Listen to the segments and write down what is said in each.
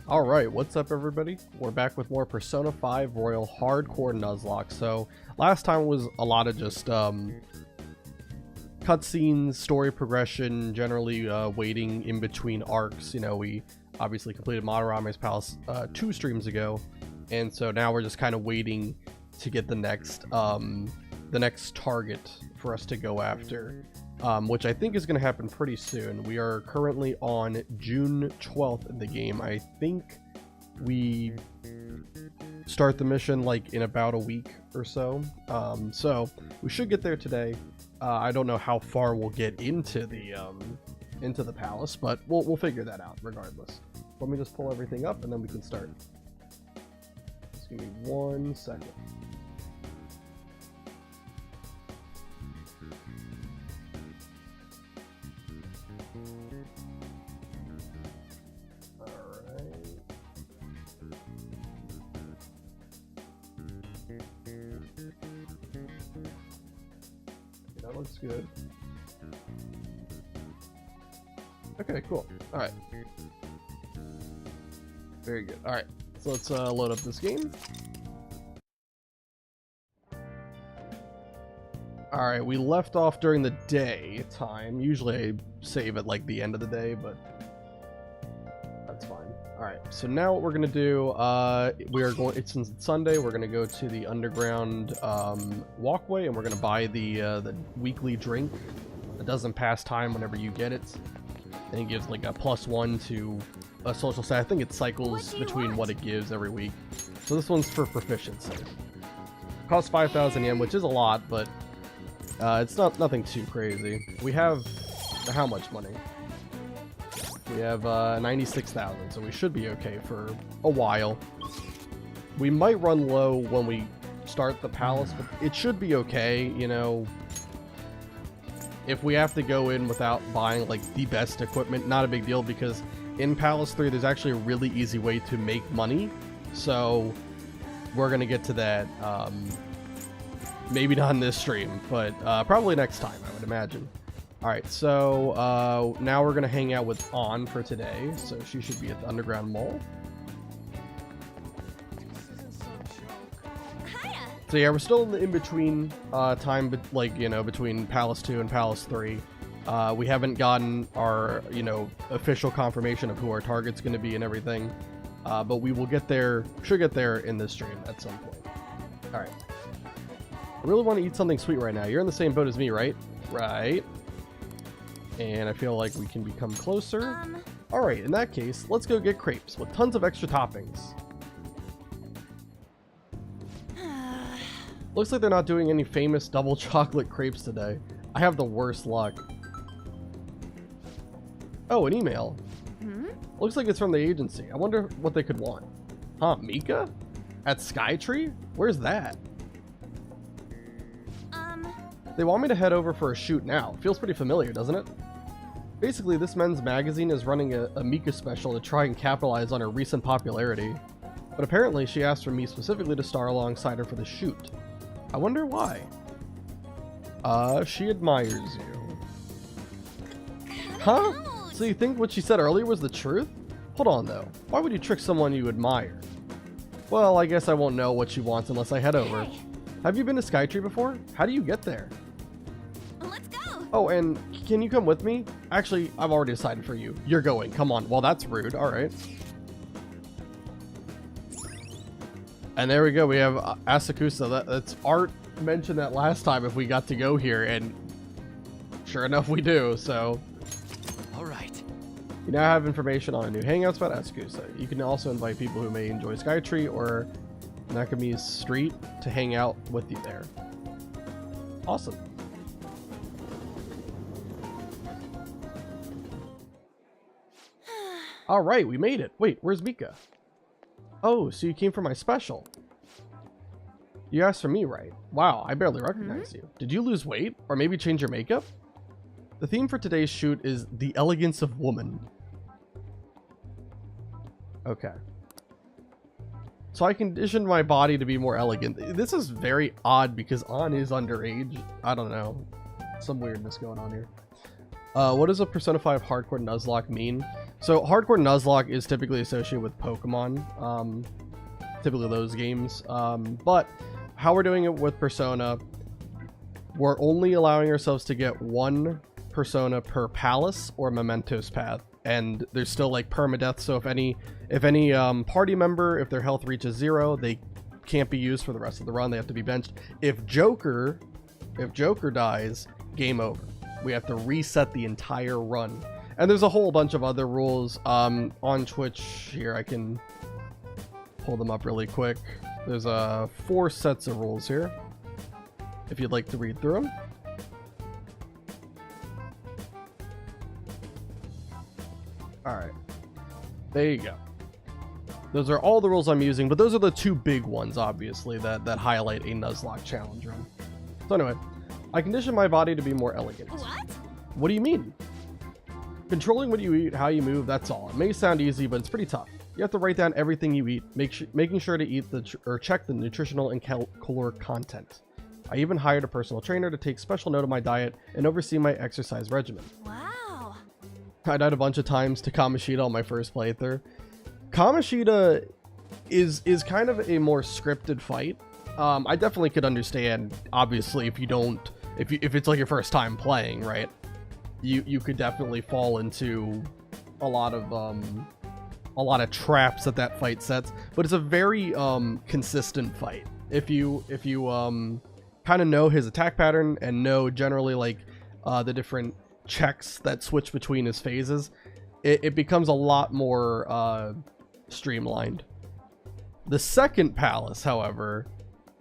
Alright, what's up everybody? We're back with more Persona 5 Royal Hardcore Nuzlocke. So, last time was a lot of just cutscenes, story progression, generally waiting in between arcs. You know, we obviously completed Madarame's Palace 2 streams ago, and so now we're just kind of waiting to get the next target for us to go after. Which I think is going to happen pretty soon. We are currently on June 12th in the game. I think we start the mission like in about a week or so. So we should get there today. I don't know how far we'll get into the palace, but we'll figure that out regardless. Let me just pull everything up and then we can start. Just give me 1 second. That looks good. Okay, cool. Alright. Very good. Alright, so let's load up this game. Alright, we left off during the day time. Usually I save at like the end of the day, but that's fine. Alright, so now what we're gonna do, since it's Sunday, we're gonna go to the underground walkway, and we're gonna buy the weekly drink that doesn't pass time whenever you get it. And it gives like a +1 to a social stat. I think it cycles between what it gives every week. So this one's for proficiency. Costs 5,000 yen, which is a lot, but it's nothing too crazy. We have how much money? We have 96,000, so we should be okay for a while. We might run low when we start the palace, but it should be okay, you know. If we have to go in without buying like the best equipment, not a big deal, because in Palace 3 there's actually a really easy way to make money. So we're gonna get to that, maybe not in this stream, but probably next time, I would imagine. Alright, so now we're gonna hang out with On for today, so she should be at the Underground Mall. So yeah, we're still in the in-between time, but like, you know, between Palace 2 and Palace 3. We haven't gotten our, you know, official confirmation of who our target's going to be and everything. But we will get there, should get there in this stream at some point. Alright. I really want to eat something sweet right now. You're in the same boat as me, right? Right. And I feel like we can become closer. Alright, in that case, let's go get crepes with tons of extra toppings. Looks like they're not doing any famous double chocolate crepes today. I have the worst luck. Oh, an email. Looks like it's from the agency. I wonder what they could want. Huh, Mika? At Skytree? Where's that? They want me to head over for a shoot now. Feels pretty familiar, doesn't it? Basically, this men's magazine is running a Mika special to try and capitalize on her recent popularity. But apparently she asked for me specifically to star alongside her for the shoot. I wonder why. She admires you. Huh? So you think what she said earlier was the truth? Hold on though. Why would you trick someone you admire? Well, I guess I won't know what she wants unless I head over. Have you been to Skytree before? How do you get there? Let's go. Oh, and can you come with me? Actually, I've already decided for you. You're going. Come on. Well, that's rude. All right. And there we go, we have Asakusa. That's Art mentioned that last time if we got to go here, and sure enough we do, so. Alright. You now have information on a new hangout spot, Asakusa. You can also invite people who may enjoy Skytree or Nakami's Street to hang out with you there. Awesome. Alright, we made it. Wait, where's Mika? Oh, so you came for my special. You asked for me, right? Wow, I barely recognize you. Did you lose weight? Or maybe change your makeup? The theme for today's shoot is the elegance of woman. Okay. So I conditioned my body to be more elegant. This is very odd because An is underage. I don't know. Some weirdness going on here. What does a Persona 5 Hardcore Nuzlocke mean? So hardcore Nuzlocke is typically associated with Pokemon, typically those games. But how we're doing it with Persona, we're only allowing ourselves to get one Persona per palace or mementos path, and there's still like permadeath. So if any party member, if their health reaches 0, they can't be used for the rest of the run. They have to be benched. If Joker dies, game over. We have to reset the entire run. And there's a whole bunch of other rules on Twitch. Here, I can pull them up really quick. There's 4 sets of rules here, if you'd like to read through them. Alright, there you go. Those are all the rules I'm using, but those are the 2 big ones, obviously, that highlight a Nuzlocke challenge run. So anyway, I condition my body to be more elegant. What? What do you mean? Controlling what you eat, how you move, that's all. It may sound easy, but it's pretty tough. You have to write down everything you eat, making sure to eat or check the nutritional and caloric content. I even hired a personal trainer to take special note of my diet and oversee my exercise regimen. Wow. I died a bunch of times to Kamoshida on my first playthrough. Kamoshida is kind of a more scripted fight. I definitely could understand, obviously, if it's like your first time playing, right? You could definitely fall into a lot of traps that fight sets, but it's a very consistent fight. If you kind of know his attack pattern and know generally like the different checks that switch between his phases, it becomes a lot more streamlined. The second palace, however,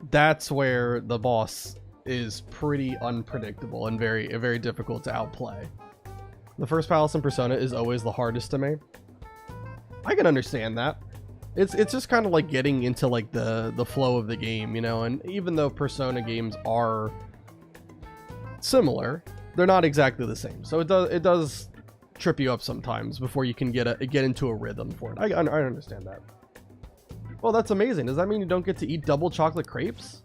that's where the boss is pretty unpredictable and very difficult to outplay. The first palace in Persona is always the hardest to me. I can understand that. It's just kind of like getting into like the flow of the game, you know, and even though Persona games are similar, they're not exactly the same. So it does trip you up sometimes before you can get into a rhythm for it. I understand that. Well, that's amazing. Does that mean you don't get to eat double chocolate crepes?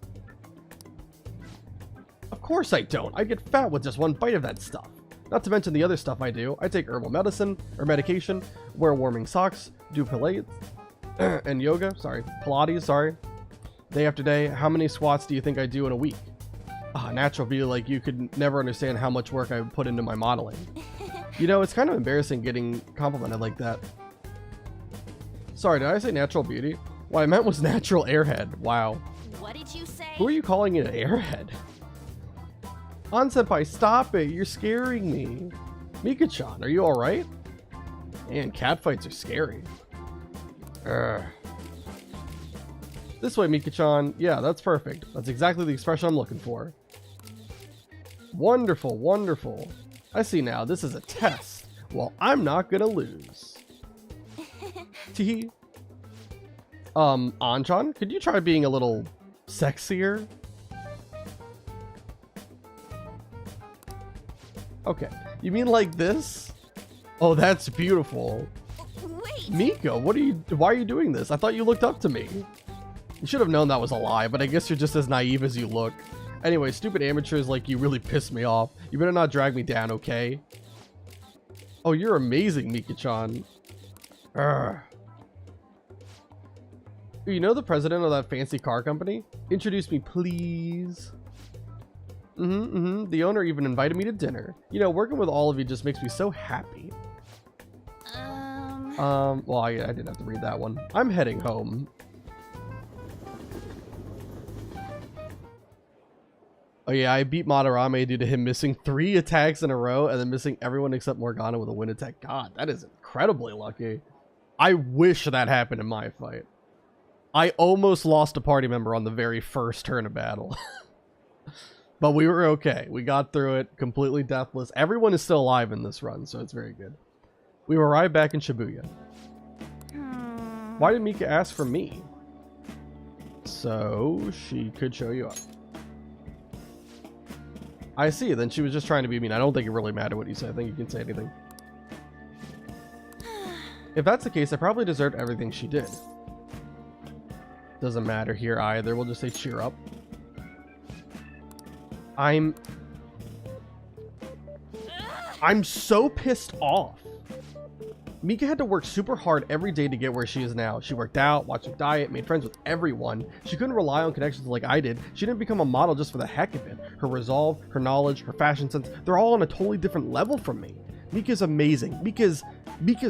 Of course I don't. I get fat with just one bite of that stuff. Not to mention the other stuff I do. I take herbal medication, wear warming socks, do Pilates and yoga. Pilates. Day after day. How many squats do you think I do in a week? Natural beauty, like you could never understand how much work I put into my modeling. You know, it's kind of embarrassing getting complimented like that. Sorry, did I say natural beauty? What I meant was natural airhead. Wow. What did you say? Who are you calling it an airhead? Senpai, stop it. You're scaring me. Mika-chan, are you alright? Man, catfights are scary. This way, Mika-chan. Yeah, that's perfect. That's exactly the expression I'm looking for. Wonderful, wonderful. I see now. This is a test. Well, I'm not gonna lose. Tee. Anchan, could you try being a little sexier? Okay. You mean like this? Oh, that's beautiful. Wait. Mika, why are you doing this? I thought you looked up to me. You should have known that was a lie, but I guess you're just as naive as you look. Anyway, stupid amateurs like you really piss me off. You better not drag me down, okay? Oh, you're amazing, Mika-chan. You know the president of that fancy car company? Introduce me, please. The owner even invited me to dinner. You know, working with all of you just makes me so happy. Well, I didn't have to read that one. I'm heading home. Oh yeah, I beat Madarame due to him missing 3 attacks in a row and then missing everyone except Morgana with a wind attack. God, that is incredibly lucky. I wish that happened in my fight. I almost lost a party member on the very first turn of battle. But we were okay. We got through it completely deathless. Everyone is still alive in this run, so it's very good. We arrived back in Shibuya. Why did Mika ask for me? So she could show you up. I see. Then she was just trying to be mean. I don't think it really mattered what you said. I think you can say anything. If that's the case, I probably deserved everything she did. Doesn't matter here either. We'll just say cheer up. I'm so pissed off. Mika had to work super hard every day to get where she is now. She worked out, watched her diet, made friends with everyone. She couldn't rely on connections like I did. She didn't become a model just for the heck of it. Her resolve, her knowledge, her fashion sense, they're all on a totally different level from me. Mika's amazing. Mika's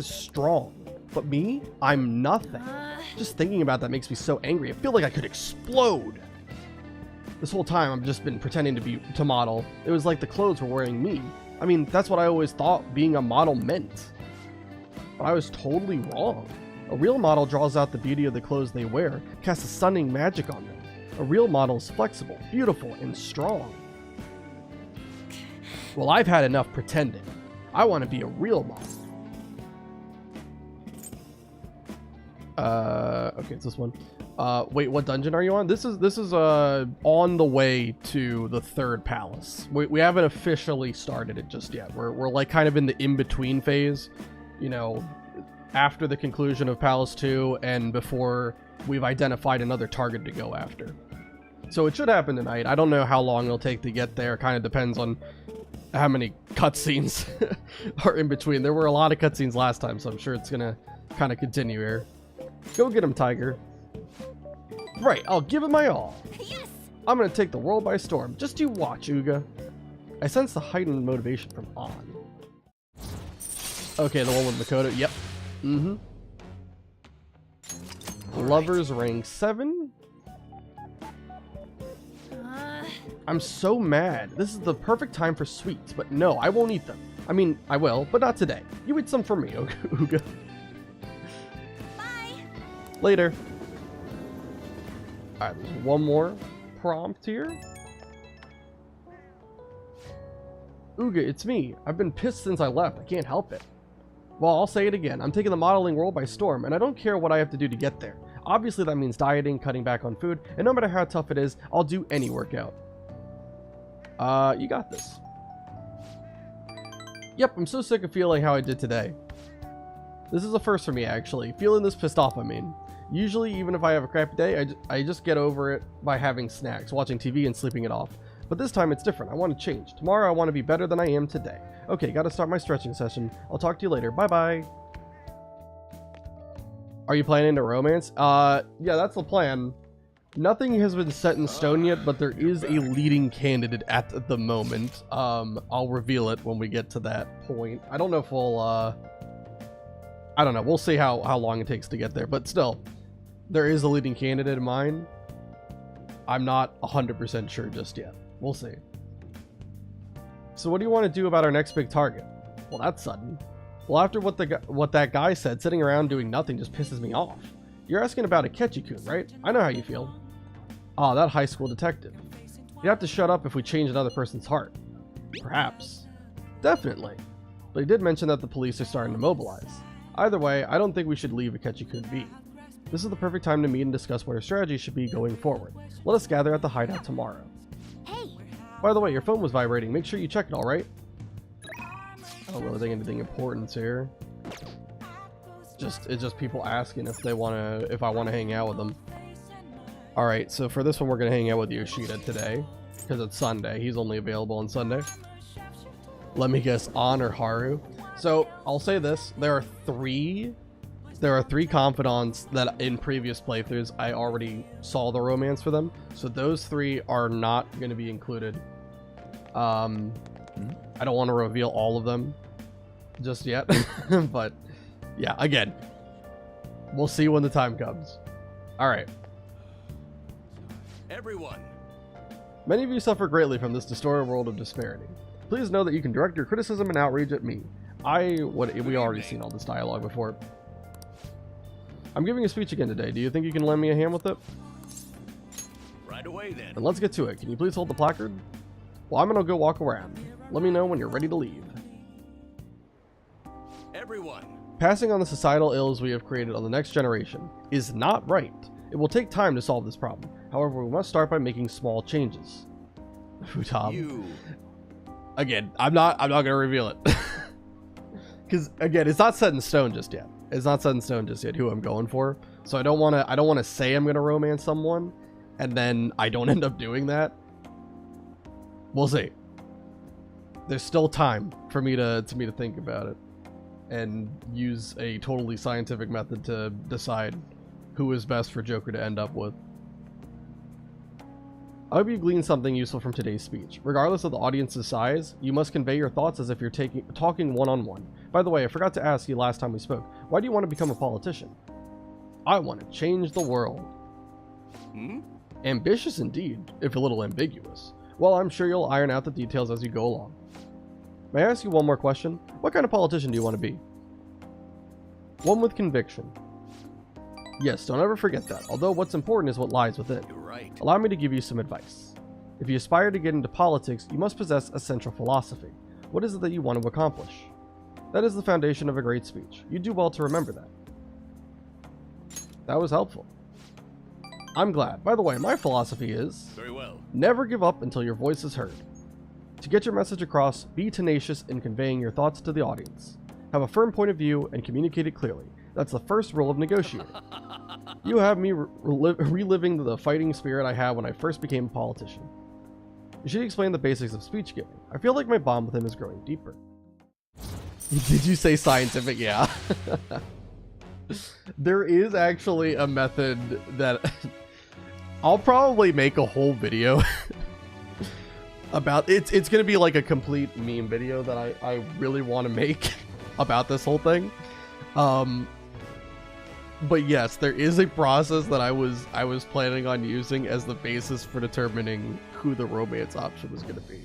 strong. But me? I'm nothing. Just thinking about that makes me so angry. I feel like I could explode. This whole time I've just been pretending to model. It was like the clothes were wearing me. I mean, that's what I always thought being a model meant. But I was totally wrong. A real model draws out the beauty of the clothes they wear, casts a stunning magic on them. A real model is flexible, beautiful, and strong. Well, I've had enough pretending. I want to be a real model. Okay, it's this one. Wait, what dungeon are you on? This is on the way to the third palace. We haven't officially started it just yet. We're like kind of in the in-between phase, you know, after the conclusion of Palace 2 and before we've identified another target to go after. So it should happen tonight. I don't know how long it'll take to get there. Kind of depends on how many cutscenes are in between. There were a lot of cutscenes last time, so I'm sure it's gonna kind of continue here. Go get him, Tiger. Right, I'll give it my all. Yes. I'm gonna take the world by storm. Just you watch, Uga. I sense the heightened motivation from On. Okay, the one with Makoto. Yep. Mm-hmm. Lover's Ring 7. I'm so mad. This is the perfect time for sweets, but no, I won't eat them. I mean, I will, but not today. You eat some for me, Uga. Bye. Later. Alright, there's one more prompt here. Uga, it's me. I've been pissed since I left. I can't help it. Well, I'll say it again. I'm taking the modeling world by storm, and I don't care what I have to do to get there. Obviously, that means dieting, cutting back on food, and no matter how tough it is, I'll do any workout. You got this. Yep, I'm so sick of feeling how I did today. This is a first for me, actually. Feeling this pissed off, I mean. Usually, even if I have a crappy day, I just get over it by having snacks, watching TV, and sleeping it off. But this time, it's different. I want to change. Tomorrow, I want to be better than I am today. Okay, gotta start my stretching session. I'll talk to you later. Bye-bye. Are you planning to romance? Yeah, that's the plan. Nothing has been set in stone yet, but there is a leading candidate at the moment. I'll reveal it when we get to that point. I don't know if we'll, I don't know. We'll see how long it takes to get there, but still, there is a leading candidate in mind. I'm not 100% sure just yet. We'll see. So what do you want to do about our next big target? Well, that's sudden. Well, after what that guy said, sitting around doing nothing just pisses me off. You're asking about Akechi-kun, right? I know how you feel. Ah, that high school detective. You have to shut up if we change another person's heart. Perhaps. Definitely. But he did mention that the police are starting to mobilize. Either way, I don't think we should leave Akechi-kun be. This is the perfect time to meet and discuss what our strategy should be going forward. Let us gather at the hideout tomorrow. Hey. By the way, your phone was vibrating. Make sure you check it, alright? I don't really think anything important here. It's just people asking if I want to hang out with them. Alright, so for this one we're gonna hang out with Yoshida today. Because it's Sunday. He's only available on Sunday. Let me guess, On or Haru. So I'll say this, there are three confidants that in previous playthroughs I already saw the romance for them. So those three are not going to be included. I don't want to reveal all of them just yet. But yeah, again, we'll see when the time comes. All right. Everyone. Many of you suffer greatly from this distorted world of disparity. Please know that you can direct your criticism and outrage at me. We already seen all this dialogue before. I'm giving a speech again today. Do you think you can lend me a hand with it? Right away then. And let's get to it. Can you please hold the placard? Well, I'm gonna go walk around. Let me know when you're ready to leave. Everyone. Passing on the societal ills we have created on the next generation is not right. It will take time to solve this problem. However, we must start by making small changes. Futab. You. Again, I'm not gonna reveal it. Because again, it's not set in stone just yet. It's not set in stone just yet who I'm going for. So I don't wanna say I'm gonna romance someone and then I don't end up doing that. We'll see. There's still time for me to think about it. and use a totally scientific method to decide who is best for Joker to end up with. I hope you gleaned something useful from today's speech. Regardless of the audience's size, you must convey your thoughts as if you're talking one-on-one. By the way, I forgot to ask you last time we spoke, why do you want to become a politician? I want to change the world. Ambitious indeed, if a little ambiguous. Well, I'm sure you'll iron out the details as you go along. May I ask you one more question? What kind of politician do you want to be? One with conviction. Yes, don't ever forget that, although what's important is what lies within. You're right. Allow me to give you some advice. If you aspire to get into politics, you must possess a central philosophy. What is it that you want to accomplish? That is the foundation of a great speech. You do well to remember that. That was helpful. I'm glad. By the way, my philosophy is... Very well. Never give up until your voice is heard. To get your message across, be tenacious in conveying your thoughts to the audience. Have a firm point of view and communicate it clearly. That's the first rule of negotiating. You have me reliving the fighting spirit I had when I first became a politician. You should explain the basics of speech giving. I feel like my bond with him is growing deeper. Did you say scientific? Yeah. There is actually a method that I'll probably make a whole video about. It's gonna be like a complete meme video that I really want to make about this whole thing. But yes, there is a process that I was planning on using as the basis for determining who the romance option was gonna be.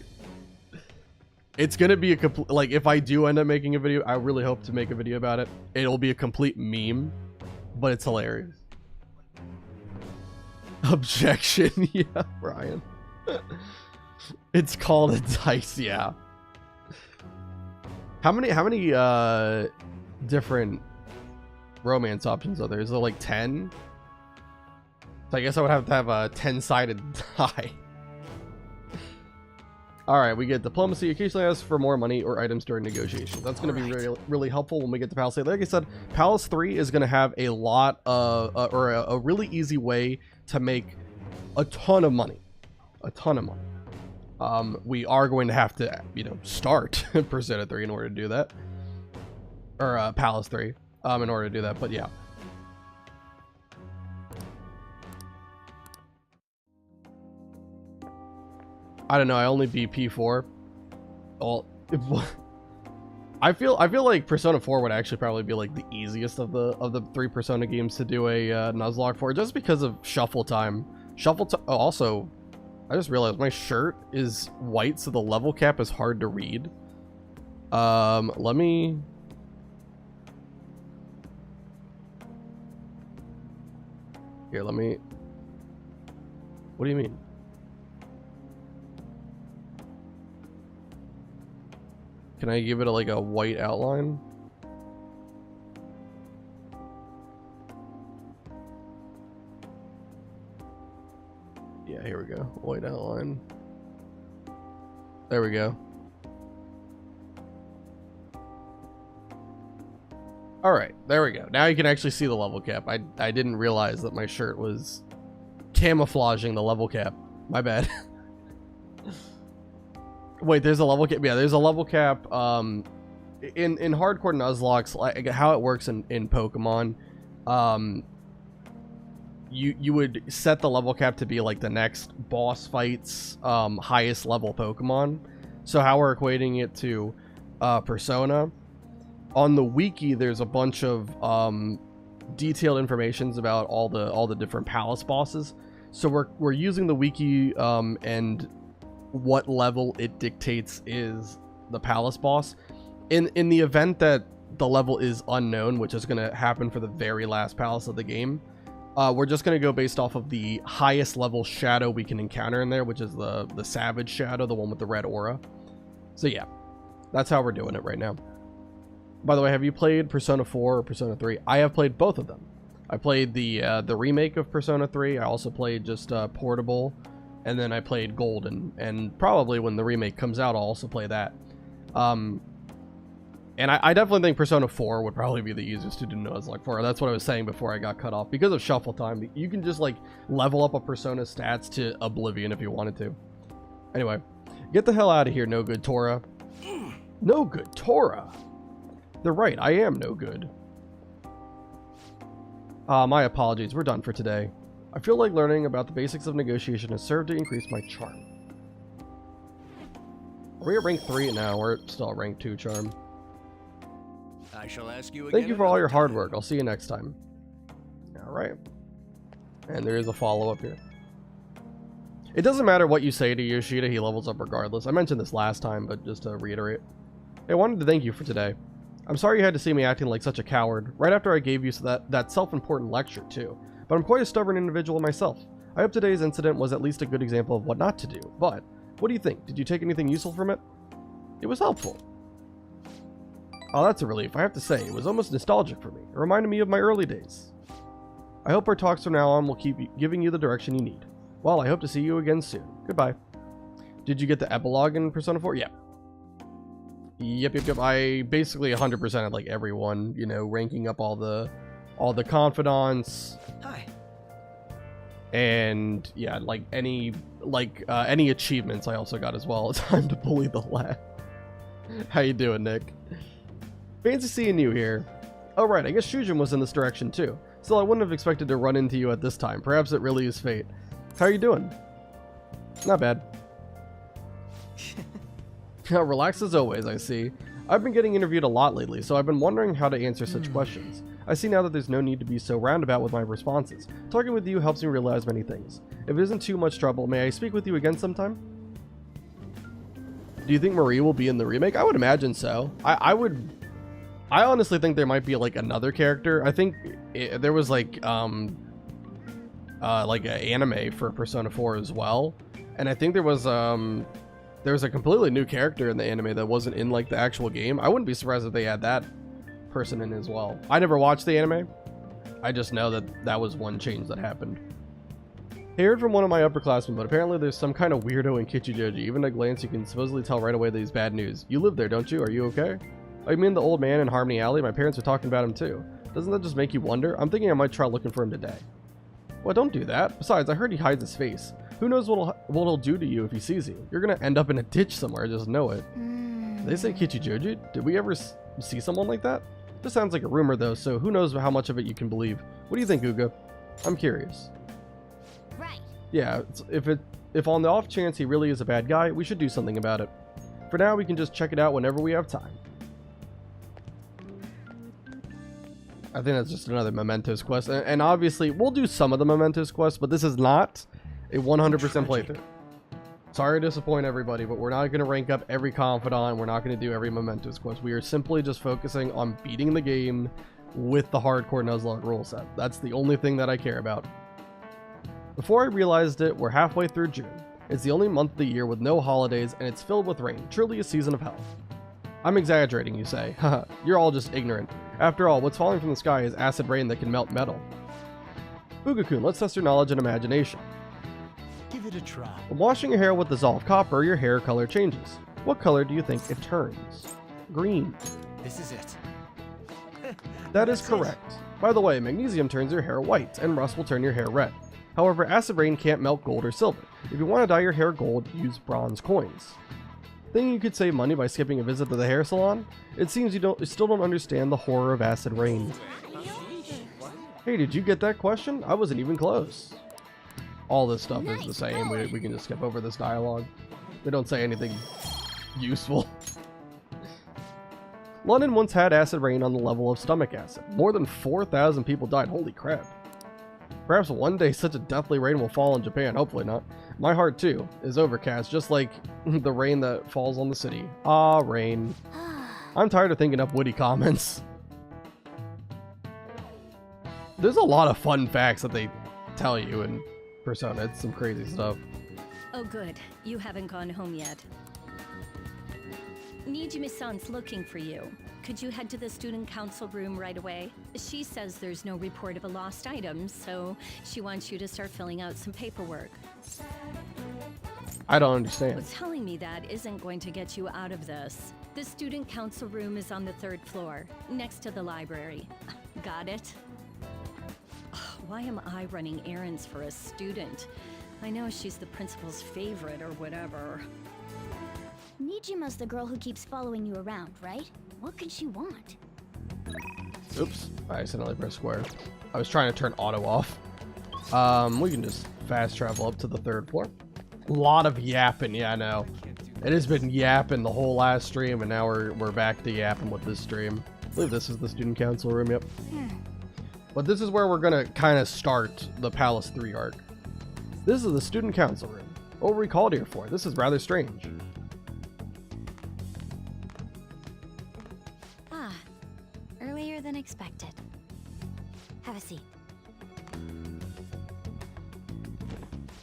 It's gonna be a complete, like, if I do end up making a video, I really hope to make a video about it. It'll be a complete meme, but it's hilarious. Objection. Yeah, Brian. It's called a dice. Yeah. How many different romance options are there? Is there like 10? So I guess I would have to have a 10-sided die. Alright, we get diplomacy. Occasionally asks for more money or items during negotiations. That's going to be really, really helpful when we get to Palace 8. Like I said, Palace 3 is going to have a lot of, or a really easy way to make a ton of money. A ton of money. We are going to have to, you know, start Persona 3 in order to do that. Or Palace 3 in order to do that, but yeah. I don't know, I only beat P4. Well, I feel like Persona 4 would actually probably be like the easiest of the 3 Persona games to do a Nuzlocke for, just because of shuffle time. Oh, also, I just realized my shirt is white, so the level cap is hard to read. Let me... Here, let me... What do you mean? Can I give it like a white outline? Yeah, here we go. White outline. There we go. All right, there we go. Now you can actually see the level cap. I didn't realize that my shirt was camouflaging the level cap. My bad. Wait, there's a level cap. Yeah, there's a level cap. In hardcore Nuzlocks, like how it works in Pokemon, you would set the level cap to be like the next boss fight's highest level Pokemon. So how we're equating it to Persona. On the wiki, there's a bunch of detailed informations about all the different palace bosses. So we're using the wiki and what level it dictates is the palace boss. In the event that the level is unknown, which is going to happen for the very last palace of the game, we're just going to go based off of the highest level shadow we can encounter in there, which is the savage shadow, the one with the red aura. So yeah, that's how we're doing it right now. By the way, have you played Persona 4 or Persona 3? I have played both of them. I played the remake of Persona 3. I also played just Portable, and then I played Golden. And probably when the remake comes out, I'll also play that. And I definitely think Persona 4 would probably be the easiest to do Nuzlocke for. That's what I was saying before I got cut off. Because of shuffle time, you can just like level up a Persona's stats to oblivion if you wanted to. Anyway, get the hell out of here, no good Tora. No good Tora. They're right, I am no good. My apologies, we're done for today. I feel like learning about the basics of negotiation has served to increase my charm. Are we at rank 3? No, we're still at rank 2 charm. I shall ask you again. Thank you for all another your hard time. work. I'll see you next time. Alright. And there is a follow-up here. It doesn't matter what you say to Yoshida, he levels up regardless. I mentioned this last time, but just to reiterate. I wanted to thank you for today. I'm sorry you had to see me acting like such a coward, right after I gave you that self-important lecture, too. But I'm quite a stubborn individual myself. I hope today's incident was at least a good example of what not to do. But, what do you think? Did you take anything useful from it? It was helpful. Oh, that's a relief. I have to say, it was almost nostalgic for me. It reminded me of my early days. I hope our talks from now on will keep giving you the direction you need. Well, I hope to see you again soon. Goodbye. Did you get the epilogue in Persona 4? Yeah. Yep. I basically 100%ed like everyone, you know, ranking up all the confidants. Hi. And yeah, like any achievements I also got as well. Time to bully the lad. How you doing, Nick? Fancy seeing you here. Oh right, I guess Shujin was in this direction too. Still, I wouldn't have expected to run into you at this time. Perhaps it really is fate. How are you doing? Not bad. Relaxed as always, I see. I've been getting interviewed a lot lately, so I've been wondering how to answer such questions. I see now that there's no need to be so roundabout with my responses. Talking with you helps me realize many things. If it isn't too much trouble, may I speak with you again sometime? Do you think Marie will be in the remake? I would imagine so. I honestly think there might be like another character. I think there was like an anime for Persona 4 as well, and I think there was a completely new character in the anime that wasn't in like the actual game. I wouldn't be surprised if they had that person in as well. I never watched the anime. I just know that was one change that happened. I heard from one of my upperclassmen, but apparently there's some kind of weirdo in Kichijoji. Even at a glance, you can supposedly tell right away that he's bad news. You live there, don't you? Are you okay? Oh, you mean the old man in Harmony Alley? My parents are talking about him too. Doesn't that just make you wonder? I'm thinking I might try looking for him today. Well, don't do that. Besides, I heard he hides his face. Who knows what he'll do to you if he sees you? You're gonna end up in a ditch somewhere, just know it. They say Kichijoji? Did we ever see someone like that? This sounds like a rumor though, so who knows how much of it you can believe. What do you think, Uga? I'm curious. Right. Yeah, if on the off chance he really is a bad guy, we should do something about it. For now, we can just check it out whenever we have time. I think that's just another Mementos quest, and obviously we'll do some of the Mementos quests, but this is not a 100% playthrough. Sorry to disappoint everybody, but we're not going to rank up every confidant. We're not going to do every Mementos quest. We are simply just focusing on beating the game with the hardcore Nuzlocke rule set. That's the only thing that I care about. Before I realized it, we're halfway through June. It's the only month of the year with no holidays, and it's filled with rain. Truly a season of hell. I'm exaggerating, you say. Haha, you're all just ignorant. After all, what's falling from the sky is acid rain that can melt metal. Uga-kun, let's test your knowledge and imagination. Give it a try. When washing your hair with dissolved copper, your hair color changes. What color do you think it turns? Green. This is it. That is That's it. correct. By the way, magnesium turns your hair white, and rust will turn your hair red. However, acid rain can't melt gold or silver. If you want to dye your hair gold, use bronze coins. Think you could save money by skipping a visit to the hair salon? It seems you still don't understand the horror of acid rain. Hey, did you get that question? I wasn't even close. All this stuff is the same. We can just skip over this dialogue. They don't say anything useful. London once had acid rain on the level of stomach acid. More than 4,000 people died. Holy crap. Perhaps one day such a deathly rain will fall in Japan. Hopefully not. My heart, too, is overcast, just like the rain that falls on the city. Ah, rain. I'm tired of thinking up witty comments. There's a lot of fun facts that they tell you in Persona. It's some crazy stuff. Oh good, you haven't gone home yet. Nijimi-san's looking for you. Could you head to the student council room right away? She says there's no report of a lost item, so she wants you to start filling out some paperwork. I don't understand. Well, telling me that isn't going to get you out of this. The student council room is on the 3rd floor, next to the library. Got it? Why am I running errands for a student? I know she's the principal's favorite or whatever. Nijima's the girl who keeps following you around, right? What could she want? Oops, I accidentally pressed square. I was trying to turn auto off. We can just fast travel up to the 3rd floor. A lot of yapping, yeah, I know. It has been yapping the whole last stream, and now we're back to yapping with this stream. I believe this is the student council room, yep. But this is where we're gonna kind of start the Palace 3 arc. This is the student council room. What were we called here for? This is rather strange. Ah, earlier than expected. Have a seat.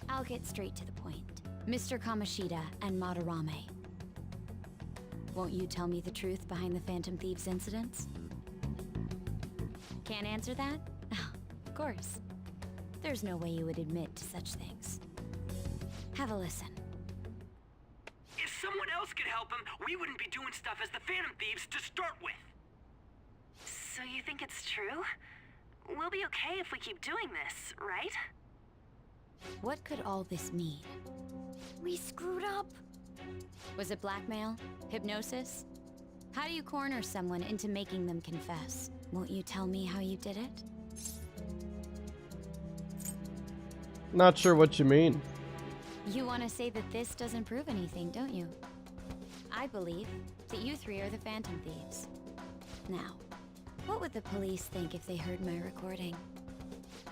I'll get straight to the point. Mr. Kamoshida and Madarame. Won't you tell me the truth behind the Phantom Thieves incidents? Can't answer that? Of course. There's no way you would admit to such things. Have a listen. If someone else could help him, we wouldn't be doing stuff as the Phantom Thieves to start with. So you think it's true? We'll be okay if we keep doing this, right? What could all this mean? We screwed up. Was it blackmail? Hypnosis? How do you corner someone into making them confess? Won't you tell me how you did it? Not sure what you mean. You want to say that this doesn't prove anything, don't you? I believe that you 3 are the Phantom Thieves. Now, what would the police think if they heard my recording?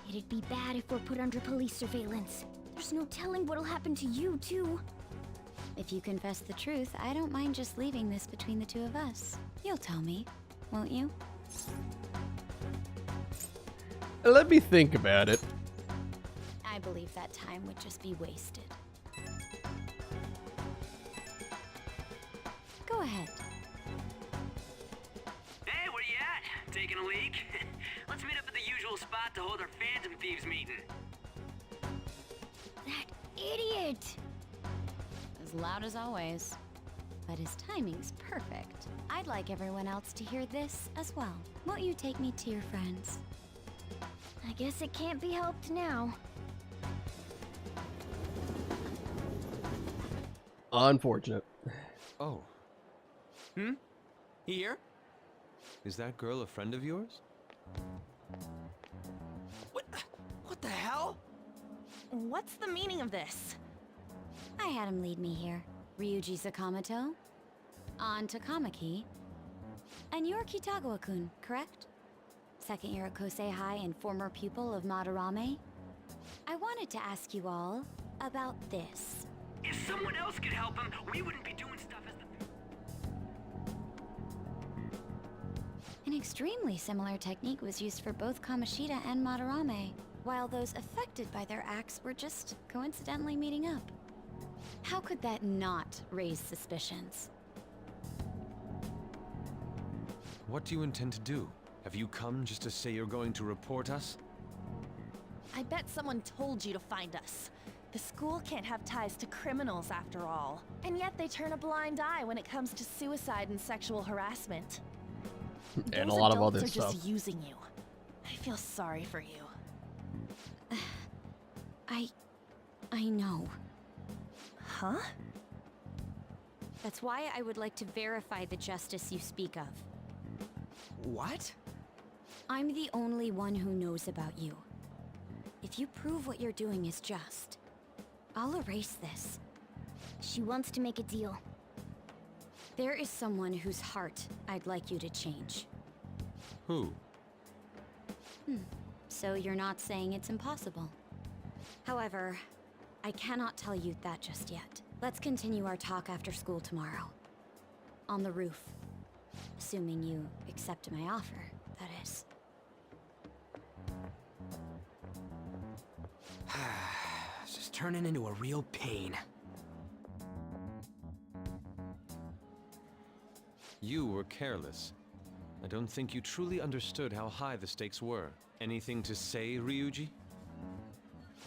It'd be bad if we're put under police surveillance. There's no telling what'll happen to you, too. If you confess the truth, I don't mind just leaving this between the 2 of us. You'll tell me, won't you? Let me think about it. I believe that time would just be wasted. Go ahead. Hey, where you at? Taking a leak? Let's meet up at the usual spot to hold our Phantom Thieves meeting. That idiot! As loud as always. But his timing's perfect. I'd like everyone else to hear this as well. Won't you take me to your friends? I guess it can't be helped now. Unfortunate. Oh. Here? Is that girl a friend of yours? What the hell? What's the meaning of this? I had him lead me here. Ryuji Sakamoto, on Takamaki, and you're Kitagawa-kun, correct? 2nd year at Kosei High and former pupil of Madarame. I wanted to ask you all about this. If someone else could help him, we wouldn't be doing stuff as the... An extremely similar technique was used for both Kamoshida and Madarame, while those affected by their acts were just coincidentally meeting up. How could that not raise suspicions? What do you intend to do? Have you come just to say you're going to report us? I bet someone told you to find us. The school can't have ties to criminals after all. And yet they turn a blind eye when it comes to suicide and sexual harassment. And Those a lot of adults other are stuff. just using you. I feel sorry for you. I know. Huh? That's why I would like to verify the justice you speak of. What? I'm the only one who knows about you. If you prove what you're doing is just, I'll erase this. She wants to make a deal. There is someone whose heart I'd like you to change. Who? So you're not saying it's impossible. However, I cannot tell you that just yet. Let's continue our talk after school tomorrow. On the roof. Assuming you accept my offer, that is. It's just turning into a real pain. You were careless. I don't think you truly understood how high the stakes were. Anything to say, Ryuji?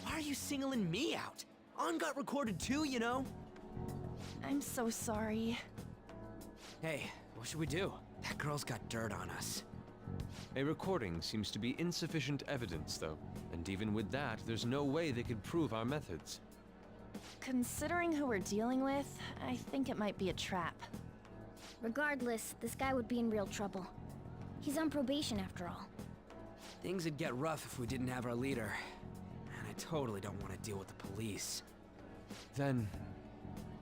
Why are you singling me out? On got recorded too, you know? I'm so sorry. Hey, what should we do? That girl's got dirt on us. A recording seems to be insufficient evidence, though. And even with that, there's no way they could prove our methods. Considering who we're dealing with, I think it might be a trap. Regardless, this guy would be in real trouble. He's on probation after all. Things would get rough if we didn't have our leader. And I totally don't want to deal with the police. Then,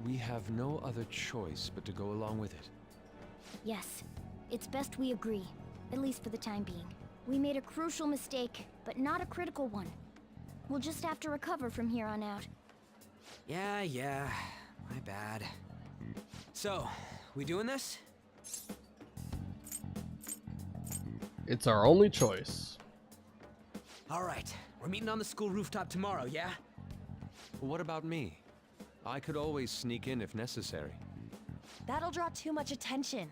we have no other choice but to go along with it. Yes, it's best we agree, at least for the time being. We made a crucial mistake, but not a critical one. We'll just have to recover from here on out. Yeah, my bad. So, we doing this? It's our only choice. Alright, we're meeting on the school rooftop tomorrow, yeah? What about me? I could always sneak in if necessary. That'll draw too much attention.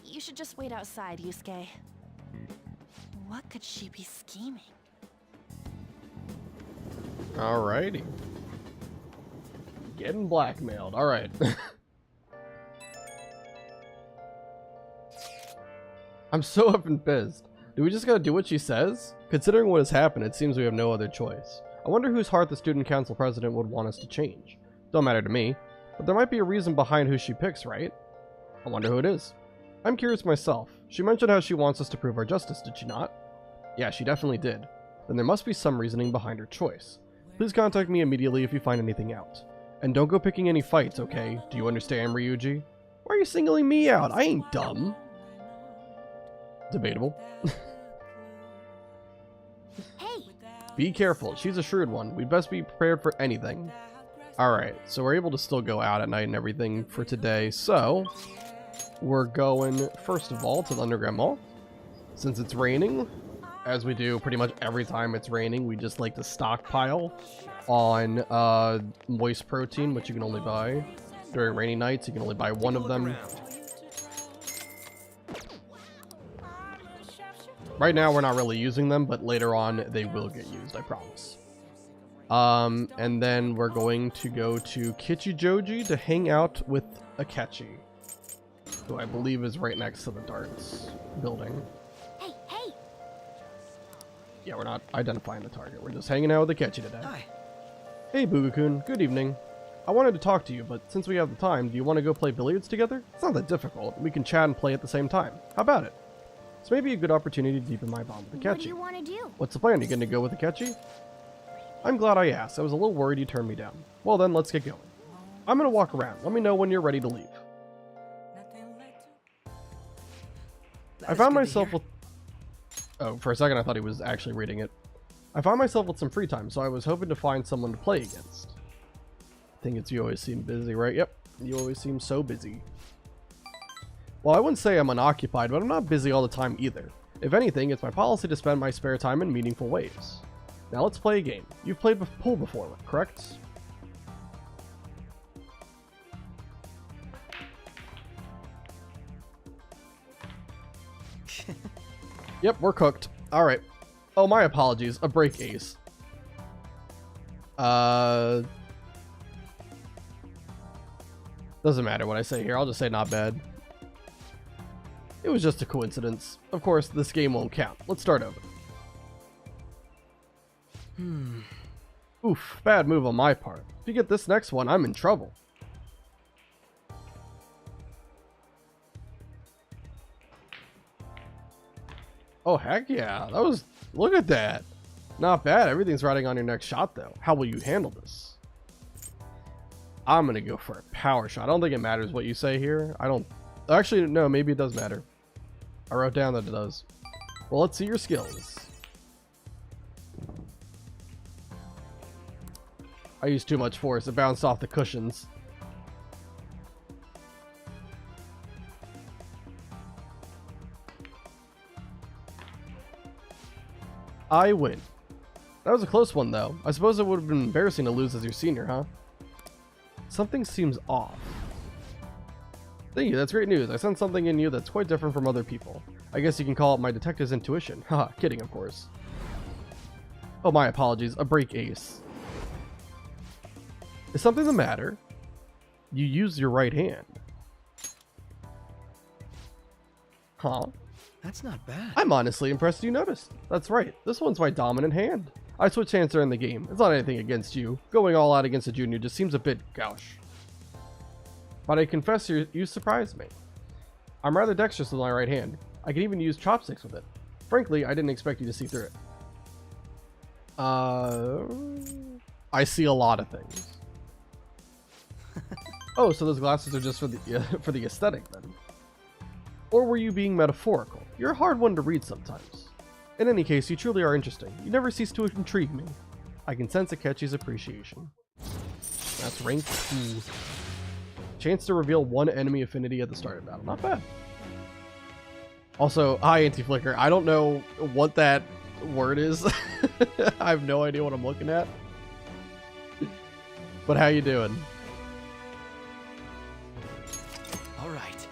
You should just wait outside, Yusuke. What could she be scheming? Alrighty. Getting blackmailed. Alright. I'm so up and pissed. Do we just gotta do what she says? Considering what has happened, it seems we have no other choice. I wonder whose heart the student council president would want us to change. Don't matter to me, but there might be a reason behind who she picks, right? I wonder who it is. I'm curious myself. She mentioned how she wants us to prove our justice, did she not? Yeah, she definitely did. Then there must be some reasoning behind her choice. Please contact me immediately if you find anything out. And don't go picking any fights, okay? Do you understand, Ryuji? Why are you singling me out? I ain't dumb. Debatable. Hey! Be careful, she's a shrewd one. We'd best be prepared for anything. Alright, so we're able to still go out at night and everything for today, so we're going, first of all, to the Underground Mall. Since it's raining, as we do pretty much every time it's raining, we just like to stockpile on moist protein, which you can only buy during rainy nights. You can only buy one of them. Right now we're not really using them, but later on they will get used, I promise. And then we're going to go to Kichijoji to hang out with Akechi, who I believe is right next to the darts building. Hey, hey! Yeah, we're not identifying the target. We're just hanging out with Akechi today. Hi. Hey, Bugakun. Good evening. I wanted to talk to you, but since we have the time, do you want to go play billiards together? It's not that difficult. We can chat and play at the same time. How about it? This may be a good opportunity to deepen my bond with Akechi. What do you want to do? What's the plan? Are you going to go with Akechi? I'm glad I asked. I was a little worried you turned me down. Well then, let's get going. I'm going to walk around. Let me know when you're ready to leave. I found myself with... Oh, for a second I thought he was actually reading it. I found myself with some free time, so I was hoping to find someone to play against. I think it's you always seem busy, right? Yep, you always seem so busy. Well, I wouldn't say I'm unoccupied, but I'm not busy all the time either. If anything, it's my policy to spend my spare time in meaningful ways. Now let's play a game. You've played pool before, correct? Yep, we're cooked. Alright. Oh, my apologies. A break ace. Doesn't matter what I say here. I'll just say not bad. It was just a coincidence. Of course, this game won't count. Let's start over. Oof, bad move on my part. If you get this next one, I'm in trouble. Oh, heck yeah. That was... Look at that. Not bad. Everything's riding on your next shot, though. How will you handle this? I'm going to go for a power shot. I don't think it matters what you say here. I don't... Actually, no. Maybe it does matter. I wrote down that it does. Well, let's see your skills. I used too much force. It bounced off the cushions. I win. That was a close one, though. I suppose it would have been embarrassing to lose as your senior, huh? Something seems off. Thank you, that's great news. I sense something in you that's quite different from other people. I guess you can call it my detective's intuition. Haha, kidding, of course. Oh, my apologies. A break ace. Is something the matter? You used your right hand. Huh? That's not bad. I'm honestly impressed you noticed. That's right. This one's my dominant hand. I switch hands during the game. It's not anything against you. Going all out against a junior just seems a bit gauche. But I confess you surprised me. I'm rather dexterous with my right hand. I can even use chopsticks with it. Frankly, I didn't expect you to see through it. I see a lot of things. Oh, so those glasses are just for the aesthetic then. Or were you being metaphorical? You're a hard one to read sometimes. In any case, you truly are interesting. You never cease to intrigue me. I can sense Akechi's appreciation. That's rank 2. Chance to reveal one enemy affinity at the start of battle. Not bad. Also, hi Anti-Flicker. I don't know what that word is. I have no idea what I'm looking at. But how you doing? All right.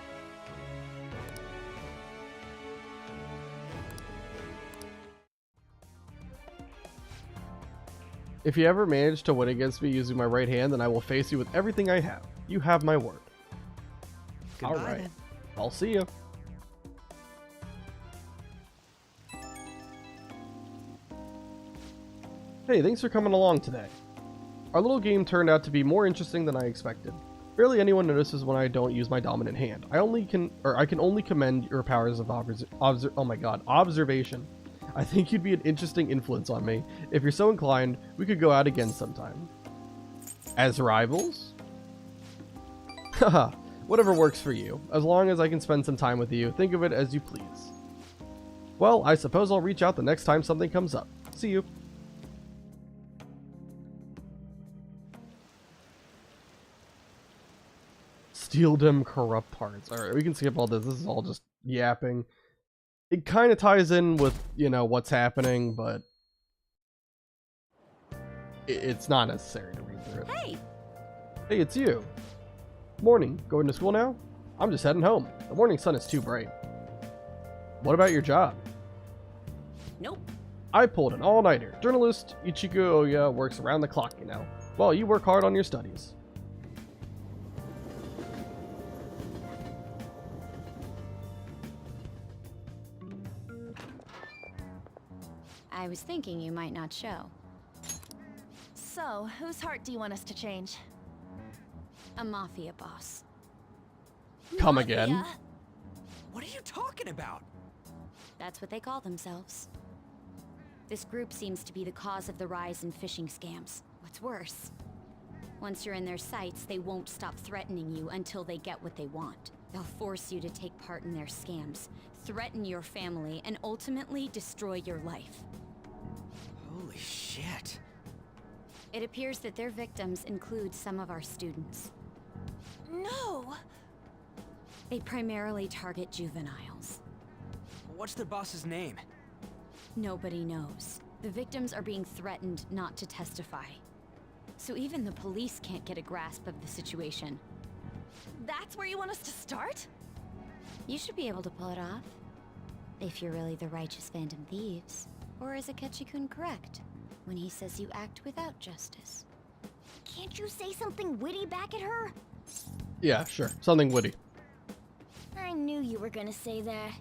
If you ever manage to win against me using my right hand, then I will face you with everything I have. You have my word. Goodbye, All right. then. I'll see you. Hey, thanks for coming along today. Our little game turned out to be more interesting than I expected. Barely anyone notices when I don't use my dominant hand. I can only commend your powers of observation. I think you'd be an interesting influence on me. If you're so inclined, we could go out again sometime. As rivals? Haha, whatever works for you. As long as I can spend some time with you, think of it as you please. Well, I suppose I'll reach out the next time something comes up. See you. Steal them corrupt parts. Alright, we can skip all this. This is all just yapping. It kind of ties in with, you know, what's happening, but it's not necessary to read through it. Hey! Hey, it's you. Morning. Going to school now? I'm just heading home. The morning sun is too bright. What about your job? Nope. I pulled an all-nighter. Journalist Ichigo Oya works around the clock, you know. Well, you work hard on your studies. I was thinking you might not show. So, whose heart do you want us to change? A mafia boss. Come Mafia? again. What are you talking about? That's what they call themselves. This group seems to be the cause of the rise in phishing scams. What's worse, once you're in their sights, they won't stop threatening you until they get what they want. They'll force you to take part in their scams, threaten your family, and ultimately destroy your life. Holy shit. It appears that their victims include some of our students. No! They primarily target juveniles. What's their boss's name? Nobody knows. The victims are being threatened not to testify. So even the police can't get a grasp of the situation. That's where you want us to start? You should be able to pull it off. If you're really the righteous Phantom Thieves. Or is Akechi-kun correct when he says you act without justice? Can't you say something witty back at her? Yeah, sure. Something witty. I knew you were gonna say that.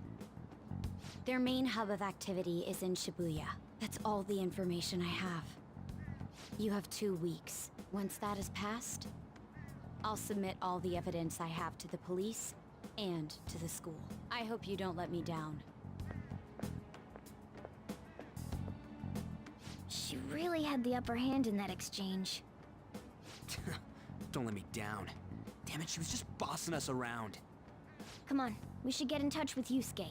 Their main hub of activity is in Shibuya. That's all the information I have. You have 2 weeks. Once that is passed, I'll submit all the evidence I have to the police and to the school. I hope you don't let me down. She really had the upper hand in that exchange. Don't let me down. Damn it, she was just bossing us around. Come on, we should get in touch with Yusuke.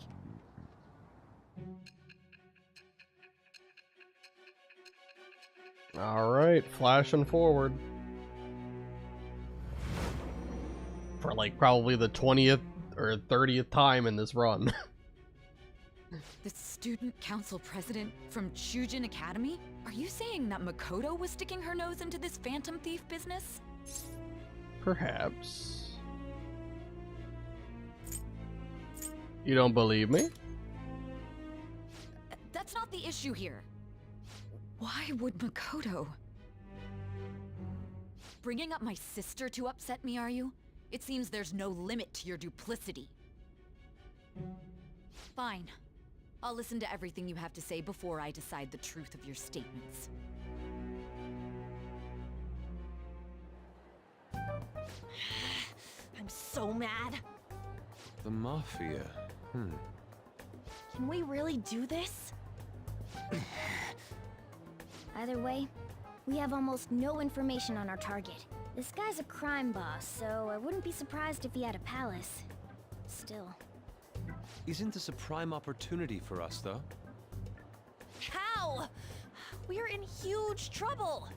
Alright, flashing forward. For like probably the 20th or 30th time in this run. The student council president from Chujin Academy? Are you saying that Makoto was sticking her nose into this phantom thief business? Perhaps. You don't believe me? That's not the issue here. Why would Makoto? Bringing up my sister to upset me, are you? It seems there's no limit to your duplicity. Fine. I'll listen to everything you have to say before I decide the truth of your statements. I'm so mad. The Mafia. Can we really do this? Either way, we have almost no information on our target. This guy's a crime boss, so I wouldn't be surprised if he had a palace. Still. Isn't this a prime opportunity for us, though? How? We're in huge trouble.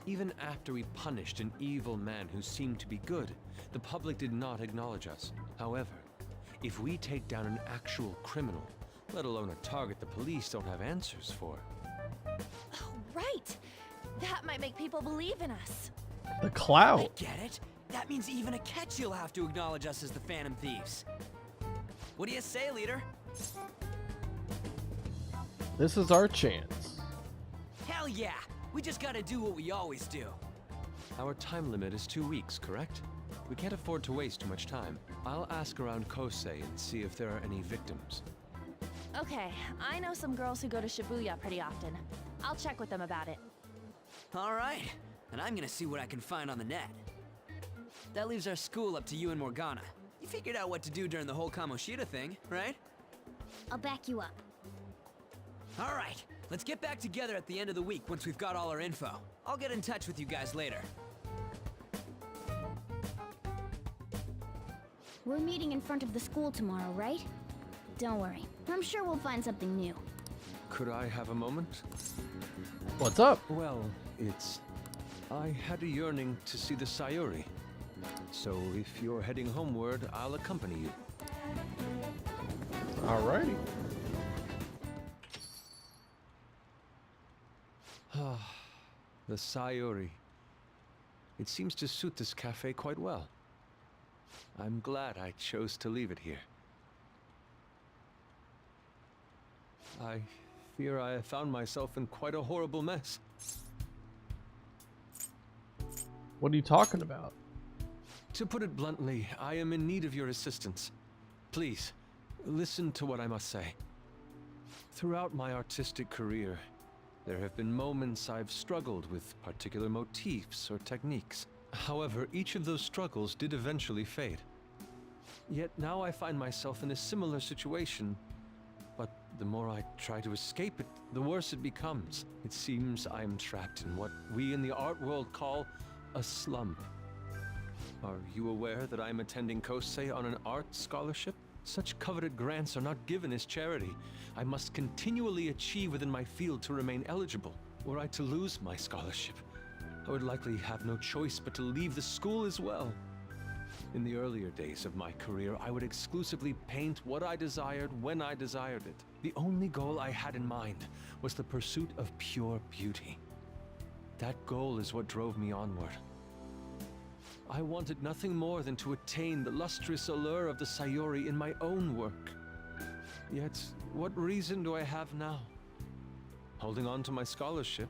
Even after we punished an evil man who seemed to be good, the public did not acknowledge us. However, if we take down an actual criminal, let alone a target the police don't have answers for. Oh, right. That might make people believe in us. The clout. I get it. That means even a catch you'll have to acknowledge us as the Phantom Thieves. What do you say, leader? This is our chance. Hell yeah! We just gotta do what we always do. Our time limit is 2 weeks, correct? We can't afford to waste too much time. I'll ask around Kosei and see if there are any victims. Okay, I know some girls who go to Shibuya pretty often. I'll check with them about it. Alright, and I'm gonna see what I can find on the net. That leaves our school up to you and Morgana. You figured out what to do during the whole Kamoshida thing, right? I'll back you up. Alright, let's get back together at the end of the week once we've got all our info. I'll get in touch with you guys later. We're meeting in front of the school tomorrow, right? Don't worry. I'm sure we'll find something new. Could I have a moment? What's up? Well, I had a yearning to see the Sayuri. So if you're heading homeward, I'll accompany you. Alrighty. The Sayuri. It seems to suit this cafe quite well. I'm glad I chose to leave it here. I fear I have found myself in quite a horrible mess. What are you talking about? To put it bluntly, I am in need of your assistance. Please, listen to what I must say. Throughout my artistic career, there have been moments I've struggled with particular motifs or techniques. However, each of those struggles did eventually fade. Yet now I find myself in a similar situation, but the more I try to escape it, the worse it becomes. It seems I am trapped in what we in the art world call a slump. Are you aware that I am attending Kosei on an art scholarship? Such coveted grants are not given as charity. I must continually achieve within my field to remain eligible. Were I to lose my scholarship, I would likely have no choice but to leave the school as well. In the earlier days of my career, I would exclusively paint what I desired when I desired it. The only goal I had in mind was the pursuit of pure beauty. That goal is what drove me onward. I wanted nothing more than to attain the lustrous allure of the Sayuri in my own work. Yet, what reason do I have now? Holding on to my scholarship?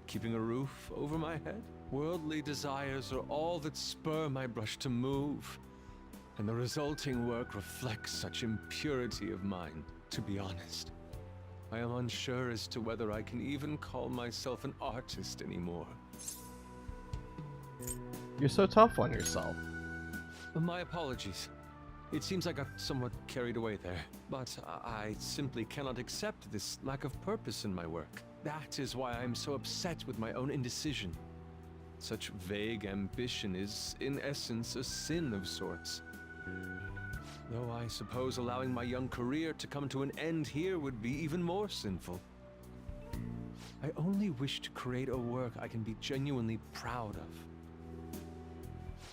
Keeping a roof over my head? Worldly desires are all that spur my brush to move, and the resulting work reflects such impurity of mind. To be honest, I am unsure as to whether I can even call myself an artist anymore. You're so tough on yourself. My apologies. It seems I got somewhat carried away there, but I simply cannot accept this lack of purpose in my work. That is why I am so upset with my own indecision. Such vague ambition is, in essence, a sin of sorts. Though I suppose allowing my young career to come to an end here would be even more sinful. I only wish to create a work I can be genuinely proud of.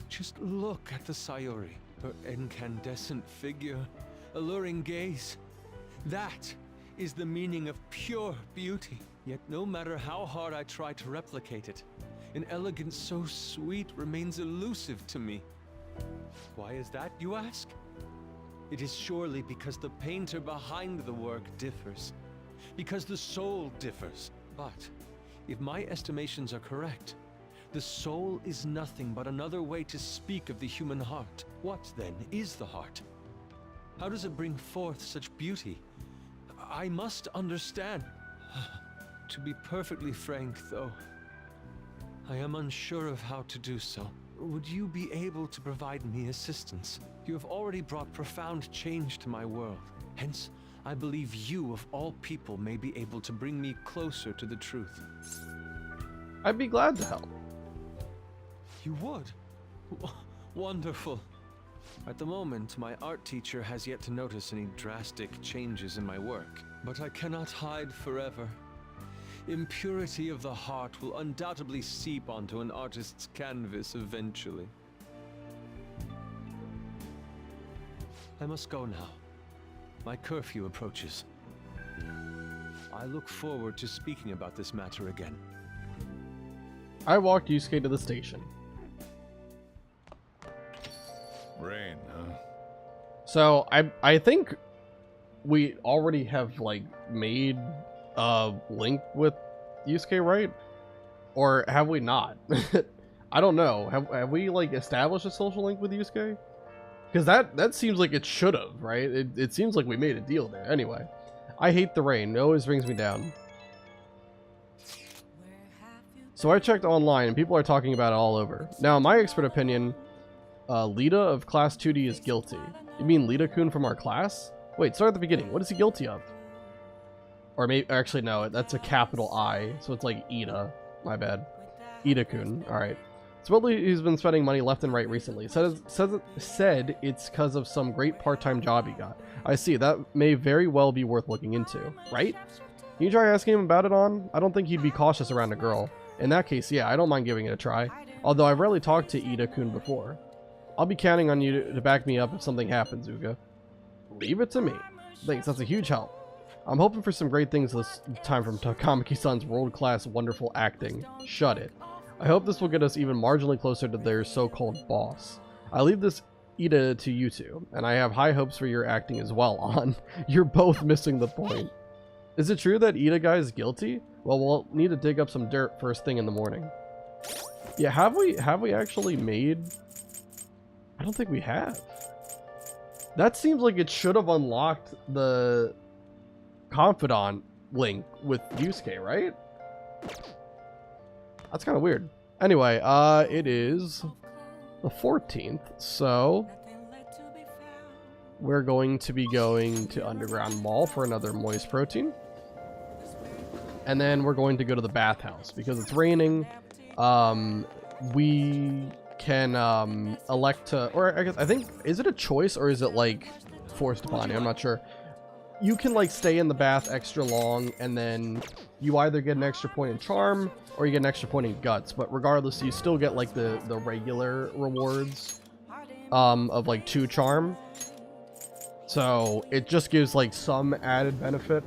Just look at the Sayuri, her incandescent figure, alluring gaze. That is the meaning of pure beauty. Yet no matter how hard I try to replicate it, an elegance so sweet remains elusive to me. Why is that, you ask? It is surely because the painter behind the work differs, because the soul differs. But if my estimations are correct, the soul is nothing but another way to speak of the human heart. What, then, is the heart? How does it bring forth such beauty? I must understand. To be perfectly frank, though, I am unsure of how to do so. Would you be able to provide me assistance? You have already brought profound change to my world. Hence, I believe you, of all people, may be able to bring me closer to the truth. I'd be glad to help. You would? Wonderful. At the moment, my art teacher has yet to notice any drastic changes in my work, but I cannot hide forever. Impurity of the heart will undoubtedly seep onto an artist's canvas eventually. I must go now. My curfew approaches. I look forward to speaking about this matter again. I walked Yusuke to the station. Rain, huh? So I think we already have like made a link with Yusuke, right? Or have we not? I don't know. Have we like established a social link with Yusuke? Because that seems like it should have, right? It seems like we made a deal there. Anyway, I hate the rain. It always brings me down. So I checked online and people are talking about it all over. Now, in my expert opinion, Lita of Class 2D is guilty. You mean Lita-kun from our class? Wait, start at the beginning. What is he guilty of? Or maybe, actually no, that's a capital I, so it's like Ida. My bad. Ida-kun, alright. Supposedly he's been spending money left and right recently. Said it's because of some great part-time job he got. I see, that may very well be worth looking into, right? Can you try asking him about it on? I don't think he'd be cautious around a girl. In that case, yeah, I don't mind giving it a try. Although I've rarely talked to Ida-kun before. I'll be counting on you to back me up if something happens, Uga. Leave it to me. Thanks, that's a huge help. I'm hoping for some great things this time from Takamaki-san's world-class wonderful acting. Shut it. I hope this will get us even marginally closer to their so-called boss. I leave this Ida to you two, and I have high hopes for your acting as well, On. You're both missing the point. Is it true that Ida guy is guilty? Well, we'll need to dig up some dirt first thing in the morning. Yeah, have we actually made... I don't think we have. That seems like it should have unlocked the confidant link with Yusuke, right? That's kind of weird. Anyway, it is the 14th, so we're going to be going to Underground Mall for another moist protein. And then we're going to go to the bathhouse because it's raining. We can elect to, or I guess, I think, is it a choice or is it like forced upon you? I'm not sure. You can like stay in the bath extra long and then you either get an extra point in charm or you get an extra point in guts, but regardless you still get like the regular rewards of like 2 charm. So it just gives like some added benefit,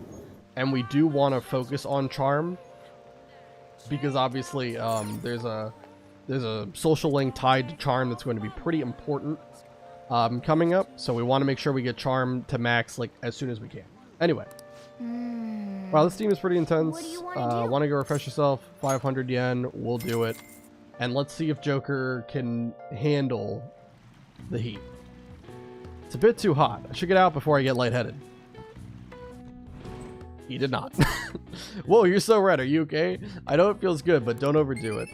and we do want to focus on charm because obviously there's a social link tied to charm that's going to be pretty important coming up, so we want to make sure we get charm to max like as soon as we can. Anyway, wow, this team is pretty intense. Want to go refresh yourself? 500 yen, we'll do it, and let's see if Joker can handle the heat. It's a bit too hot. I should get out before I get lightheaded. He did not. Whoa, you're so red. Are you okay? I know it feels good, but don't overdo it.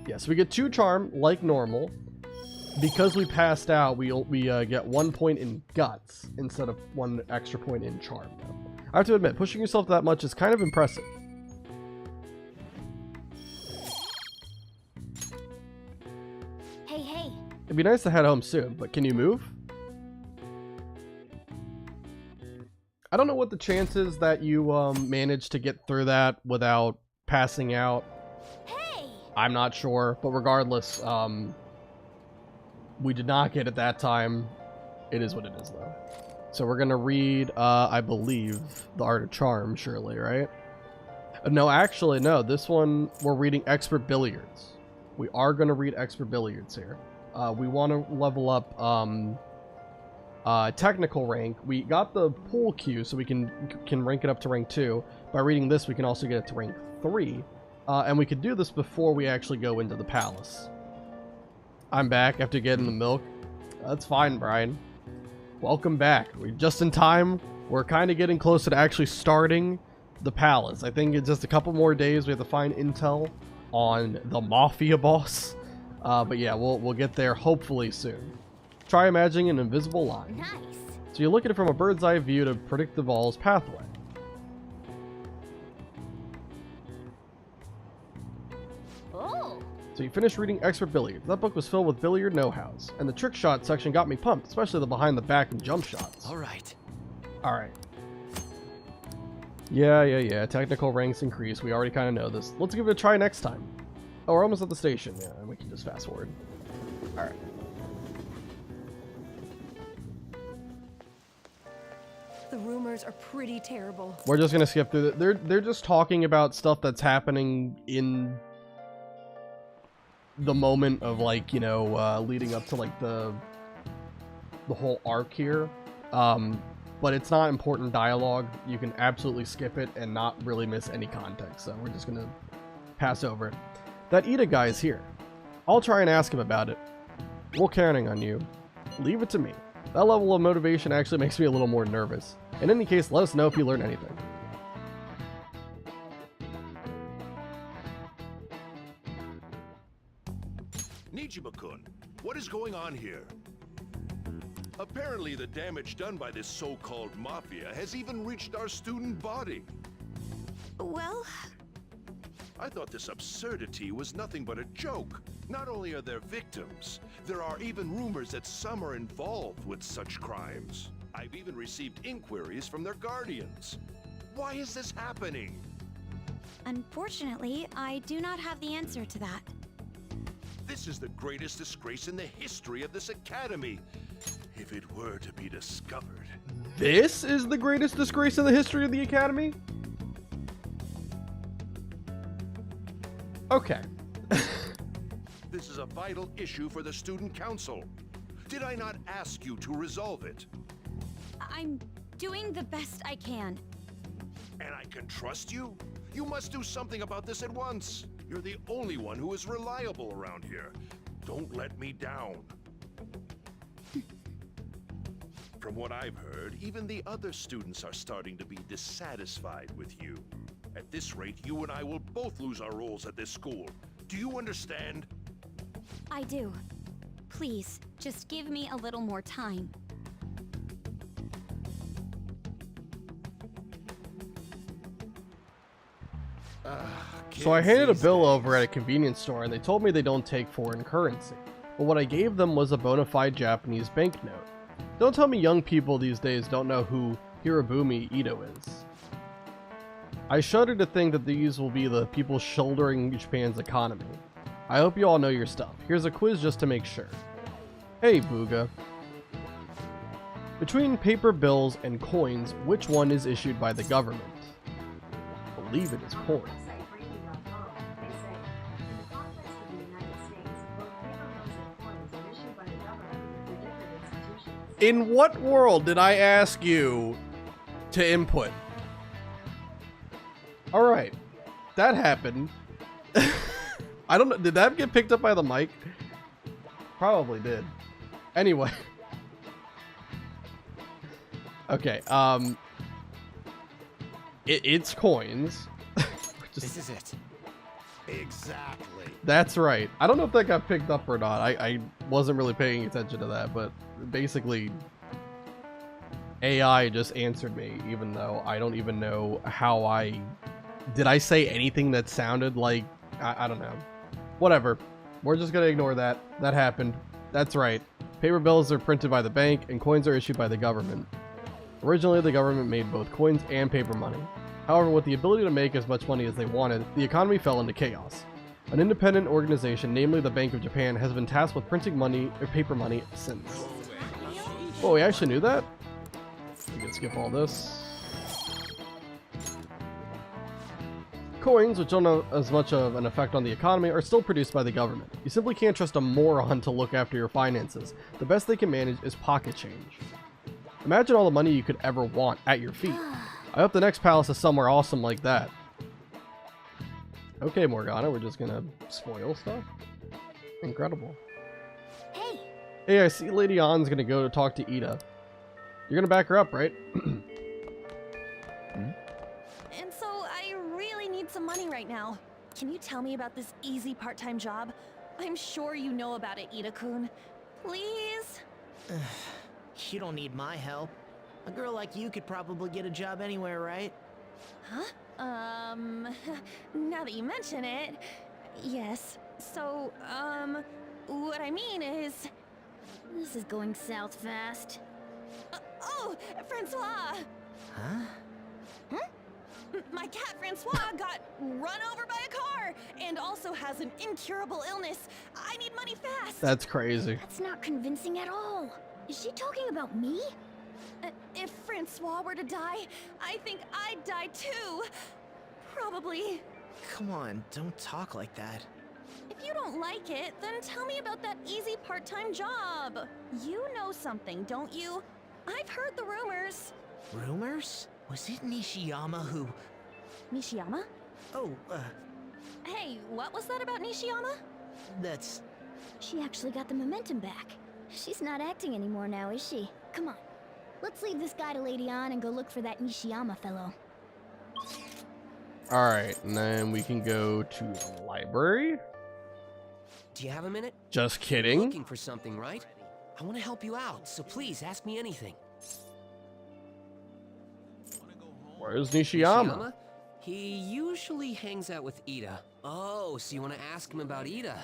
Yes, we get 2 charm like normal. Because we passed out, we get 1 point in guts instead of 1 extra point in charm. I have to admit, pushing yourself that much is kind of impressive. Hey. It'd be nice to head home soon, but can you move? I don't know what the chances that you managed to get through that without passing out. Hey! I'm not sure, but regardless, we did not get it that time. It is what it is, though. So we're gonna read, I believe, The Art of Charm, surely, right? No, actually, no. This one, we're reading Expert Billiards. We are gonna read Expert Billiards here. We want to level up technical rank. We got the pool queue, so we can rank it up to rank 2. By reading this, we can also get it to rank 3. And we could do this before we actually go into the palace. I'm back after getting the milk. That's fine, Brian. Welcome back. We're just in time. We're kind of getting closer to actually starting the palace. I think it's just a couple more days. We have to find intel on the mafia boss. But yeah, we'll get there hopefully soon. Try imagining an invisible line. Nice. So you look at it from a bird's eye view to predict the ball's pathway. Oh! So you finish reading Expert Billiards. That book was filled with billiard know-hows, and the trick shot section got me pumped, especially the behind the back and jump shots. All right. Alright. Yeah. Technical ranks increase. We already kind of know this. Let's give it a try next time. Oh, we're almost at the station. Yeah, we can just fast forward. Alright. The rumors are pretty terrible. We're just gonna skip through it. They're just talking about stuff that's happening in the moment of, like, you know, leading up to, like, the whole arc here. But it's not important dialogue. You can absolutely skip it and not really miss any context. So we're just gonna pass over it. That Ida guy is here. I'll try and ask him about it. We're counting on you. Leave it to me. That level of motivation actually makes me a little more nervous. In any case, let us know if you learn anything. Nijima-kun, what is going on here? Apparently the damage done by this so-called mafia has even reached our student body. Well, I thought this absurdity was nothing but a joke. Not only are there victims, there are even rumors that some are involved with such crimes. I've even received inquiries from their guardians. Why is this happening? unfortunately, I do not have the answer to that. This is the greatest disgrace in the history of this academy. If it were to be discovered. This is the greatest disgrace in the history of the academy? Okay. This is a vital issue for the student council. Did I not ask you to resolve it? I'm doing the best I can. And I can trust you? You must do something about this at once. You're the only one who is reliable around here. Don't let me down. From what I've heard, even the other students are starting to be dissatisfied with you. At this rate, you and I will both lose our roles at this school. Do you understand? I do. Please, just give me a little more time. So I handed a bill over at a convenience store and they told me they don't take foreign currency. But what I gave them was a bona fide Japanese banknote. Don't tell me young people these days don't know who Hirobumi Ito is. I shudder to think that these will be the people shouldering Japan's economy. I hope you all know your stuff. Here's a quiz just to make sure. Hey, Booga. Between paper bills and coins, which one is issued by the government? I believe it is coins. In what world did I ask you to input? Alright. That happened. I don't know. Did that get picked up by the mic? Probably did. Anyway. Okay, it's coins. This is it. Exactly. That's right. I don't know if that got picked up or not. I wasn't really paying attention to that, but basically AI just answered me, even though I don't even know how did I say anything that sounded like, I don't know. Whatever. We're just gonna ignore that. That happened. That's right. Paper bills are printed by the bank and coins are issued by the government. Originally, the government made both coins and paper money. However, with the ability to make as much money as they wanted, the economy fell into chaos. An independent organization, namely the Bank of Japan, has been tasked with printing money or paper money since. Oh, we actually knew that? We can skip all this. Coins, which don't have as much of an effect on the economy, are still produced by the government. You simply can't trust a moron to look after your finances. The best they can manage is pocket change. Imagine all the money you could ever want at your feet. I hope the next palace is somewhere awesome like that. Okay, Morgana, we're just gonna spoil stuff. Incredible. Hey! Hey, I see Lady Ann's gonna go to talk to Ida. You're gonna back her up, right? And so I really need some money right now. Can you tell me about this easy part-time job? I'm sure you know about it, Ida-kun. Please? You don't need my help. A girl like you could probably get a job anywhere, right? Huh? Now that you mention it, yes. So, what I mean is... This is going south fast. Oh, Francois! Huh? My cat Francois got run over by a car and also has an incurable illness. I need money fast. That's crazy. That's not convincing at all. Is she talking about me? If Francois were to die, I think I'd die too. Probably. Come on, don't talk like that. If you don't like it, then tell me about that easy part-time job. You know something, don't you? I've heard the rumors. Rumors? Was it Nishiyama who... Nishiyama? Oh, Hey, what was that about Nishiyama? that's... She actually got the momentum back. She's not acting anymore now, is she? Come on. Let's leave this guy to Lady On and go look for that Nishiyama fellow. Alright, and then we can go to the library. Do you have a minute? Just You're kidding. looking for something, right? I want to help you out, so please ask me anything. Where's Nishiyama? He usually hangs out with Ida. Oh, so you want to ask him about Ida?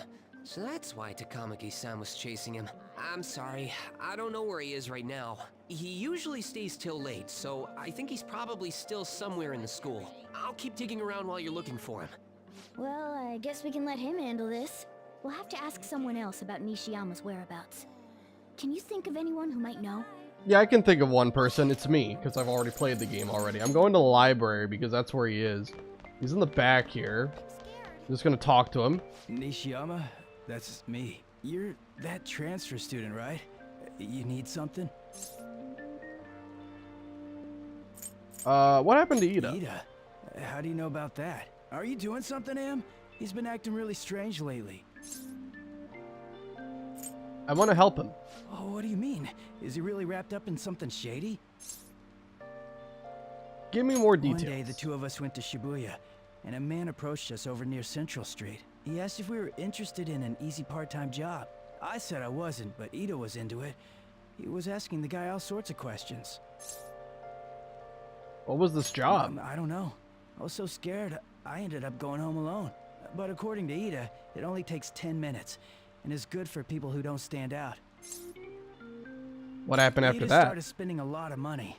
So that's why Takamaki-san was chasing him. I'm sorry, I don't know where he is right now. He usually stays till late, so I think he's probably still somewhere in the school. I'll keep digging around while you're looking for him. Well, I guess we can let him handle this. We'll have to ask someone else about Nishiyama's whereabouts. Can you think of anyone who might know? Yeah, I can think of one person. It's me, because I've already played the game already. I'm going to the library because that's where he is. He's in the back here. I'm just going to talk to him. Nishiyama? That's me. You're that transfer student, right? You need something? What happened to Ida? Ida? How do you know about that? Are you doing something to him? He's been acting really strange lately. I want to help him. Oh, what do you mean? Is he really wrapped up in something shady? Give me more details. One day, the two of us went to Shibuya, and a man approached us over near Central Street. He asked if we were interested in an easy part-time job. I said I wasn't, but Ida was into it. He was asking the guy all sorts of questions. What was this job? I don't know. I was so scared, I ended up going home alone. But according to Ida, it only takes 10 minutes, and is good for people who don't stand out. What happened after Ida that? started spending a lot of money.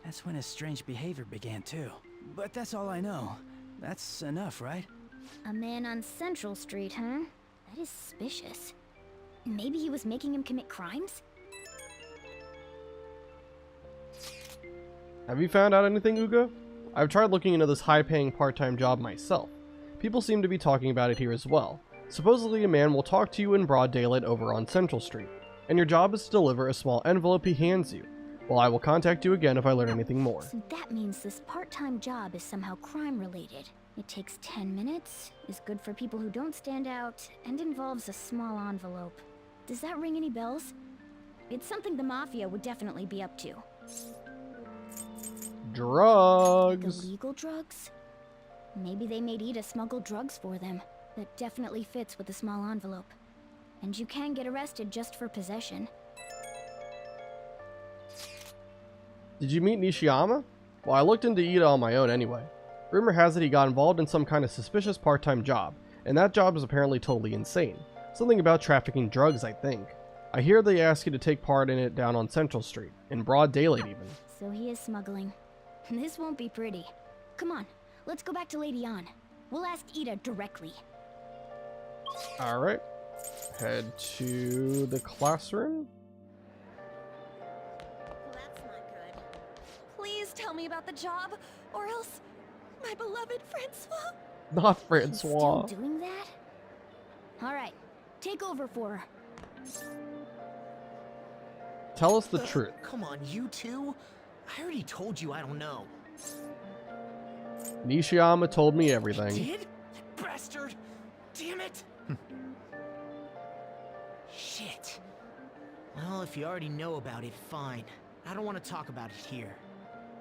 That's when his strange behavior began too. But that's all I know. That's enough, right? A man on Central Street, huh? That is suspicious. Maybe he was making him commit crimes? Have you found out anything, Uga? I've tried looking into this high-paying part-time job myself. People seem to be talking about it here as well. Supposedly a man will talk to you in broad daylight over on Central Street, and your job is to deliver a small envelope he hands you. Well, I will contact you again if I learn anything more. So that means this part-time job is somehow crime-related. It takes 10 minutes, is good for people who don't stand out, and involves a small envelope. Does that ring any bells? It's something the Mafia would definitely be up to. Drugs! Illegal drugs? Maybe they made Ida smuggle drugs for them. That definitely fits with the small envelope. And you can get arrested just for possession. Did you meet Nishiyama? Well, I looked into Ida on my own anyway. Rumor has it he got involved in some kind of suspicious part-time job, and that job is apparently totally insane. Something about trafficking drugs, I think. I hear they ask you to take part in it down on Central Street, in broad daylight even. So he is smuggling. This won't be pretty. Come on, let's go back to Lady On. We'll ask Ida directly. Alright. Head to the classroom. That's not good. Please tell me about the job, or else my beloved Francois. Not Francois. Still doing that? Alright, take over for her. Tell us the truth. Come on, you two? I already told you I don't know. Nishiyama told me everything. He did? That bastard! Damn it! Shit. Well, if you already know about it, fine. I don't want to talk about it here.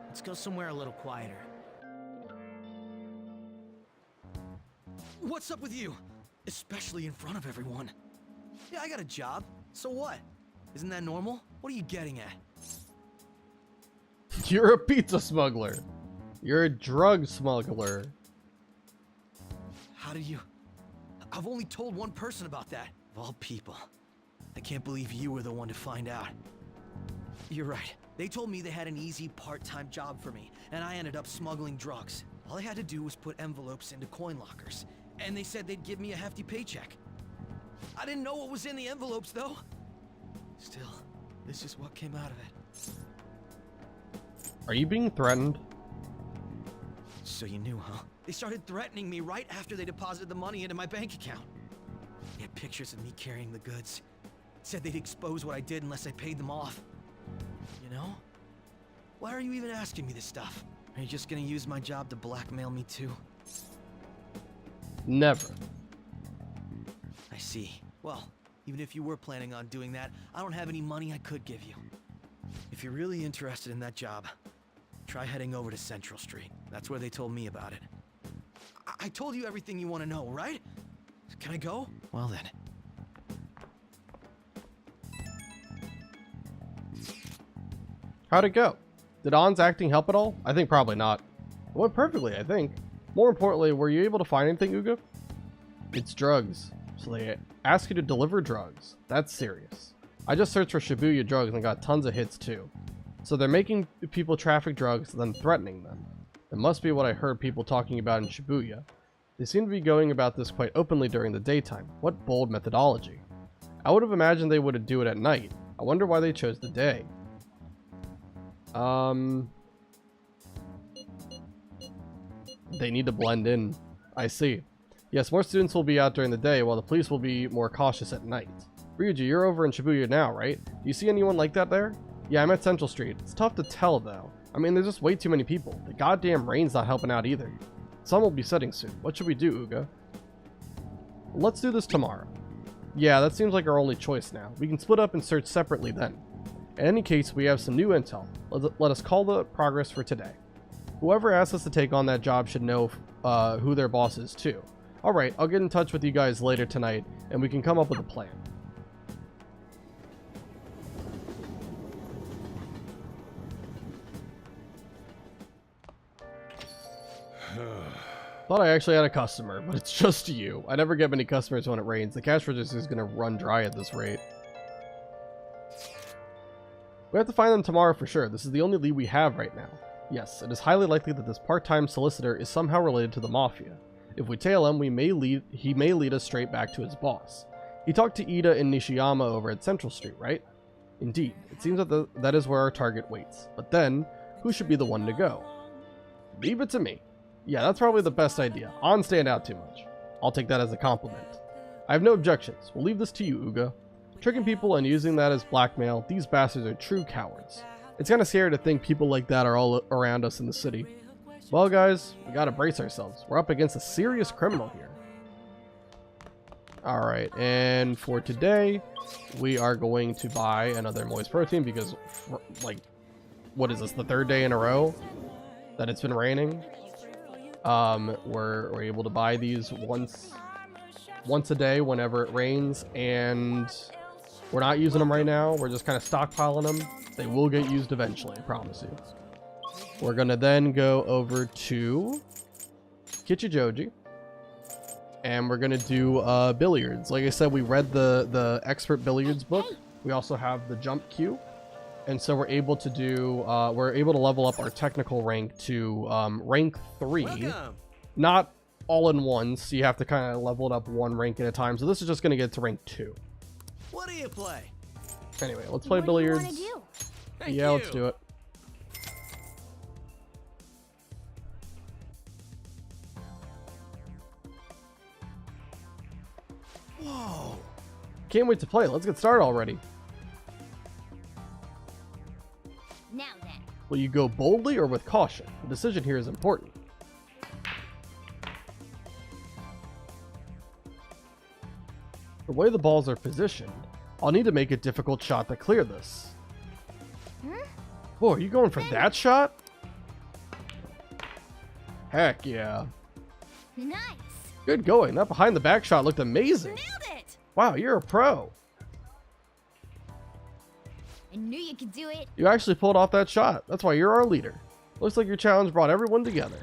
Let's go somewhere a little quieter. What's up with you? Especially in front of everyone. Yeah, I got a job. So what? Isn't that normal? What are you getting at? You're a pizza smuggler. You're a drug smuggler. How do you... I've only told one person about that. Of all people. I can't believe you were the one to find out. You're right. They told me they had an easy part-time job for me, and I ended up smuggling drugs. All I had to do was put envelopes into coin lockers, and they said they'd give me a hefty paycheck. I didn't know what was in the envelopes, though. Still, this is what came out of it. Are you being threatened? So you knew, huh? They started threatening me right after they deposited the money into my bank account. They had pictures of me carrying the goods. Said they'd expose what I did unless I paid them off. You know? Why are you even asking me this stuff? Are you just gonna use my job to blackmail me too? Never. I see. Well, even if you were planning on doing that, I don't have any money I could give you. If you're really interested in that job, try heading over to Central Street. That's where they told me about it. I told you everything you want to know, right? Can I go? Well then. How'd it go? Did On's acting help at all? I think probably not. It went perfectly, I think. More importantly, were you able to find anything, Uga? It's drugs. So they ask you to deliver drugs. That's serious. I just searched for Shibuya drugs and got tons of hits too. So they're making people traffic drugs, then threatening them. It must be what I heard people talking about in Shibuya. They seem to be going about this quite openly during the daytime. What bold methodology. I would have imagined they would do it at night. I wonder why they chose the day. They need to blend in. I see. Yes, more students will be out during the day, while the police will be more cautious at night. Ryuji, you're over in Shibuya now, right? Do you see anyone like that there? Yeah, I'm at Central Street. It's tough to tell, though. I mean, there's just way too many people. The goddamn rain's not helping out either. Sun will be setting soon. What should we do, Uga? Let's do this tomorrow. Yeah, that seems like our only choice now. We can split up and search separately then. In any case, we have some new intel. Let us call the progress for today. Whoever asks us to take on that job should know who their boss is too. Alright, I'll get in touch with you guys later tonight, and we can come up with a plan. Thought I actually had a customer, but it's just you. I never get many customers when it rains. The cash register is going to run dry at this rate. We have to find them tomorrow for sure. This is the only lead we have right now. Yes, it is highly likely that this part-time solicitor is somehow related to the Mafia. If we tail him, he may lead us straight back to his boss. He talked to Ida and Nishiyama over at Central Street, right? Indeed, it seems that that is where our target waits. But then, who should be the one to go? Leave it to me. Yeah, that's probably the best idea. On stand out too much. I'll take that as a compliment. I have no objections. We'll leave this to you, Uga. Tricking people and using that as blackmail, these bastards are true cowards. It's kind of scary to think people like that are all around us in the city. Well, guys, we gotta brace ourselves. We're up against a serious criminal here. Alright, and for today, we are going to buy another moist protein because, like, what is this, the third day in a row that it's been raining? We're able to buy these once a day whenever it rains, and we're not using them right now. We're just kind of stockpiling them. They will get used eventually, I promise you. We're gonna then go over to Kichijoji, and we're gonna do billiards. Like I said, we read the expert billiards book. We also have the jump queue, and so we're able to do we're able to level up our technical rank to rank 3. Welcome. Not all in once, so you have to kind of level it up one rank at a time. So this is just gonna get to rank 2. What do you play? Anyway, let's play billiards. Yeah, let's do it. Whoa! Can't wait to play. Let's get started already. Now then. Will you go boldly or with caution? The decision here is important. The way the balls are positioned, I'll need to make a difficult shot to clear this. Whoa, are you going for that shot? Heck yeah. Nice. Good going. That behind the back shot looked amazing. Nailed it. Wow, you're a pro. I knew you could do it. You actually pulled off that shot. That's why you're our leader. Looks like your challenge brought everyone together.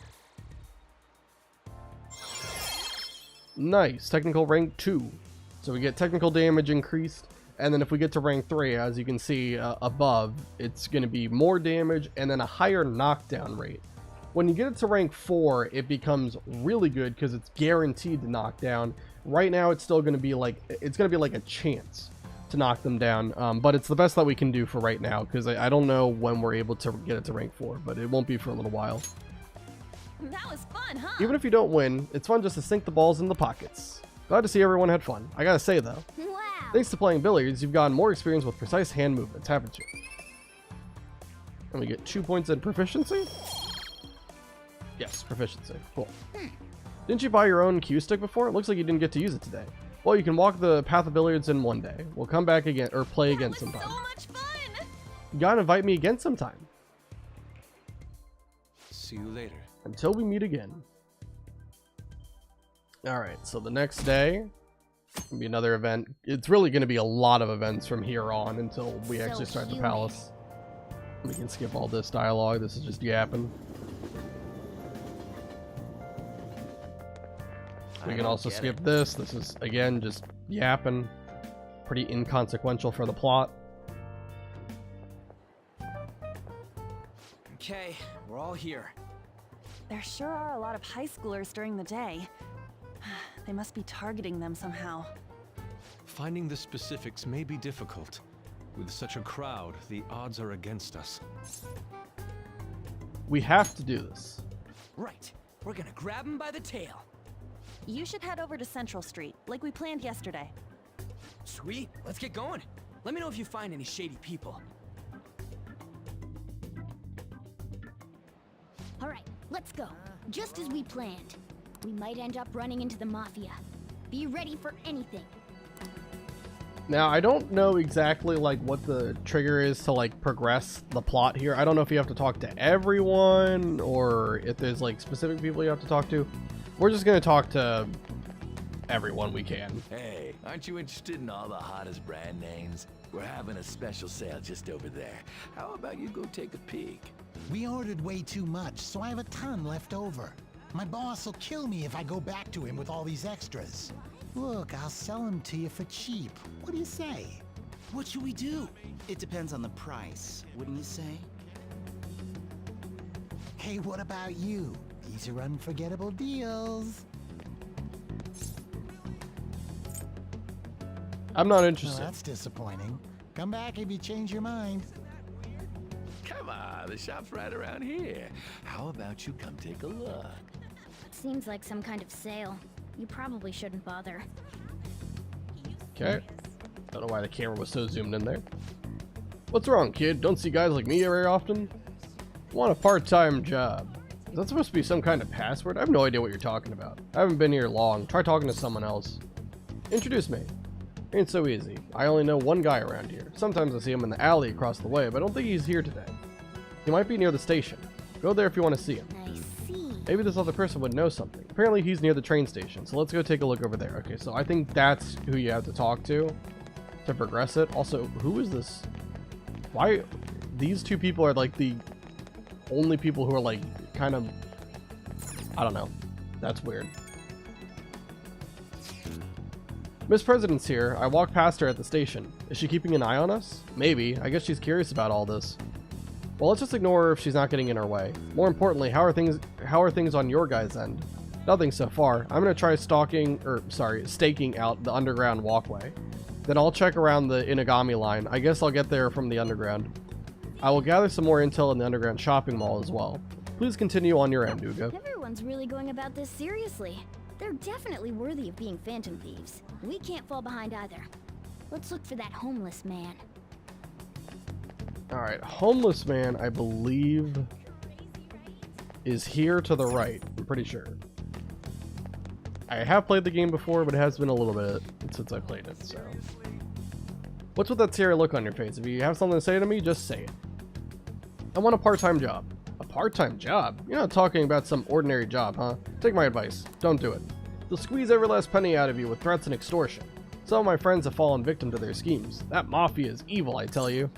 Nice. Technical rank 2. So we get technical damage increased. And then if we get to rank 3, as you can see above, it's going to be more damage and then a higher knockdown rate. When you get it to rank 4, it becomes really good because it's guaranteed to knock down. Right now, it's still going to be like, a chance to knock them down. But it's the best that we can do for right now because I don't know when we're able to get it to rank 4, but it won't be for a little while. That was fun, huh? Even if you don't win, it's fun just to sink the balls in the pockets. Glad to see everyone had fun. I gotta say though, Wow. thanks to playing billiards, you've gotten more experience with precise hand movements, haven't you? And we get 2 points in proficiency? Yes, proficiency. Cool. Didn't you buy your own cue stick before? It looks like you didn't get to use it today. Well, you can walk the path of billiards in one day. We'll come back again, or play again sometime. So much fun! You gotta invite me again sometime. See you later. Until we meet again. Alright, so the next day will be another event. It's really going to be a lot of events from here on until we actually start the palace. We can skip all this dialogue. This is just yapping. We can also skip this. This is, again, just yapping. Pretty inconsequential for the plot. Okay, we're all here. There sure are a lot of high schoolers during the day. They must be targeting them somehow. Finding the specifics may be difficult. With such a crowd, the odds are against us. We have to do this. Right. We're gonna grab him by the tail. You should head over to Central Street, like we planned yesterday. Sweet. Let's get going. Let me know if you find any shady people. All right, let's go. Just as we planned. We might end up running into the Mafia. Be ready for anything. Now, I don't know exactly like what the trigger is to like progress the plot here. I don't know if you have to talk to everyone or if there's like specific people you have to talk to. We're just going to talk to everyone we can. Hey, aren't you interested in all the hottest brand names? We're having a special sale just over there. How about you go take a peek? We ordered way too much, so I have a ton left over. My boss will kill me if I go back to him with all these extras. Look, I'll sell them to you for cheap. What do you say? What should we do? It depends on the price, wouldn't you say? Hey, what about you? These are unforgettable deals. I'm not interested. Oh, that's disappointing. Come back if you change your mind. Come on, the shop's right around here. How about you come take a look? Seems like some kind of sale. You probably shouldn't bother. Okay. Don't know why the camera was so zoomed in there. What's wrong, kid? Don't see guys like me very often? Want a part-time job. Is that supposed to be some kind of password? I have no idea what you're talking about. I haven't been here long. Try talking to someone else. Introduce me. Ain't so easy. I only know one guy around here. Sometimes I see him in the alley across the way, but I don't think he's here today. He might be near the station. Go there if you want to see him. I see. Maybe this other person would know something. Apparently he's near the train station, so let's go take a look over there. Okay, so I think that's who you have to talk to progress it. Also, who is this? Why? These two people are like the only people who are like kind of, I don't know. That's weird. Miss President's here. I walked past her at the station. Is she keeping an eye on us? Maybe. I guess she's curious about all this. Well, let's just ignore her if she's not getting in our way. More importantly, how are things on your guys' end? Nothing so far. I'm gonna try staking out the underground walkway. Then I'll check around the Inagami line. I guess I'll get there from the underground. I will gather some more intel in the underground shopping mall as well. Please continue on your end, Uga. Everyone's really going about this seriously. They're definitely worthy of being phantom thieves. We can't fall behind either. Let's look for that homeless man. Alright, homeless man, I believe, is here to the right. I'm pretty sure. I have played the game before, but it has been a little bit since I played it, so. What's with that scary look on your face? If you have something to say to me, just say it. I want a part-time job. A part-time job? You're not talking about some ordinary job, huh? Take my advice. Don't do it. They'll squeeze every last penny out of you with threats and extortion. Some of my friends have fallen victim to their schemes. That mafia is evil, I tell you.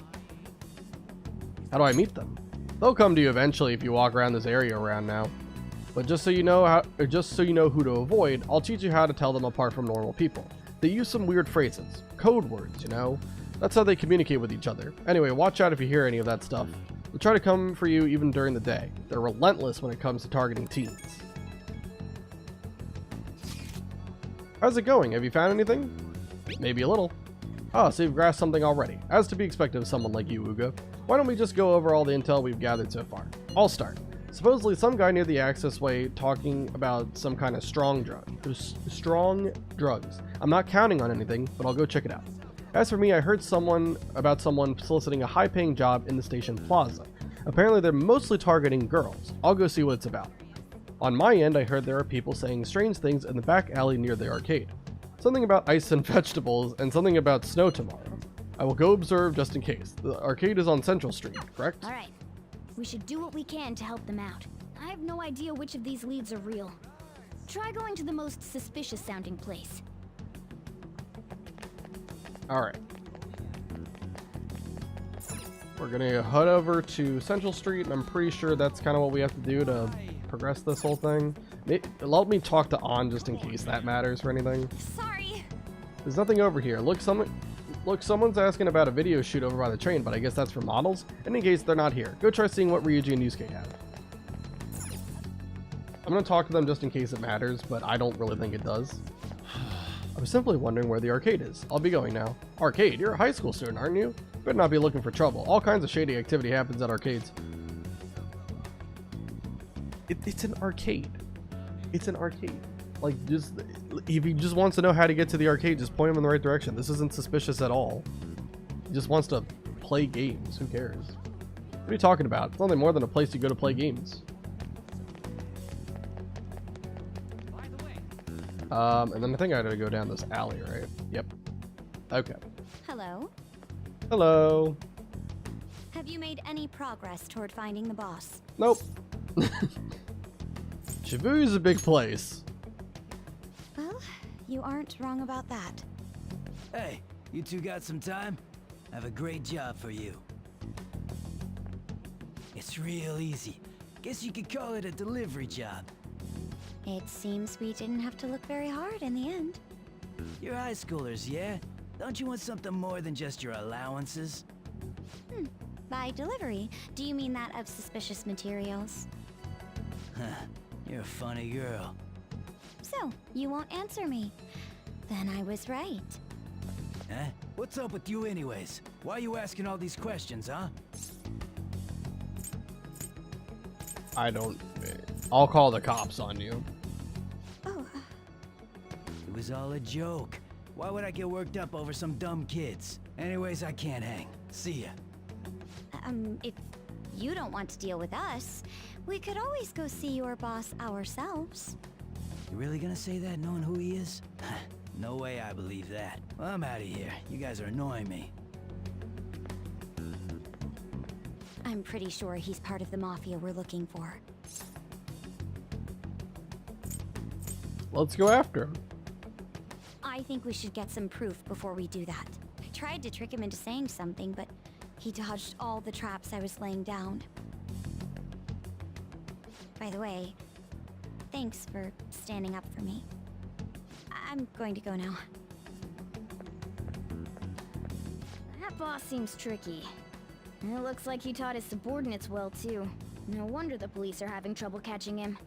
How do I meet them? They'll come to you eventually if you walk around this area around now. But just so you know who to avoid, I'll teach you how to tell them apart from normal people. They use some weird phrases, code words, you know? That's how they communicate with each other. Anyway, watch out if you hear any of that stuff. They'll try to come for you even during the day. They're relentless when it comes to targeting teens. How's it going? Have you found anything? Maybe a little. Ah, so you've grasped something already. As to be expected of someone like you, Uga. Why don't we just go over all the intel we've gathered so far? I'll start. Supposedly some guy near the access way talking about some kind of strong drugs. I'm not counting on anything, but I'll go check it out. As for me, I heard about someone soliciting a high-paying job in the station plaza. Apparently they're mostly targeting girls. I'll go see what it's about. On my end, I heard there are people saying strange things in the back alley near the arcade. Something about ice and vegetables, and something about snow tomorrow. I will go observe just in case. The arcade is on Central Street, correct? Alright. We should do what we can to help them out. I have no idea which of these leads are real. Try going to the most suspicious sounding place. Alright. We're gonna head over to Central Street, and I'm pretty sure that's kind of what we have to do to progress this whole thing. Let me talk to On just in case that matters for anything. Sorry. There's nothing over here. Look, someone's asking about a video shoot over by the train, but I guess that's for models. And in case they're not here, go try seeing what Ryuji and Yusuke have. I'm gonna talk to them just in case it matters, but I don't really think it does. I was simply wondering where the arcade is. I'll be going now. Arcade? You're a high school student, aren't you? Better not be looking for trouble. All kinds of shady activity happens at arcades. It's an arcade. It's an arcade. Like, just if he just wants to know how to get to the arcade, just point him in the right direction. This isn't suspicious at all. He just wants to play games. Who cares? What are you talking about? It's nothing more than a place you go to play games. And then I think I gotta go down this alley, right? Yep. Okay. Hello? Hello. Have you made any progress toward finding the boss? Nope. Shibuya's a big place. Well, you aren't wrong about that. Hey, you two got some time? I have a great job for you. It's real easy. Guess you could call it a delivery job. It seems we didn't have to look very hard in the end. You're high schoolers, yeah? Don't you want something more than just your allowances? By delivery, do you mean that of suspicious materials? Huh, you're a funny girl. So, you won't answer me. Then I was right. Huh? What's up with you anyways? Why are you asking all these questions, huh? I'll call the cops on you. Oh. It was all a joke. Why would I get worked up over some dumb kids? Anyways, I can't hang. See ya. If you don't want to deal with us, we could always go see your boss ourselves. You really gonna say that knowing who he is? No way I believe that. Well, I'm out of here. You guys are annoying me. I'm pretty sure he's part of the mafia we're looking for. Let's go after him. I think we should get some proof before we do that. I tried to trick him into saying something, but he dodged all the traps I was laying down. By the way, thanks for standing up for me. I'm going to go now. That boss seems tricky. It looks like he taught his subordinates well, too. No wonder the police are having trouble catching him.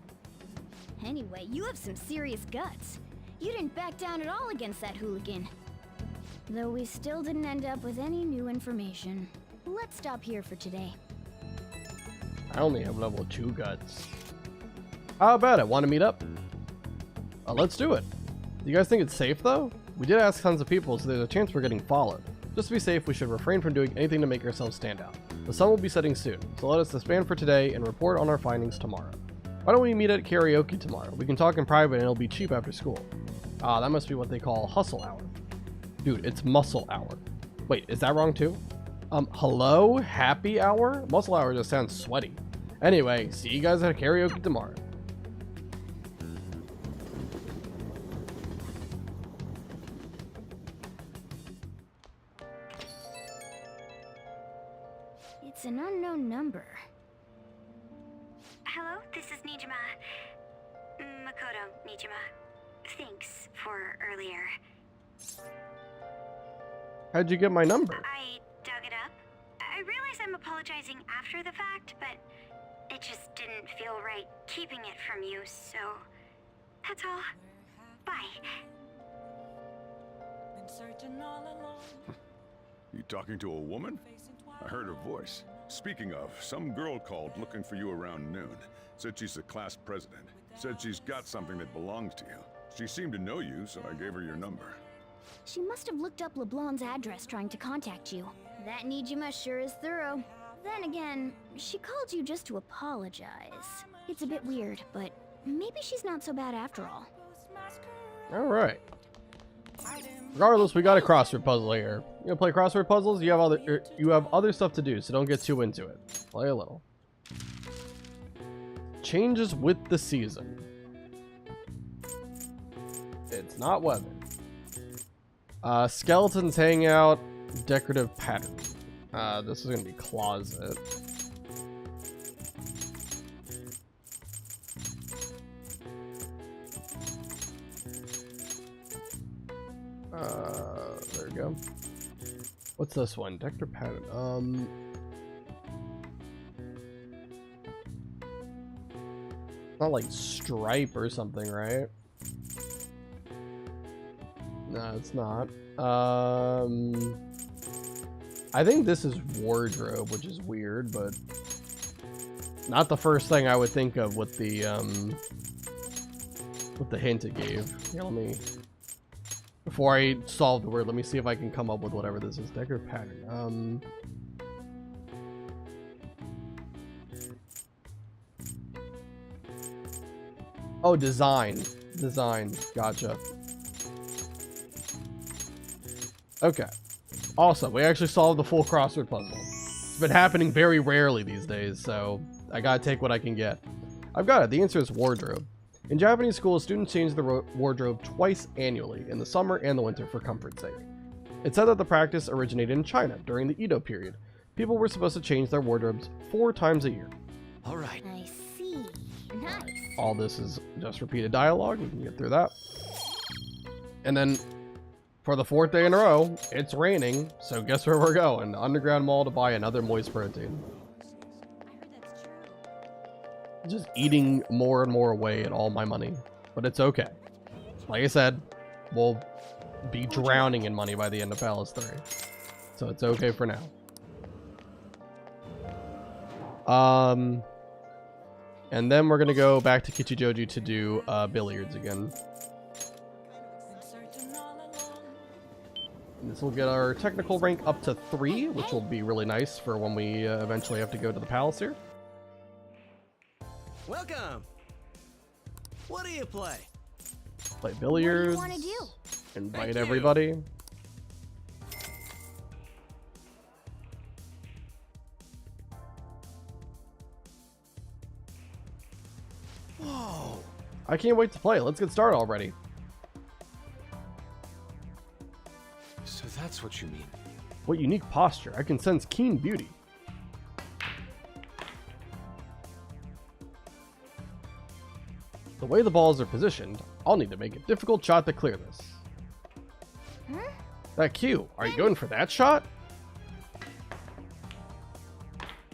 Anyway, you have some serious guts. You didn't back down at all against that hooligan. Though we still didn't end up with any new information. Let's stop here for today. I only have level 2 guts. How about it? Want to meet up? Let's do it. Do you guys think it's safe, though? We did ask tons of people, so there's a chance we're getting followed. Just to be safe, we should refrain from doing anything to make ourselves stand out. The sun will be setting soon, so let us disband for today and report on our findings tomorrow. Why don't we meet at karaoke tomorrow? We can talk in private and it'll be cheap after school. Ah, that must be what they call hustle hour. Dude, it's muscle hour. Wait, is that wrong too? Hello? Happy hour? Muscle hour just sounds sweaty. Anyway, see you guys at karaoke tomorrow. It's an unknown number. Hello, this is Nijima. Makoto Nijima. Thanks for earlier. How'd you get my number? I dug it up. I realize I'm apologizing after the fact, but it just didn't feel right keeping it from you, so that's all. Bye. You talking to a woman? I heard her voice. Speaking of, some girl called looking for you around noon. Said she's the class president. Said she's got something that belongs to you. She seemed to know you, so I gave her your number. She must have looked up LeBlanc's address trying to contact you. That Nijima sure is thorough. Then again, she called you just to apologize. It's a bit weird, but maybe she's not so bad after all. Alright. Regardless, we got a crossword puzzle here. You gonna play crossword puzzles? You have other stuff to do, so don't get too into it. Play a little. Changes with the season. It's not weather. Skeletons hang out. Decorative pattern. This is gonna be closet. There we go. What's this one? Decorative pattern. Not like stripe or something, right? No, it's not. I think this is wardrobe, which is weird, but not the first thing I would think of with the hint it gave. Here, let me, before I solve the word, let me see if I can come up with whatever this is. Decorative pattern. Oh, design. Design. Gotcha. Okay. Awesome. We actually solved the full crossword puzzle. It's been happening very rarely these days, so I gotta take what I can get. I've got it. The answer is wardrobe. In Japanese schools, students change their wardrobe twice annually, in the summer and the winter, for comfort's sake. It's said that the practice originated in China during the Edo period. People were supposed to change their wardrobes 4 times a year. All right. I see. Nice. All this is just repeated dialogue. We can get through that. And then, for the 4th day in a row, it's raining, so guess where we're going? The underground mall to buy another moist protein. Just eating more and more away at all my money, but it's okay. Like I said, we'll be drowning in money by the end of Palace 3, so it's okay for now. And then we're gonna go back to Kichijoji to do billiards again. And this will get our technical rank up to 3, which will be really nice for when we eventually have to go to the palace here. Welcome. What do you play? Play billiards. What do you want to do? Invite everybody. Whoa. I can't wait to play. Let's get started already. So that's what you mean. What unique posture. I can sense keen beauty. The way the balls are positioned, I'll need to make a difficult shot to clear this. Huh? That cue. Are you going for that shot?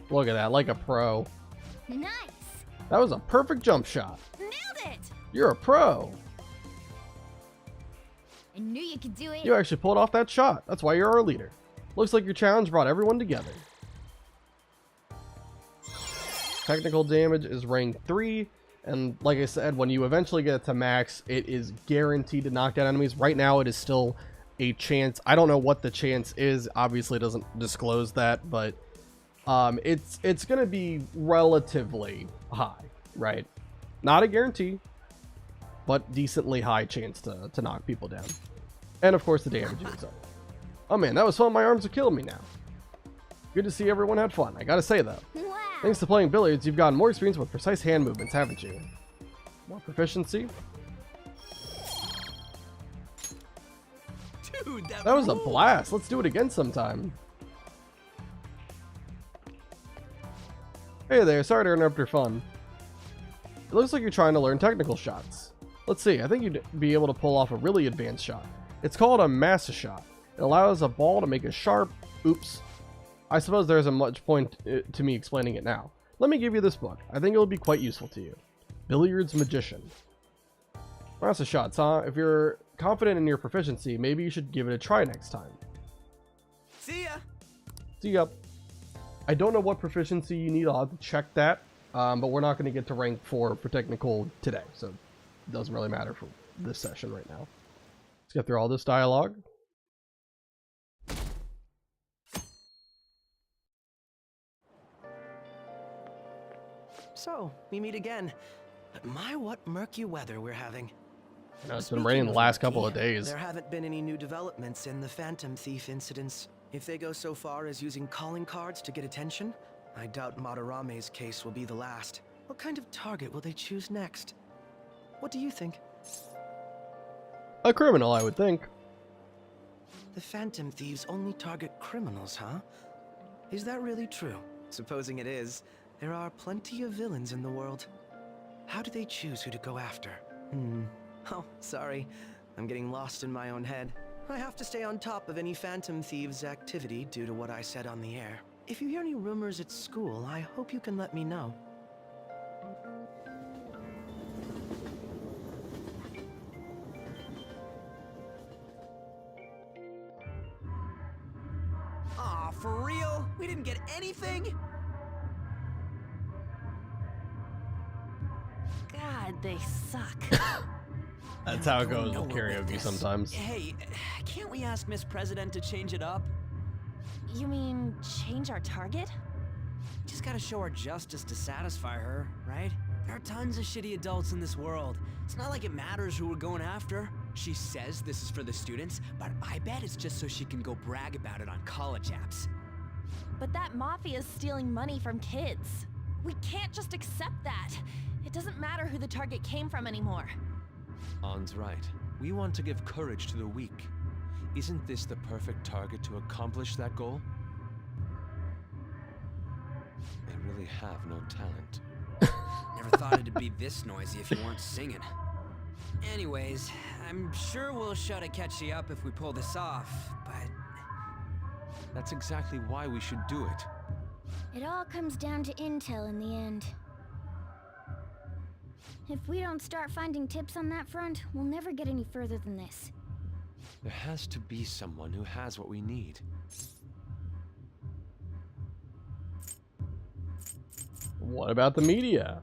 Look at that, like a pro. Nice. That was a perfect jump shot. Nailed it. You're a pro. I knew you could do it. You actually pulled off that shot. That's why you're our leader. Looks like your challenge brought everyone together. Technical damage is rank 3. And like I said, when you eventually get to max, it is guaranteed to knock down enemies. Right now, it is still a chance. I don't know what the chance is. Obviously, it doesn't disclose that, but it's going to be relatively high, right? Not a guarantee, but decently high chance to knock people down. And of course, the damage is up. Oh man, that was fun. My arms are killing me now. Good to see everyone had fun. I gotta say though. Wow. Thanks to playing billiards, you've gotten more experience with precise hand movements, haven't you? More proficiency? Dude, That was a blast. Let's do it again sometime. Hey there, sorry to interrupt your fun. It looks like you're trying to learn technical shots. Let's see, I think you'd be able to pull off a really advanced shot. It's called a massa shot. It allows a ball to make a sharp... Oops. I suppose there isn't much point to me explaining it now. Let me give you this book. I think it will be quite useful to you. Billiards Magician. Massa shots, huh? If you're confident in your proficiency, maybe you should give it a try next time. See ya! See ya. I don't know what proficiency you need. I'll have to check that. But we're not going to get to rank 4 for technical today, so it doesn't really matter for this session right now. Let's get through all this dialogue. So, we meet again. But my, what murky weather we're having. I know, it's been raining the last couple of days. There haven't been any new developments in the Phantom Thief incidents. If they go so far as using calling cards to get attention, I doubt Madarame's case will be the last. What kind of target will they choose next? What do you think? A criminal, I would think. The Phantom Thieves only target criminals, huh? Is that really true? Supposing it is, there are plenty of villains in the world. How do they choose who to go after? Oh, sorry. I'm getting lost in my own head. I have to stay on top of any Phantom Thieves' activity due to what I said on the air. If you hear any rumors at school, I hope you can let me know. Aw, for real? We didn't get anything? God, they suck. That's how it goes with karaoke sometimes. Hey, can't we ask Miss President to change it up? You mean change our target? Just gotta show her justice to satisfy her, right? There are tons of shitty adults in this world. It's not like it matters who we're going after. She says this is for the students, but I bet it's just so she can go brag about it on college apps. But that mafia's stealing money from kids. We can't just accept that. It doesn't matter who the target came from anymore. An's right. We want to give courage to the weak. Isn't this the perfect target to accomplish that goal? They really have no talent. Never thought it'd be this noisy if you weren't singing. Anyways, I'm sure we'll shut a catchy up if we pull this off, but... That's exactly why we should do it. It all comes down to intel in the end. If we don't start finding tips on that front, we'll never get any further than this. There has to be someone who has what we need. What about the media?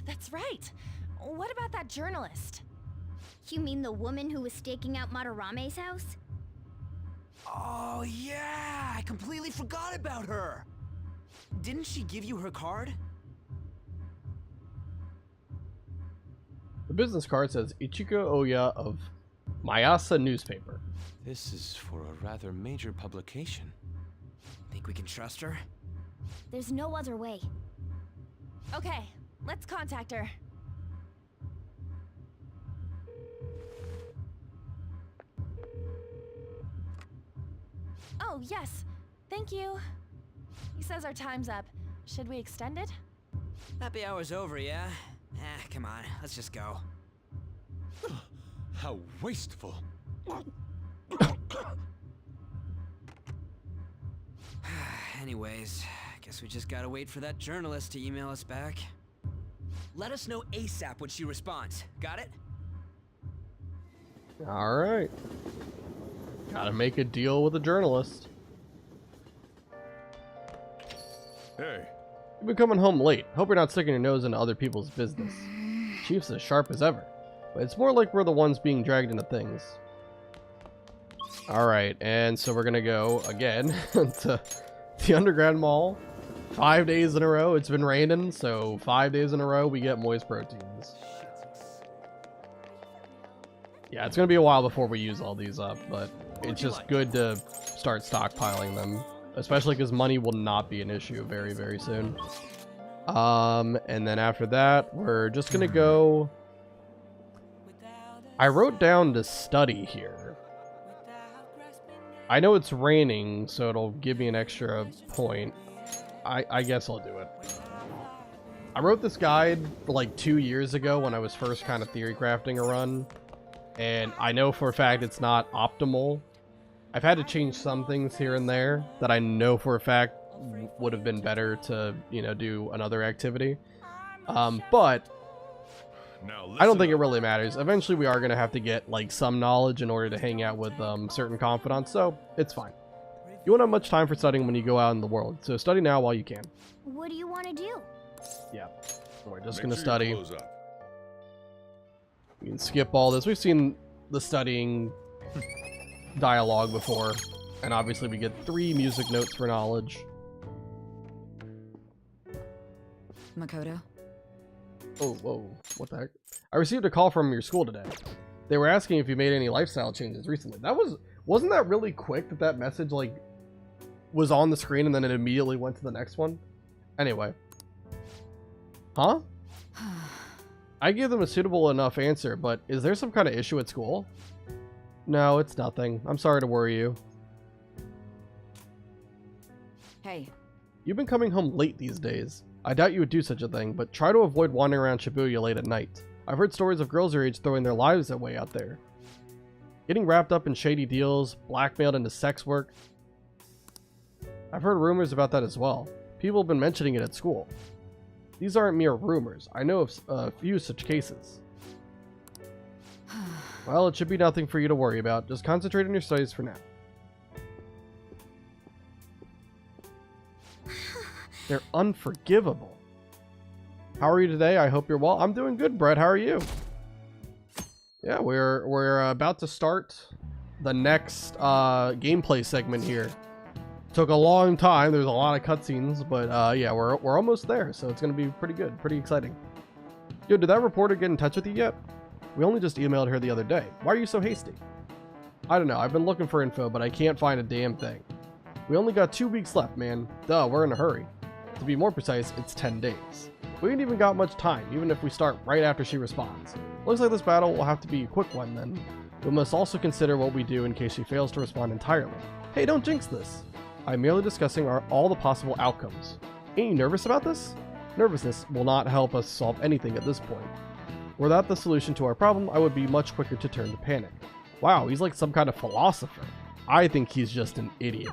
That's right. What about that journalist? You mean the woman who was staking out Madarame's house? Oh yeah, I completely forgot about her. Didn't she give you her card? The business card says Ichiko Oya of Mayasa newspaper. This is for a rather major publication. Think we can trust her? There's no other way. Okay, let's contact her. Oh, yes. Thank you. He says our time's up. Should we extend it? Happy hour's over, yeah? Come on, let's just go. How wasteful. Anyways, guess we just gotta wait for that journalist to email us back. Let us know ASAP when she responds. Got it? Alright. Gotta make a deal with a journalist. Hey. You've been coming home late. Hope you're not sticking your nose into other people's business. Chief's as sharp as ever. But it's more like we're the ones being dragged into things. Alright, and so we're gonna go again to the Underground Mall. 5 days in a row. It's been raining, so 5 days in a row we get moist proteins. Yeah, it's gonna be a while before we use all these up, but it's just good to start stockpiling them. Especially because money will not be an issue very, very soon. And then after that, we're just gonna go... I wrote down to study here. I know it's raining, so it'll give me an extra point. I guess I'll do it. I wrote this guide like 2 years ago when I was first kind of theory crafting a run, and I know for a fact it's not optimal. I've had to change some things here and there that I know for a fact would have been better to, you know, do another activity. But I don't think it really matters. Eventually we are going to have to get like some knowledge in order to hang out with certain confidants, so it's fine. You won't have much time for studying when you go out in the world, so study now while you can. What do you want to do? Yeah, we're just going to study. You can skip all this. We've seen the studying dialogue before, and obviously we get 3 music notes for knowledge. Makoto? Oh, whoa, what the heck? I received a call from your school today. They were asking if you made any lifestyle changes recently. Wasn't that really quick that message, like, was on the screen and then it immediately went to the next one? Anyway. Huh? I gave them a suitable enough answer, but is there some kind of issue at school? No, it's nothing. I'm sorry to worry you. Hey. You've been coming home late these days. I doubt you would do such a thing, but try to avoid wandering around Shibuya late at night. I've heard stories of girls your age throwing their lives away out there. Getting wrapped up in shady deals, blackmailed into sex work. I've heard rumors about that as well. People have been mentioning it at school. These aren't mere rumors. I know of a few such cases. Well, it should be nothing for you to worry about. Just concentrate on your studies for now. They're unforgivable. How are you today? I hope you're well. I'm doing good, Brett. How are you? Yeah, we're about to start the next gameplay segment here. Took a long time. There's a lot of cutscenes, but yeah, we're almost there, so it's gonna be pretty good, pretty exciting. Yo, did that reporter get in touch with you yet? We only just emailed her the other day. Why are you so hasty? I don't know. I've been looking for info, but I can't find a damn thing. We only got 2 weeks left, man. Duh, we're in a hurry. To be more precise, it's 10 days. We ain't even got much time, even if we start right after she responds. Looks like this battle will have to be a quick one then. We must also consider what we do in case she fails to respond entirely. Hey, don't jinx this. I'm merely discussing all the possible outcomes. Ain't you nervous about this? Nervousness will not help us solve anything at this point. Were that the solution to our problem, I would be much quicker to turn to panic. Wow, he's like some kind of philosopher. I think he's just an idiot.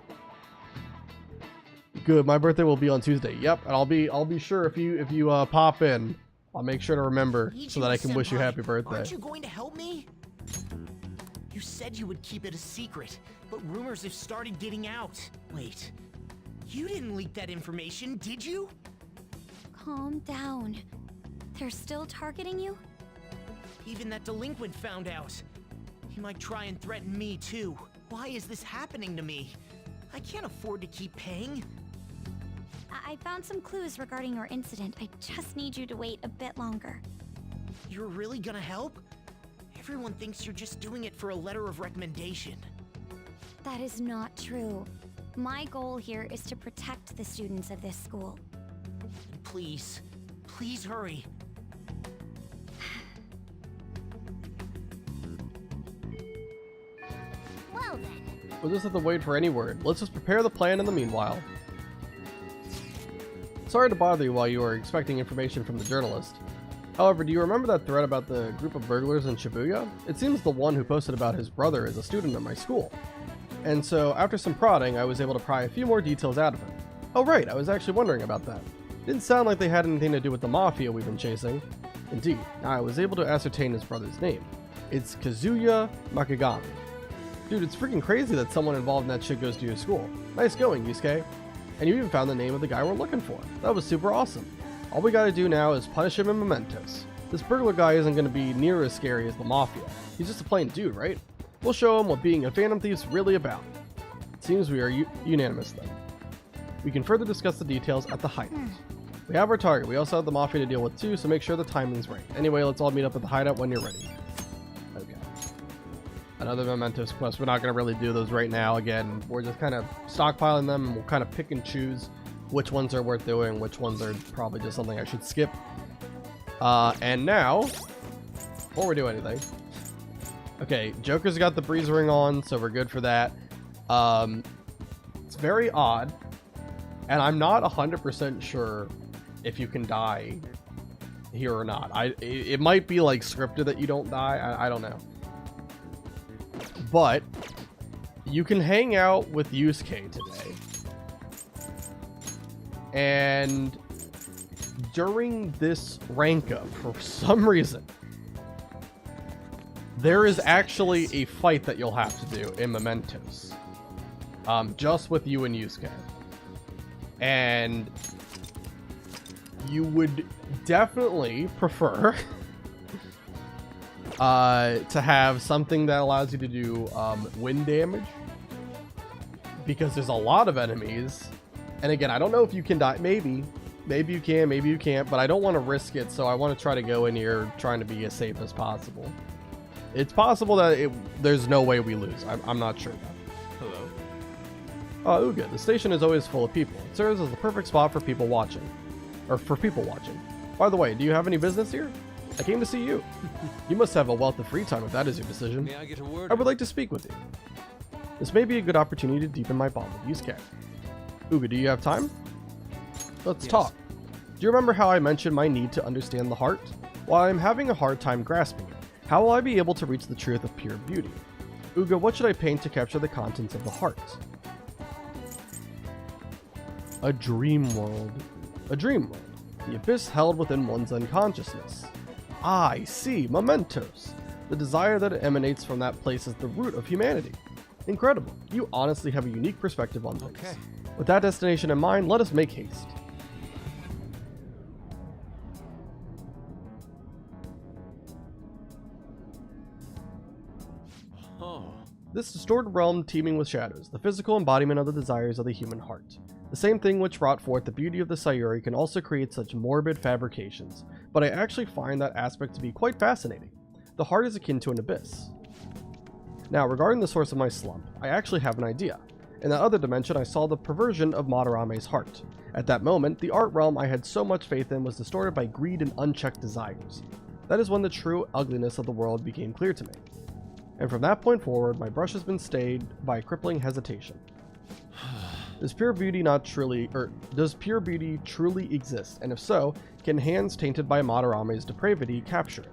Good, my birthday will be on Tuesday. Yep, and I'll be sure if you pop in, I'll make sure to remember so that I can wish you happy birthday. Aren't you going to help me? You said you would keep it a secret, but rumors have started getting out. Wait, you didn't leak that information, did you? Calm down. They're still targeting you? Even that delinquent found out. He might try and threaten me too. Why is this happening to me? I can't afford to keep paying. I found some clues regarding your incident. I just need you to wait a bit longer. You're really gonna help? Everyone thinks you're just doing it for a letter of recommendation. That is not true. My goal here is to protect the students of this school. Please, please hurry. Well then. We'll just have to wait for any word. Let's just prepare the plan in the meanwhile. Sorry to bother you while you were expecting information from the journalist. However, do you remember that thread about the group of burglars in Shibuya? It seems the one who posted about his brother is a student at my school. And so, after some prodding, I was able to pry a few more details out of him. Oh right, I was actually wondering about that. Didn't sound like they had anything to do with the mafia we've been chasing. Indeed, I was able to ascertain his brother's name. It's Kazuya Makigami. Dude, it's freaking crazy that someone involved in that shit goes to your school. Nice going, Yusuke. And you even found the name of the guy we're looking for. That was super awesome. All we gotta do now is punish him in mementos. This burglar guy isn't gonna be near as scary as the mafia. He's just a plain dude, right? We'll show him what being a Phantom Thief's really about. It seems we are unanimous then. We can further discuss the details at the hideout. We have our target. We also have the mafia to deal with too, so make sure the timing's right. Anyway, let's all meet up at the hideout when you're ready. Okay. Another mementos quest. We're not going to really do those right now. Again, we're just kind of stockpiling them, and we'll kind of pick and choose which ones are worth doing, which ones are probably just something I should skip. And now, before we do anything, okay, Joker's got the breeze ring on, so we're good for that. It's very odd And I'm not 100% sure if you can die here or not. It might be like scripted that you don't die. I don't know. But you can hang out with Yusuke today. And during this rank up, for some reason, there is actually a fight that you'll have to do in Mementos. Just with you and Yusuke. And you would definitely prefer to have something that allows you to do wind damage, because there's a lot of enemies. And again, I don't know if you can die. Maybe you can, maybe you can't, but I don't want to risk it, so I want to try to go in here trying to be as safe as possible. It's possible that there's no way we lose. I'm not sure. Hello. Oh, Uga, the station is always full of people. It serves as the perfect spot for people watching. Or for people watching. By the way, do you have any business here? I came to see you. You must have a wealth of free time if that is your decision. May I get a word? I would like to speak with you. This may be a good opportunity to deepen my bond with Yusuke. Uga, do you have time? Let's talk. Do you remember how I mentioned my need to understand the heart? While I'm having a hard time grasping it, how will I be able to reach the truth of pure beauty? Uga, what should I paint to capture the contents of the heart? A dream world. A dream world. The abyss held within one's unconsciousness. Ah, I see. Mementos. The desire that emanates from that place is the root of humanity. Incredible. You honestly have a unique perspective on things. Okay. With that destination in mind, let us make haste. Oh. This distorted realm teeming with shadows, the physical embodiment of the desires of the human heart. The same thing which brought forth the beauty of the Sayuri can also create such morbid fabrications, but I actually find that aspect to be quite fascinating. The heart is akin to an abyss. Now, regarding the source of my slump, I actually have an idea. In that other dimension, I saw the perversion of Madarame's heart. At that moment, the art realm I had so much faith in was distorted by greed and unchecked desires. That is when the true ugliness of the world became clear to me. And from that point forward, my brush has been stayed by a crippling hesitation. Does pure beauty truly exist? And if so, can hands tainted by Madarame's depravity capture it?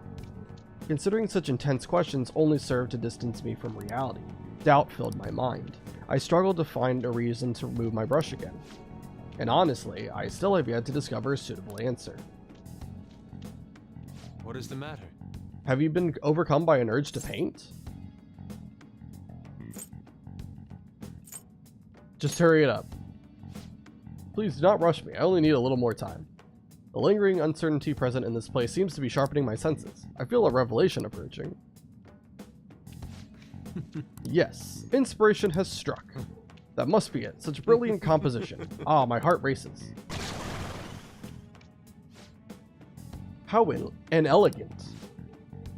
Considering such intense questions only serve to distance me from reality. Doubt filled my mind. I struggled to find a reason to remove my brush again. And honestly, I still have yet to discover a suitable answer. What is the matter? Have you been overcome by an urge to paint? Just hurry it up. Please do not rush me. I only need a little more time. The lingering uncertainty present in this place seems to be sharpening my senses. I feel a revelation approaching. Yes, inspiration has struck. That must be it. Such brilliant composition. Ah, my heart races. How inelegant.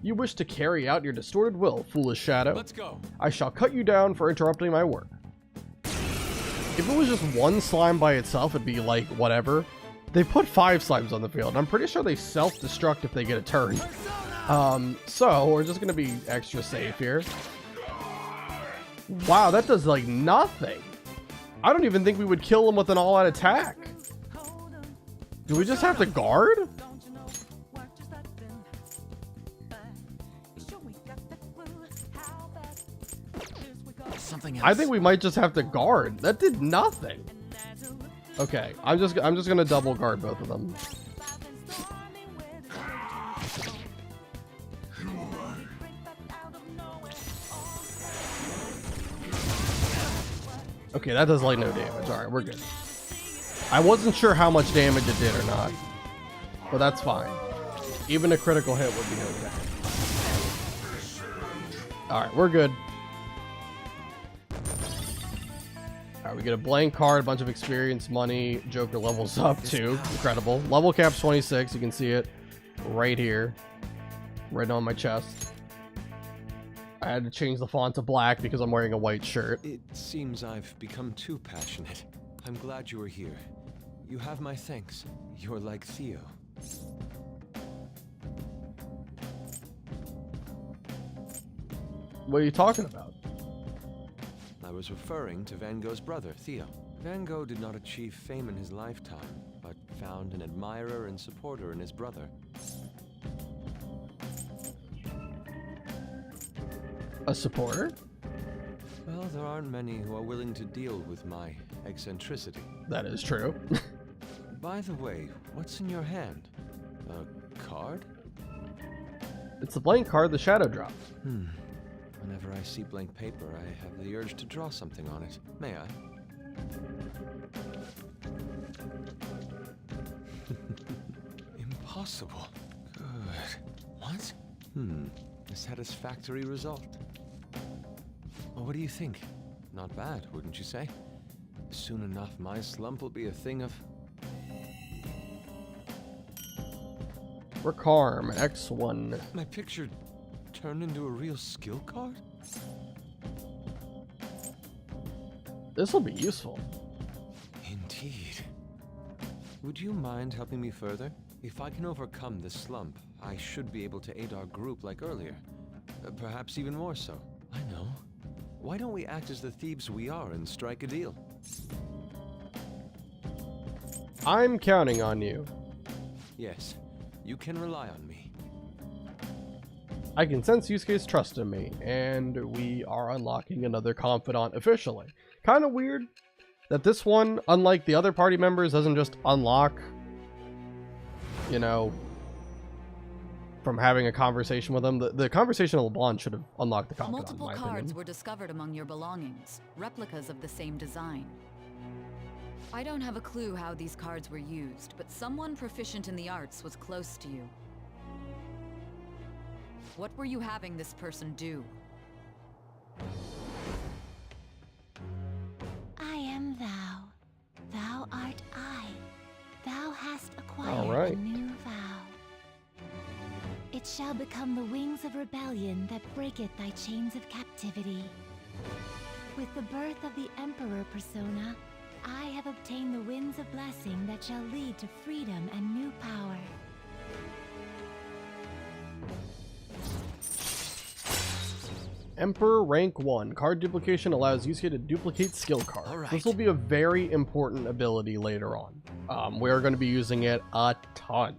You wish to carry out your distorted will, foolish shadow. Let's go. I shall cut you down for interrupting my work. If it was just one slime by itself, it'd be like, whatever. They put 5 slimes on the field. I'm pretty sure they self-destruct if they get a turn. So we're just gonna be extra safe here. Wow, that does like nothing. I don't even think we would kill him with an all-out attack. Do we just have to guard? Something else. I think we might just have to guard. That did nothing. Okay, I'm just gonna double guard both of them. Okay, that does like no damage. All right, we're good. I wasn't sure how much damage it did or not, but that's fine. Even a critical hit would be okay. All right, we're good. All right, we get a blank card, a bunch of experience, money. Joker levels up too. Incredible. Level cap's 26. You can see it right here, right on my chest. I had to change the font to black because I'm wearing a white shirt. It seems I've become too passionate. I'm glad you are here. You have my thanks. You're like Theo. What are you talking about? I was referring to Van Gogh's brother, Theo. Van Gogh did not achieve fame in his lifetime, but found an admirer and supporter in his brother. A supporter? Well, there aren't many who are willing to deal with my eccentricity. That is true. By the way, what's in your hand? A card? It's the blank card the Shadow dropped. Whenever I see blank paper, I have the urge to draw something on it. May I? Impossible. Good. What? A satisfactory result. Well, what do you think? Not bad, wouldn't you say? Soon enough, my slump will be a thing of... Recarm, X1. My picture turned into a real skill card? This will be useful. Indeed. Would you mind helping me further? If I can overcome this slump, I should be able to aid our group like earlier. Perhaps even more so. I know. Why don't we act as the thieves we are and strike a deal? I'm counting on you. Yes, you can rely on me. I can sense Yusuke's trust in me, and we are unlocking another confidant officially. Kind of weird that this one, unlike the other party members, doesn't just unlock, you know, from having a conversation with them. The conversation of LeBlanc should have unlocked the confidant, Multiple in my cards opinion. were discovered among your belongings, replicas of the same design. I don't have a clue how these cards were used, but someone proficient in the arts was close to you. What were you having this person do? I am thou. Thou art I. Thou hast acquired All right. a new vow. It shall become the wings of rebellion that breaketh thy chains of captivity. With the birth of the Emperor persona, I have obtained the winds of blessing that shall lead to freedom and new power. Emperor rank 1. Card duplication allows Yusuke to duplicate skill cards. All right. This will be a very important ability later on. We are going to be using it a ton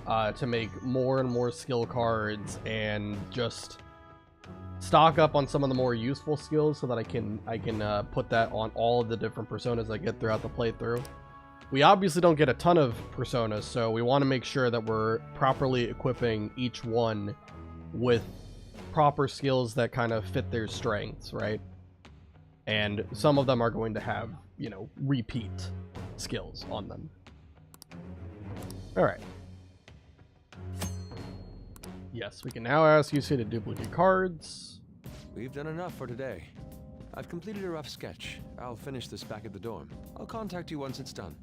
to make more and more skill cards and just stock up on some of the more useful skills so that I can put that on all of the different personas I get throughout the playthrough. We obviously don't get a ton of personas, so we want to make sure that we're properly equipping each one with proper skills that kind of fit their strengths, right? And some of them are going to have, you know, repeat skills on them. All right. Yes, we can now ask Yusuke to duplicate cards. We've done enough for today. I've completed a rough sketch. I'll finish this back at the dorm. I'll contact you once it's done.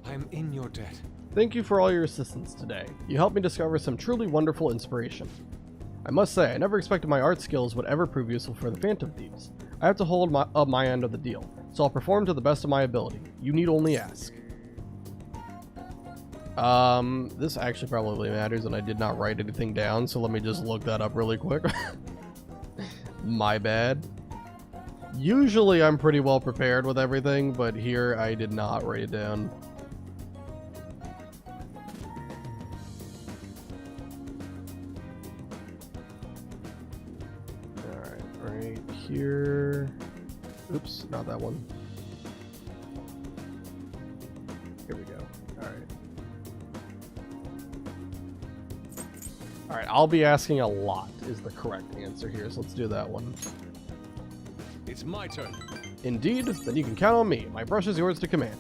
I'm in your debt. Thank you for all your assistance today. You helped me discover some truly wonderful inspiration. I must say, I never expected my art skills would ever prove useful for the Phantom Thieves. I have to hold up my end of the deal, so I'll perform to the best of my ability. You need only ask. This actually probably matters, and I did not write anything down, so let me just look that up really quick. My bad. Usually I'm pretty well prepared with everything, but here I did not write it down. Here. Oops, not that one. Here we go. Alright, I'll be asking a lot is the correct answer here, so let's do that one. It's my turn. Indeed, then you can count on me. My brush is yours to command.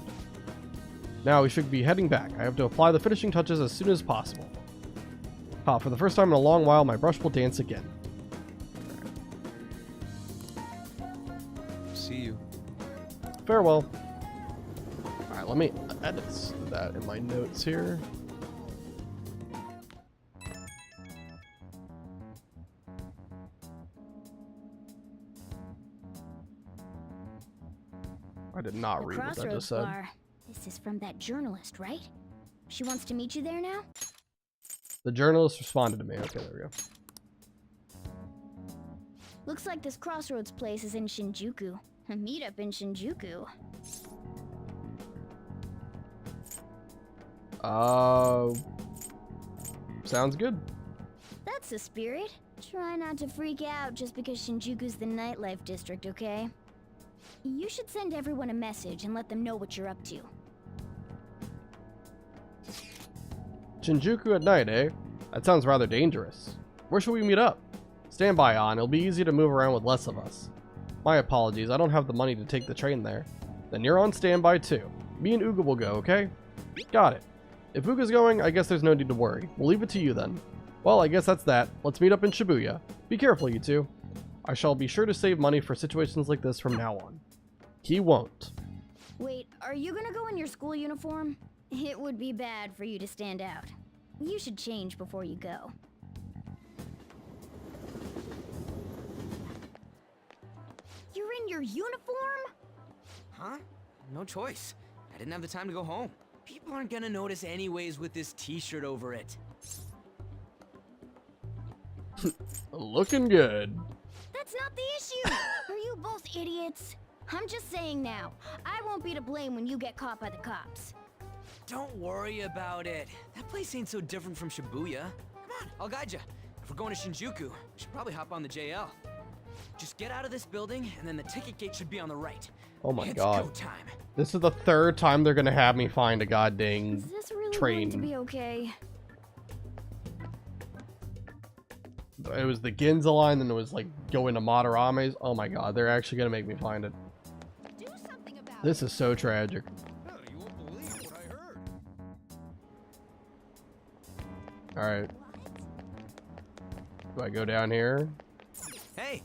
Now we should be heading back. I have to apply the finishing touches as soon as possible. For the first time in a long while, my brush will dance again. See you. Farewell. Alright, let me edit that in my notes here. I did not read what that just said. This is from that journalist, right? She wants to meet you there now? The journalist responded to me. Okay, there we go. Looks like this crossroads place is in Shinjuku. A meetup in Shinjuku. Sounds good. That's the spirit. Try not to freak out just because Shinjuku's the nightlife district, okay? You should send everyone a message and let them know what you're up to. Shinjuku at night, eh? That sounds rather dangerous. Where should we meet up? Stand by, On. It'll be easy to move around with less of us. My apologies, I don't have the money to take the train there. Then you're on standby too. Me and Uga will go, okay? Got it. If Uga's going, I guess there's no need to worry. We'll leave it to you then. Well, I guess that's that. Let's meet up in Shibuya. Be careful, you two. I shall be sure to save money for situations like this from now on. He won't. Wait, are you gonna go in your school uniform? It would be bad for you to stand out. You should change before you go. You're in your uniform? Huh? No choice. I didn't have the time to go home. People aren't gonna notice anyways with this t-shirt over it. Looking good. That's not the issue! Are you both idiots? I'm just saying now, I won't be to blame when you get caught by the cops. Don't worry about it. That place ain't so different from Shibuya. Come on, I'll guide you. If we're going to Shinjuku, we should probably hop on the JL. Just get out of this building, and then the ticket gate should be on the right. Oh my It's god. go time. This is the third time they're gonna have me find a goddamn Is this really train. going to be okay? It was the Ginza line, then it was like going to Matarame's. Oh my god, they're actually gonna make me find it. This is so tragic. Alright. Do I go down here? Hey!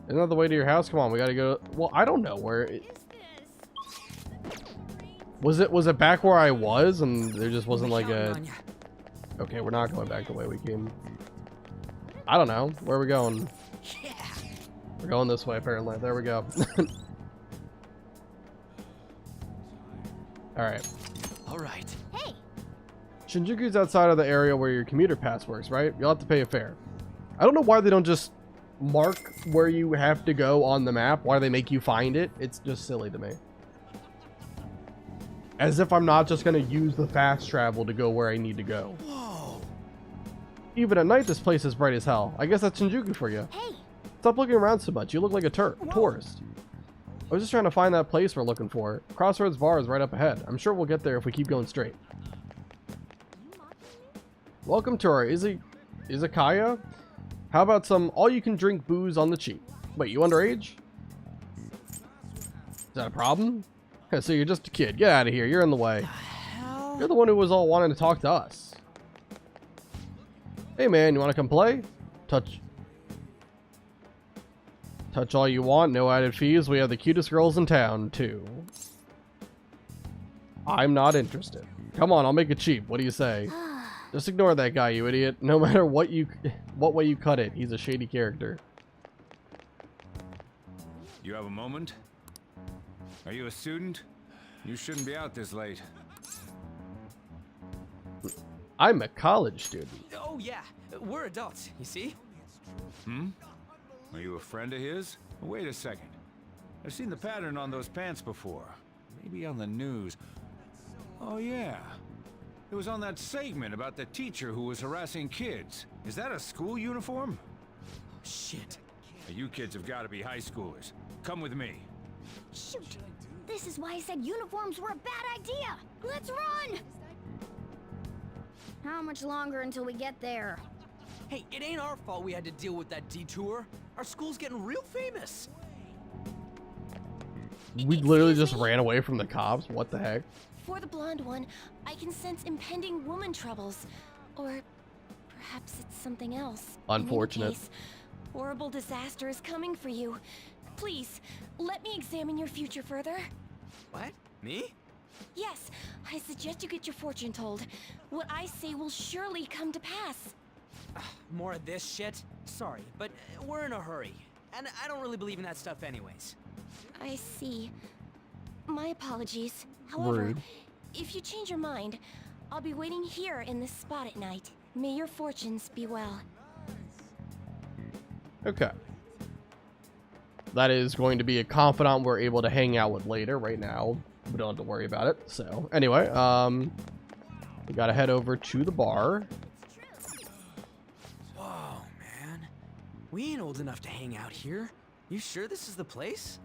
Isn't that the way to your house? Come on, we gotta go. Well, I don't know where it... Was it back where I was and there just wasn't like a... Okay, we're not going back the way we came. I don't know. Where are we going? We're going this way apparently. There we go. Alright. Alright. Hey! Shinjuku's outside of the area where your commuter pass works, right? You'll have to pay a fare. I don't know why they don't just mark where you have to go on the map, why they make you find it. It's just silly to me. As if I'm not just going to use the fast travel to go where I need to go. Whoa. Even at night, this place is bright as hell. I guess that's Shinjuku for you. Hey. Stop looking around so much. You look like a tourist. I was just trying to find that place we're looking for. Crossroads Bar is right up ahead. I'm sure we'll get there if we keep going straight. Welcome to our izakaya. How about some all-you-can-drink booze on the cheap? Wait, you underage? Is that a problem? So you're just a kid. Get out of here. You're in the way. You're the one who was all wanting to talk to us. Hey man, you want to come play? Touch all you want. No added fees. We have the cutest girls in town, too. I'm not interested. Come on, I'll make it cheap. What do you say? Just ignore that guy, you idiot. No matter what way you cut it, he's a shady character. You have a moment? Are you a student? You shouldn't be out this late. I'm a college student. Oh yeah, we're adults, you see? Hmm? Are you a friend of his? Wait a second. I've seen the pattern on those pants before. Maybe on the news. Oh yeah. It was on that segment about the teacher who was harassing kids. Is that a school uniform? Shit. You kids have got to be high schoolers. Come with me. Shoot! This is why I said uniforms were a bad idea! Let's run! How much longer until we get there? Hey, it ain't our fault we had to deal with that detour. Our school's getting real famous. We literally just ran away from the cops. What the heck? For the blonde one, I can sense impending woman troubles. Or perhaps it's something else. Unfortunate. In any case, horrible disaster is coming for you. Please, let me examine your future further. What? Me? Yes, I suggest you get your fortune told. What I say will surely come to pass. More of this shit? Sorry, but we're in a hurry. And I don't really believe in that stuff anyways. I see. My apologies. However, Rude. if you change your mind, I'll be waiting here in this spot at night. May your fortunes be well. Okay. That is going to be a confidant we're able to hang out with later. Right now, we don't have to worry about it. So, anyway, we gotta head over to the bar. Whoa, man. We ain't old enough to hang out here. You sure this is the place?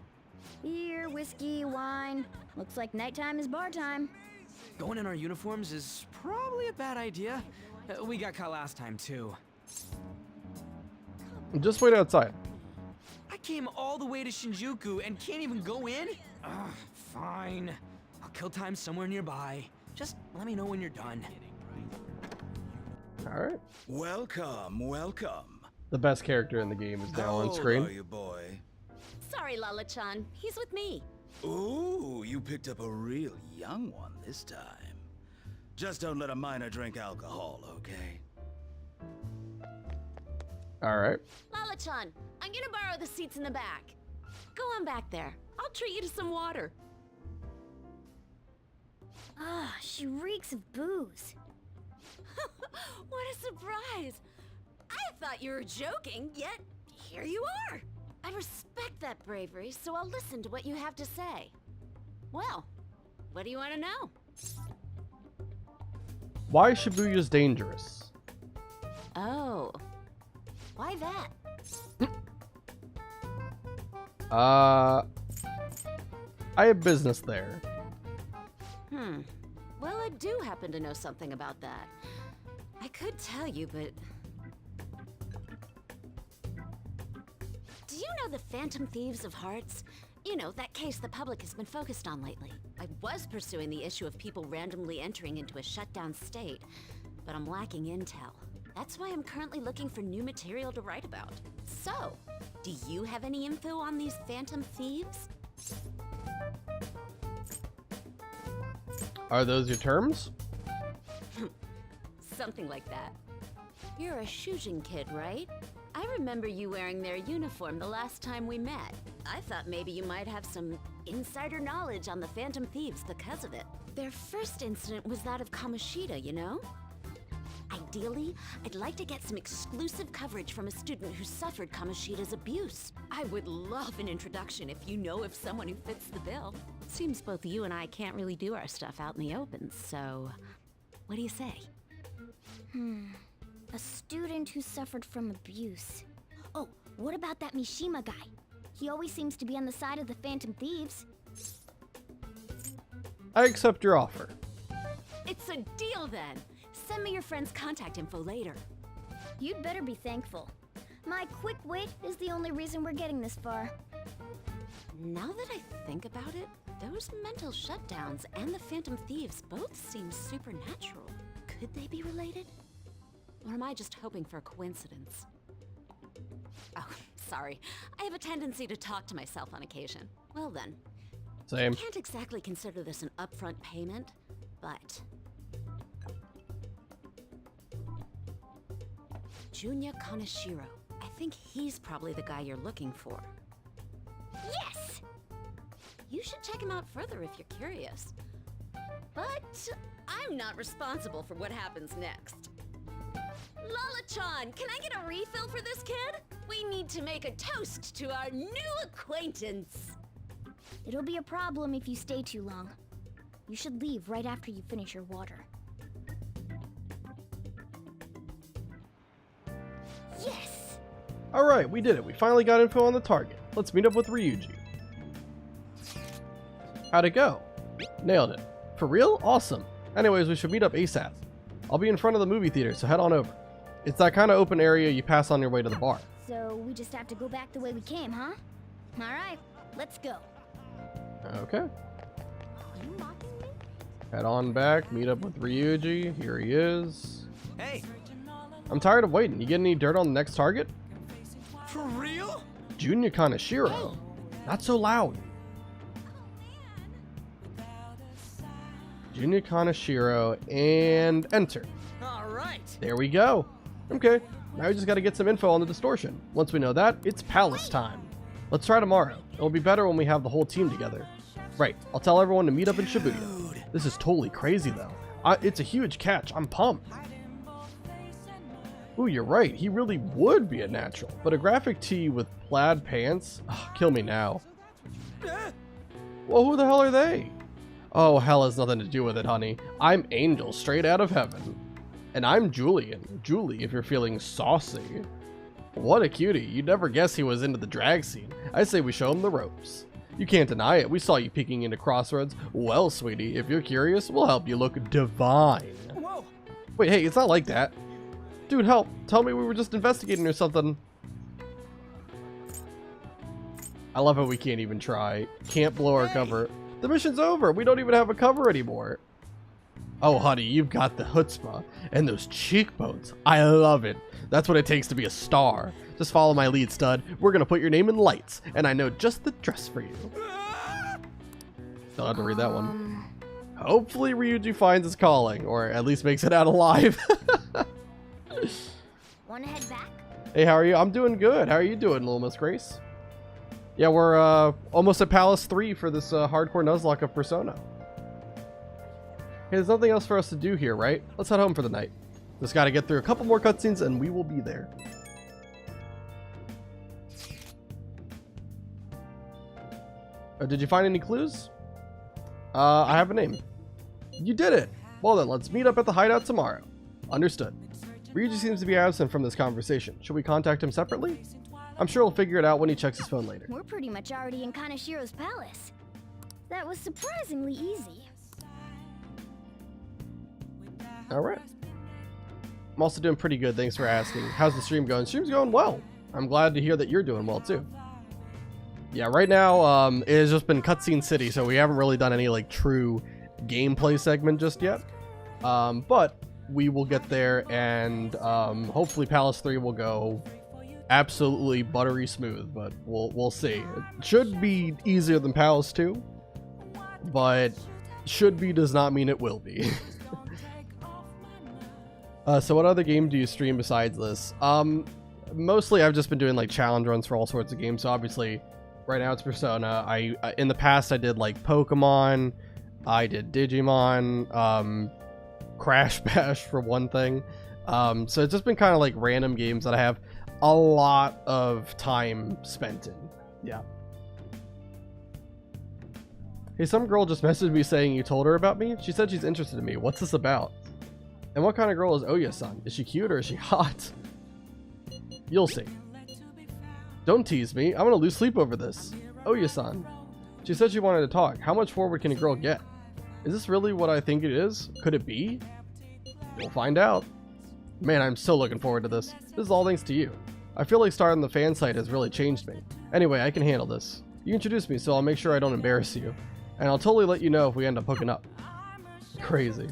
Beer, whiskey, wine. Looks like nighttime is bar time. Going in our uniforms is probably a bad idea. We got caught last time, too. Just wait outside. I came all the way to Shinjuku and can't even go in? Ugh, fine. I'll kill time somewhere nearby. Just let me know when you're done. Alright. Welcome, welcome. The best character in the game is now on screen. How old are you, boy? Sorry, Lala-chan. He's with me. Ooh, you picked up a real young one this time. Just don't let a minor drink alcohol, okay? Alright. Lala-chan, I'm gonna borrow the seats in the back. Go on back there. I'll treat you to some water. Ah, she reeks of booze. What a surprise! I thought you were joking, yet here you are. I respect that bravery, so I'll listen to what you have to say. Well, what do you want to know? Why Shibuya's dangerous? Oh, why that? I have business there. Well, I do happen to know something about that. I could tell you, but... Do you know the Phantom Thieves of Hearts? You know, that case the public has been focused on lately. I was pursuing the issue of people randomly entering into a shutdown state, but I'm lacking intel. That's why I'm currently looking for new material to write about. So, do you have any info on these Phantom Thieves? Are those your terms? Something like that. You're a Shujin kid, right? I remember you wearing their uniform the last time we met. I thought maybe you might have some insider knowledge on the Phantom Thieves because of it. Their first incident was that of Kamoshida, you know? Ideally, I'd like to get some exclusive coverage from a student who suffered Kamoshida's abuse. I would love an introduction if you know of someone who fits the bill. Seems both you and I can't really do our stuff out in the open, so... what do you say? A student who suffered from abuse. Oh, what about that Mishima guy? He always seems to be on the side of the Phantom Thieves. I accept your offer. It's a deal then! Send me your friend's contact info later. You'd better be thankful. My quick wit is the only reason we're getting this far. Now that I think about it, those mental shutdowns and the Phantom Thieves both seem supernatural. Could they be related? Or am I just hoping for a coincidence? Oh, sorry. I have a tendency to talk to myself on occasion. Well then. Same. I can't exactly consider this an upfront payment, but... Junya Kaneshiro. I think he's probably the guy you're looking for. Yes! You should check him out further if you're curious. But I'm not responsible for what happens next. Lala-chan, can I get a refill for this kid? We need to make a toast to our new acquaintance. It'll be a problem if you stay too long. You should leave right after you finish your water. Yes! Alright, we did it. We finally got info on the target. Let's meet up with Ryuji. How'd it go? Nailed it. For real? Awesome. Anyways, we should meet up ASAP. I'll be in front of the movie theater, so head on over. It's that kind of open area you pass on your way to the bar. So we just have to go back the way we came, huh? Alright, let's go. Okay. Head on back, meet up with Ryuji. Here he is. Hey! I'm tired of waiting. You get any dirt on the next target? For real? Junya Kaneshiro. Not so loud. Junya Kaneshiro, and enter. Alright. There we go. Okay, now we just gotta get some info on the distortion. Once we know that, it's palace time. Let's try tomorrow. It'll be better when we have the whole team together. Right, I'll tell everyone to meet up in Shibuya. This is totally crazy though. It's a huge catch. I'm pumped. Ooh, you're right. He really would be a natural. But a graphic tee with plaid pants? Ugh, kill me now. Well, who the hell are they? Oh, hell has nothing to do with it, honey. I'm Angel, straight out of heaven. And I'm Julian. Julie, if you're feeling saucy. What a cutie. You'd never guess he was into the drag scene. I say we show him the ropes. You can't deny it. We saw you peeking into Crossroads. Well, sweetie, if you're curious, we'll help you look divine. Whoa. Wait, hey, it's not like that. Dude, help. Tell me we were just investigating or something. I love how we can't even try. Can't blow our cover. The mission's over. We don't even have a cover anymore. Oh, honey, you've got the chutzpah and those cheekbones. I love it. That's what it takes to be a star. Just follow my lead, stud. We're going to put your name in lights, and I know just the dress for you. Still have to read that one. Hopefully Ryuji finds his calling, or at least makes it out alive. Wanna head back? Hey, how are you? I'm doing good. How are you doing, little Miss Grace? Yeah, we're almost at Palace 3 for this hardcore Nuzlocke of Persona. Hey, there's nothing else for us to do here, right? Let's head home for the night. Just gotta get through a couple more cutscenes and we will be there. Did you find any clues? I have a name. You did it! Well then, let's meet up at the hideout tomorrow. Understood. Ryuji seems to be absent from this conversation. Should we contact him separately? I'm sure he'll figure it out when he checks his phone later. We're pretty much already in Kanashiro's palace. That was surprisingly easy. Alright. I'm also doing pretty good, thanks for asking. How's the stream going? Stream's going well. I'm glad to hear that you're doing well too. Yeah, right now, it has just been Cutscene City, so we haven't really done any like true gameplay segment just yet. But we will get there, and hopefully Palace 3 will go absolutely buttery smooth, but we'll see. It should be easier than Palace 2, but should be does not mean it will be. So what other game do you stream besides this? Mostly I've just been doing like challenge runs for all sorts of games. So obviously right now it's Persona. I in the past I did like Pokemon, I did Digimon, Crash Bash for one thing. So it's just been kind of like random games that I have a lot of time spent in. Yeah. Hey, some girl just messaged me saying you told her about me. She said she's interested in me. What's this about? And what kind of girl is Oya-san? Is she cute or is she hot? You'll see. Don't tease me. I'm gonna lose sleep over this. Oya-san. She said she wanted to talk. How much forward can a girl get? Is this really what I think it is? Could it be? We'll find out. Man, I'm so looking forward to this. This is all thanks to you. I feel like starting the fan site has really changed me. Anyway, I can handle this. You introduced me, so I'll make sure I don't embarrass you. And I'll totally let you know if we end up hooking up. Crazy.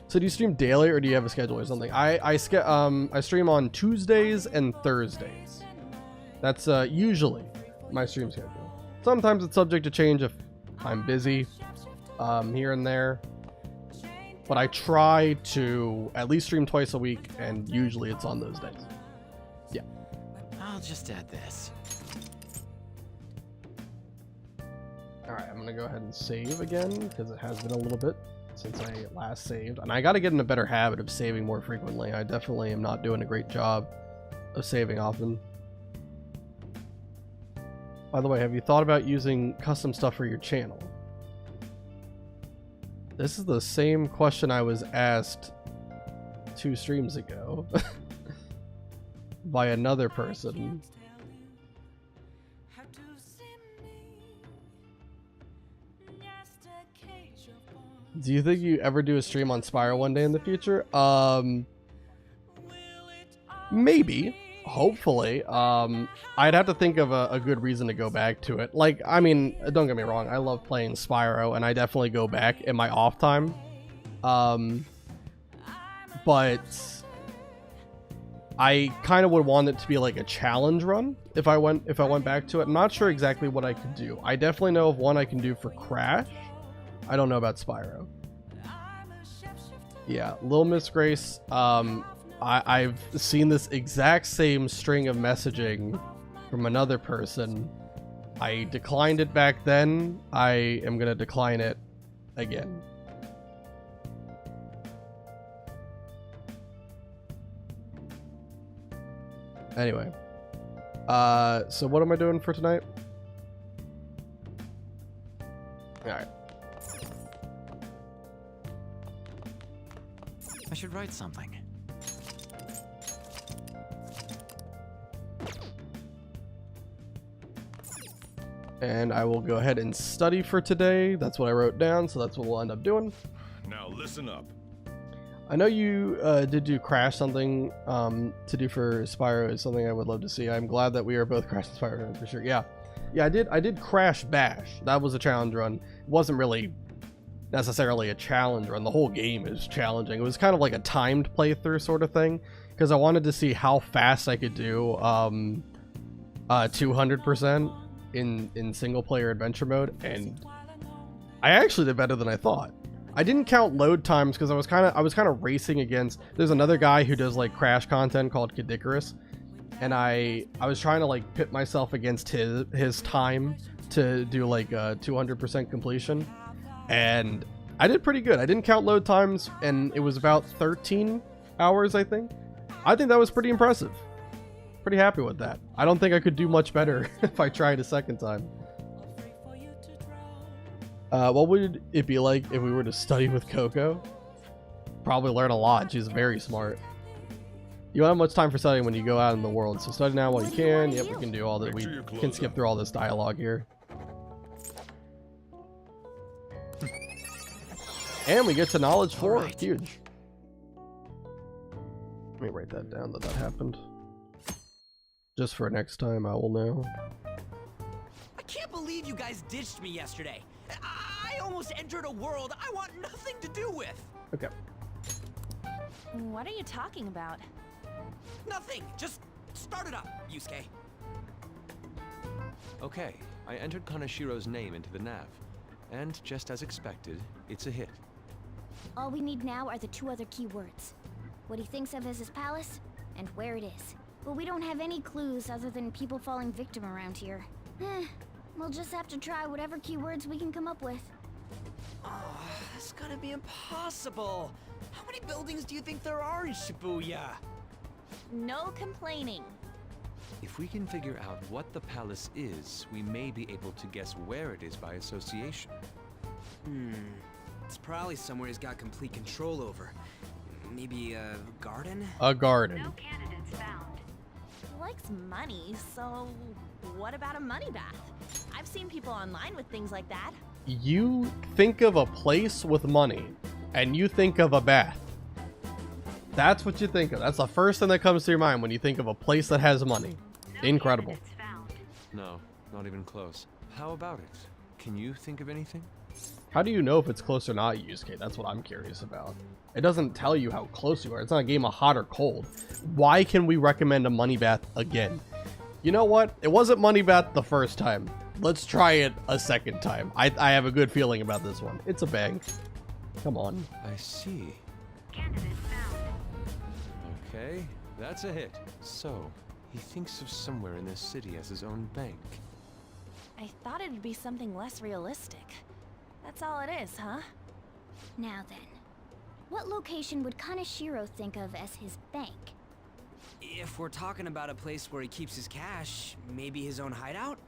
So do you stream daily or do you have a schedule or something? I stream on Tuesdays and Thursdays. That's usually my stream schedule. Sometimes it's subject to change if I'm busy here and there. But I try to at least stream twice a week, and usually it's on those days. Yeah. I'll just add this. Alright, I'm going to go ahead and save again, because it has been a little bit since I last saved. And I got to get in a better habit of saving more frequently. I definitely am not doing a great job of saving often. By the way, have you thought about using custom stuff for your channel? This is the same question I was asked 2 streams ago by another person. Do you think you ever do a stream on Spyro one day in the future? Maybe. Hopefully. I'd have to think of a good reason to go back to it. Like, I mean, don't get me wrong, I love playing Spyro, and I definitely go back in my off time. But I kind of would want it to be like a challenge run if I went back to it. I'm not sure exactly what I could do. I definitely know of one I can do for Crash. I don't know about Spyro. Yeah, Lil Miss Grace, I've seen this exact same string of messaging from another person. I declined it back then. I am going to decline it again. Anyway. So what am I doing for tonight? Alright. I should write something. And I will go ahead and study for today. That's what I wrote down, so that's what we'll end up doing. Now listen up. I know you did do Crash something to do for Spyro is something I would love to see. I'm glad that we are both Crash and Spyro for sure. Yeah, I did Crash Bash. That was a challenge run. It wasn't really necessarily a challenge run. The whole game is challenging. It was kind of like a timed playthrough sort of thing because I wanted to see how fast I could do 200% in single player adventure mode, and I actually did better than I thought. I didn't count load times because I was kind of racing against. There's another guy who does like Crash content called Kadikarus, and I was trying to like pit myself against his time to do like 200% completion, and I did pretty good. I didn't count load times, and it was about 13 hours, I think. I think that was pretty impressive. Pretty happy with that. I don't think I could do much better if I tried a second time. What would it be like if we were to study with Coco? Probably learn a lot. She's very smart. You don't have much time for studying when you go out in the world, so study now while you can. Yep, we can do all that. We can skip through all this dialogue here. And we get to knowledge 4. Huge. Let me write that down that happened. Just for next time, I will know. I can't believe you guys ditched me yesterday. I almost entered a world I want nothing to do with. Okay. What are you talking about? Nothing. Just start it up, Yusuke. Okay, I entered Kanashiro's name into the nav. And just as expected, it's a hit. All we need now are the 2 other keywords. What he thinks of as his palace, and where it is. But we don't have any clues other than people falling victim around here. We'll just have to try whatever keywords we can come up with. Oh, that's gonna be impossible. How many buildings do you think there are in Shibuya? No complaining. If we can figure out what the palace is, we may be able to guess where it is by association. It's probably somewhere he's got complete control over. Maybe a garden? A garden. No candidates found. He likes money, so what about a money bath? I've seen people online with things like that. You think of a place with money, and you think of a bath. That's what you think of. That's the first thing that comes to your mind when you think of a place that has money. Incredible. No, not even close. How about it? Can you think of anything? How do you know if it's close or not, Yusuke? That's what I'm curious about. It doesn't tell you how close you are. It's not a game of hot or cold. Why can we recommend a money bath again? You know what? It wasn't money bath the first time. Let's try it a second time. I have a good feeling about this one. It's a bank. Come on. I see. Okay, that's a hit. So, he thinks of somewhere in this city as his own bank. I thought it'd be something less realistic. That's all it is, huh? Now then, what location would Kanashiro think of as his bank? If we're talking about a place where he keeps his cash, maybe his own hideout?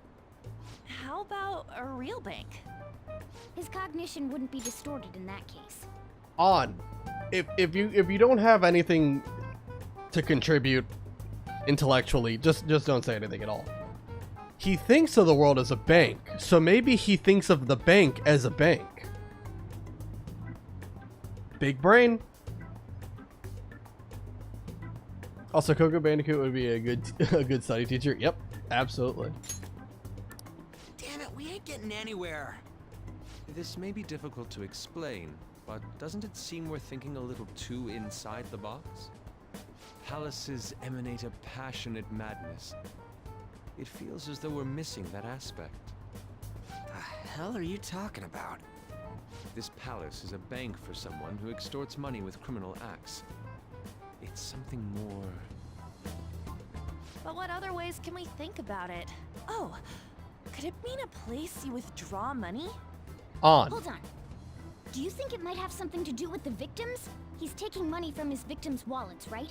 How about a real bank? His cognition wouldn't be distorted in that case. On. If you don't have anything to contribute intellectually, just don't say anything at all. He thinks of the world as a bank, so maybe he thinks of the bank as a bank. Big brain. Also, Coco Bandicoot would be a good study teacher. Yep, absolutely. Damn it, we ain't getting anywhere. This may be difficult to explain, but doesn't it seem we're thinking a little too inside the box? Palaces emanate a passionate madness. It feels as though we're missing that aspect. The hell are you talking about? This palace is a bank for someone who extorts money with criminal acts. It's something more... But what other ways can we think about it? Oh, could it mean a place you withdraw money? On. Hold on. Do you think it might have something to do with the victims? He's taking money from his victims' wallets, right?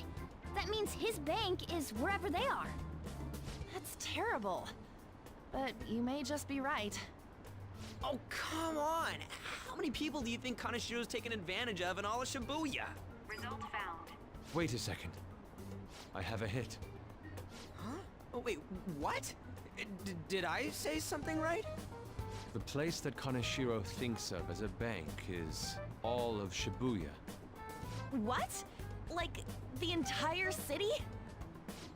That means his bank is wherever they are. That's terrible. But you may just be right. Oh, come on! How many people do you think Kanashiro's taken advantage of in all of Shibuya? Result found. Wait a second. I have a hit. Huh? Oh, wait, what? Did I say something right? The place that Kanashiro thinks of as a bank is all of Shibuya. What? Like, the entire city?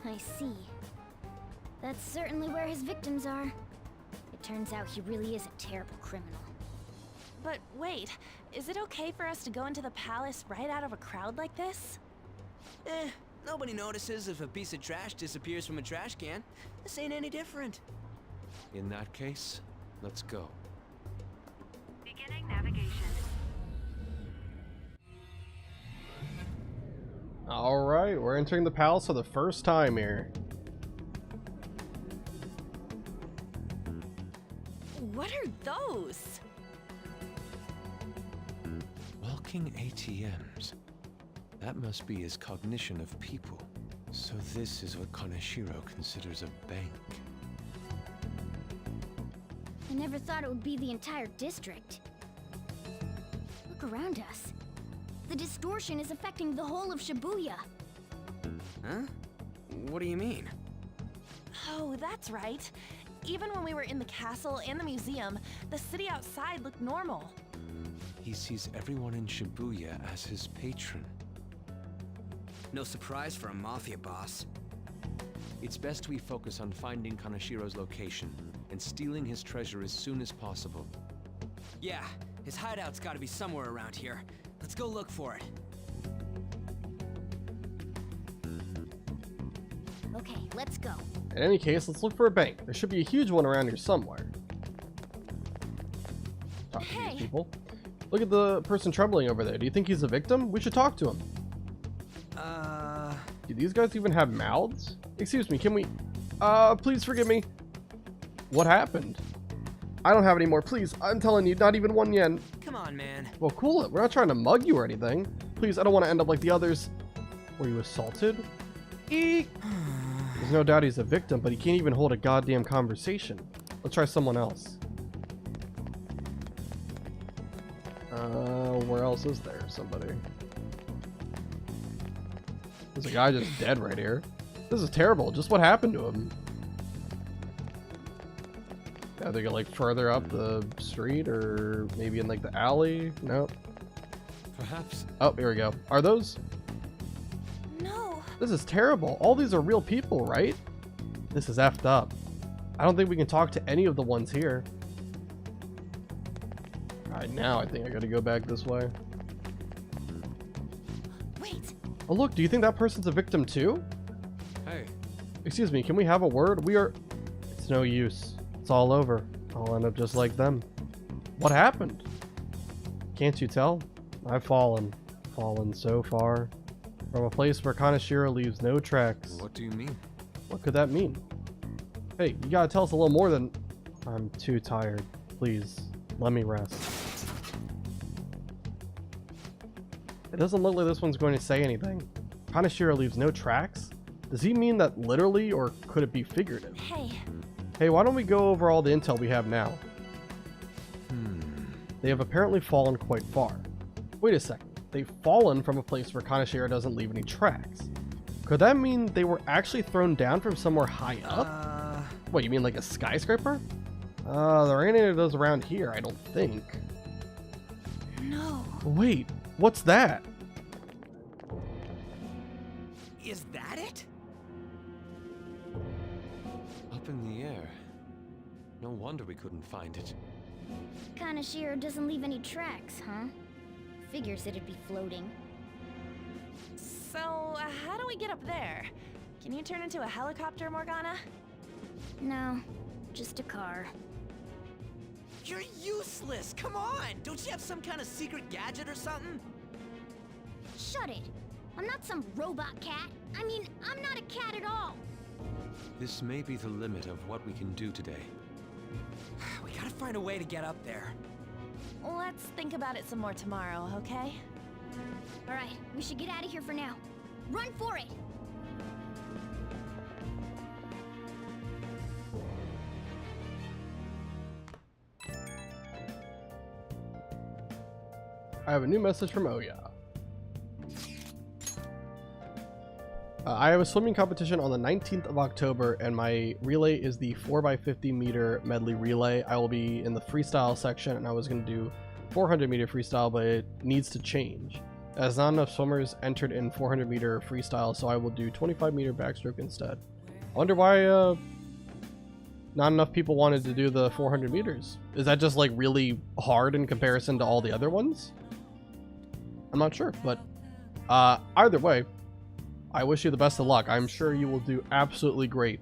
I see. That's certainly where his victims are. It turns out he really is a terrible criminal. But wait, is it okay for us to go into the palace right out of a crowd like this? Nobody notices if a piece of trash disappears from a trash can. This ain't any different. In that case, let's go. Beginning navigation. Alright, we're entering the palace for the first time here. What are those? Walking ATMs. That must be his cognition of people. So this is what Kanashiro considers a bank. I never thought it would be the entire district. Look around us. The distortion is affecting the whole of Shibuya. Huh? What do you mean? Oh, that's right. Even when we were in the castle and the museum, the city outside looked normal. He sees everyone in Shibuya as his patron. No surprise for a mafia boss. It's best we focus on finding Kanashiro's location and stealing his treasure as soon as possible. Yeah, his hideout's gotta be somewhere around here. Let's go look for it. Okay, let's go. In any case, let's look for a bank. There should be a huge one around here somewhere. Talk to these people. Look at the person trembling over there. Do you think he's a victim? We should talk to him. Do these guys even have mouths? Excuse me, can we... please forgive me. What happened? I don't have any more, please. I'm telling you, not even 1 yen. Come on, man. Well, cool it. We're not trying to mug you or anything. Please, I don't want to end up like the others. Were you assaulted? Eek! There's no doubt he's a victim, but he can't even hold a goddamn conversation. Let's try someone else. Where else is there? Somebody. There's a guy just dead right here. This is terrible. Just what happened to him? Yeah, they go like further up the street or maybe in like the alley? Nope. Perhaps. Oh, here we go. Are those? No. This is terrible. All these are real people, right? This is effed up. I don't think we can talk to any of the ones here. Alright, now I think I gotta go back this way. Wait. Oh look, do you think that person's a victim too? Hey. Excuse me, can we have a word? We are... It's no use. It's all over. I'll end up just like them. What happened? Can't you tell? I've fallen. Fallen so far. From a place where Kanashiro leaves no tracks. What do you mean? What could that mean? Hey, you gotta tell us a little more than... I'm too tired. Please, let me rest. It doesn't look like this one's going to say anything. Kanashiro leaves no tracks? Does he mean that literally, or could it be figurative? Hey. Hey, why don't we go over all the intel we have now? They have apparently fallen quite far. Wait a second. They've fallen from a place where Kanashiro doesn't leave any tracks. Could that mean they were actually thrown down from somewhere high up? What, you mean like a skyscraper? There ain't any of those around here, I don't think. No. Wait, what's that? Is that it? Up in the air. No wonder we couldn't find it. Kanashiro doesn't leave any tracks, huh? Figures it'd be floating. So, how do we get up there? Can you turn into a helicopter, Morgana? No, just a car. You're useless! Come on! Don't you have some kind of secret gadget or something? Shut it! I'm not some robot cat. I mean, I'm not a cat at all. This may be the limit of what we can do today. We gotta find a way to get up there. Let's think about it some more tomorrow, okay? Alright, we should get out of here for now. Run for it! I have a new message from Oya. I have a swimming competition on the 19th of October, and my relay is the 4x50 meter medley relay. I will be in the freestyle section, and I was going to do 400 meter freestyle, but it needs to change, as not enough swimmers entered in 400 meter freestyle, so I will do 25 meter backstroke instead. I wonder why not enough people wanted to do the 400 meters. Is that just like really hard in comparison to all the other ones? I'm not sure, but either way, I wish you the best of luck. I'm sure you will do absolutely great.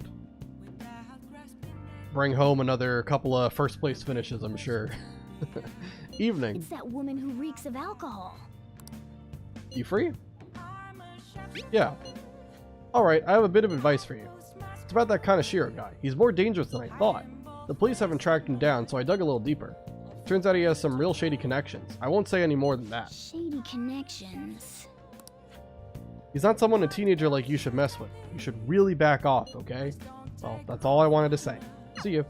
Bring home another couple of first place finishes, I'm sure. Evening. It's that woman who reeks of alcohol. You free? Yeah. Alright, I have a bit of advice for you. It's about that Kaneshiro guy. He's more dangerous than I thought. The police haven't tracked him down, so I dug a little deeper. Turns out he has some real shady connections. I won't say any more than that. Shady connections. He's not someone a teenager like you should mess with. You should really back off, okay? Well, that's all I wanted to say. See you.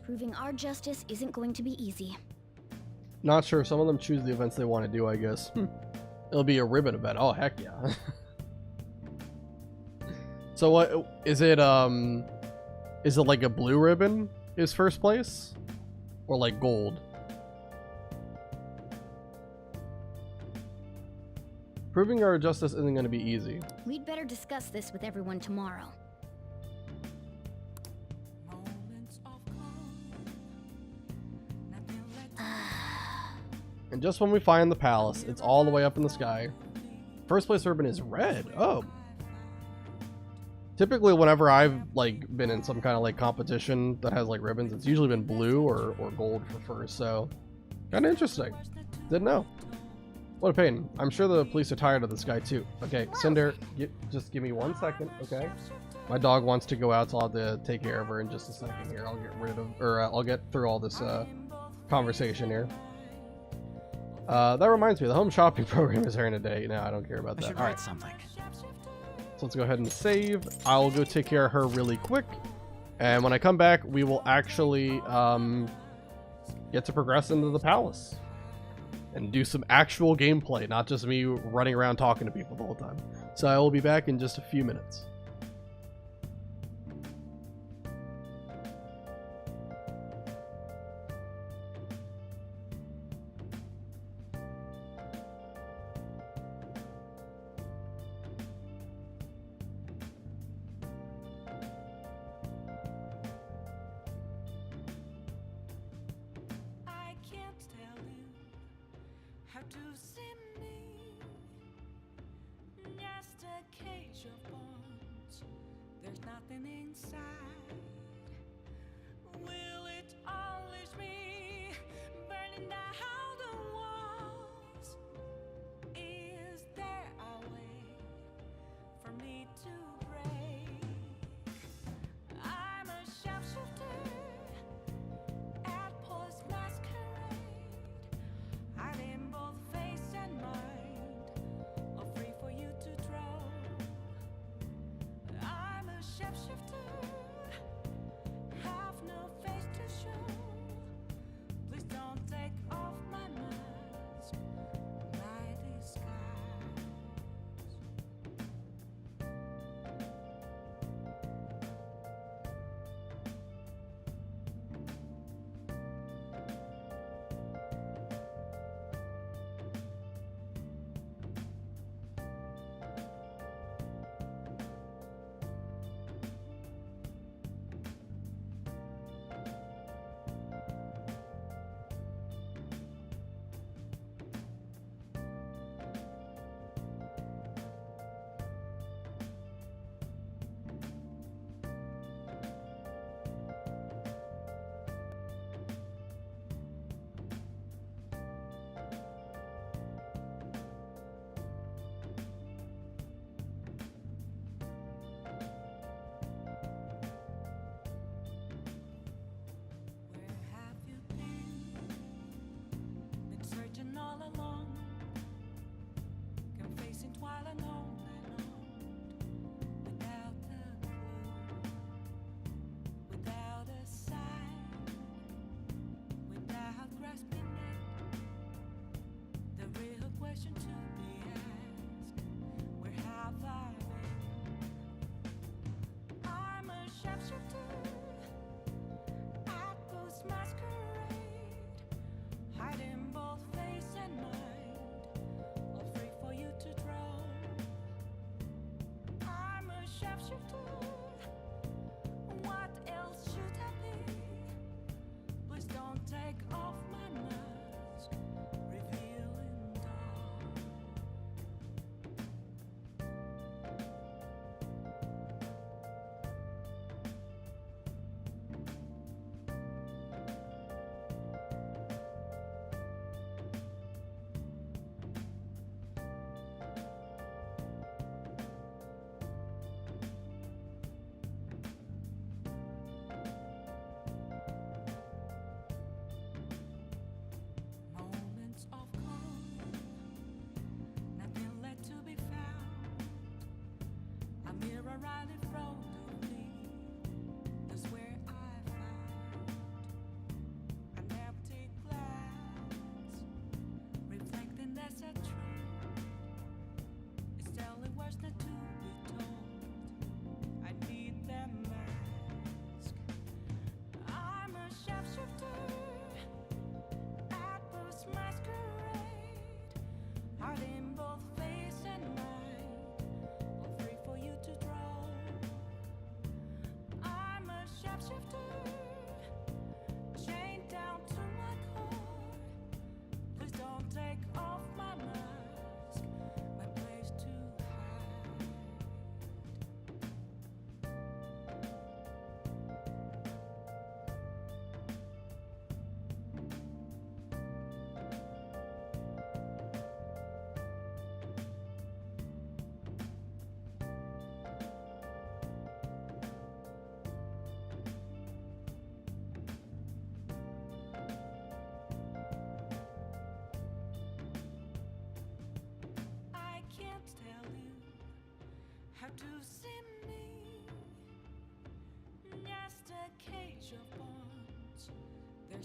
Proving our justice isn't going to be easy. Not sure. Some of them choose the events they want to do, I guess. It'll be a ribbon event. Oh, heck yeah. So what is it? Is it like a blue ribbon is first place? Or like gold? Proving our justice isn't going to be easy. We'd better discuss this with everyone tomorrow. And just when we find the palace, it's all the way up in the sky. First place ribbon is red. Oh. Typically, whenever I've like been in some kind of like competition that has like ribbons, it's usually been blue or gold for first. So, kind of interesting. Didn't know. What a pain. I'm sure the police are tired of this guy too. Okay, Cinder, just give me 1 second, okay? My dog wants to go out, so I'll have to take care of her in just a second here. I'll get rid of, or I'll get through all this conversation here. That reminds me, the home shopping program is here today. No, I don't care about that. I should all write right. something. So let's go ahead and save. I'll go take care of her really quick. And when I come back, we will actually get to progress into the palace. And do some actual gameplay, not just me running around talking to people the whole time. So I will be back in just a few minutes.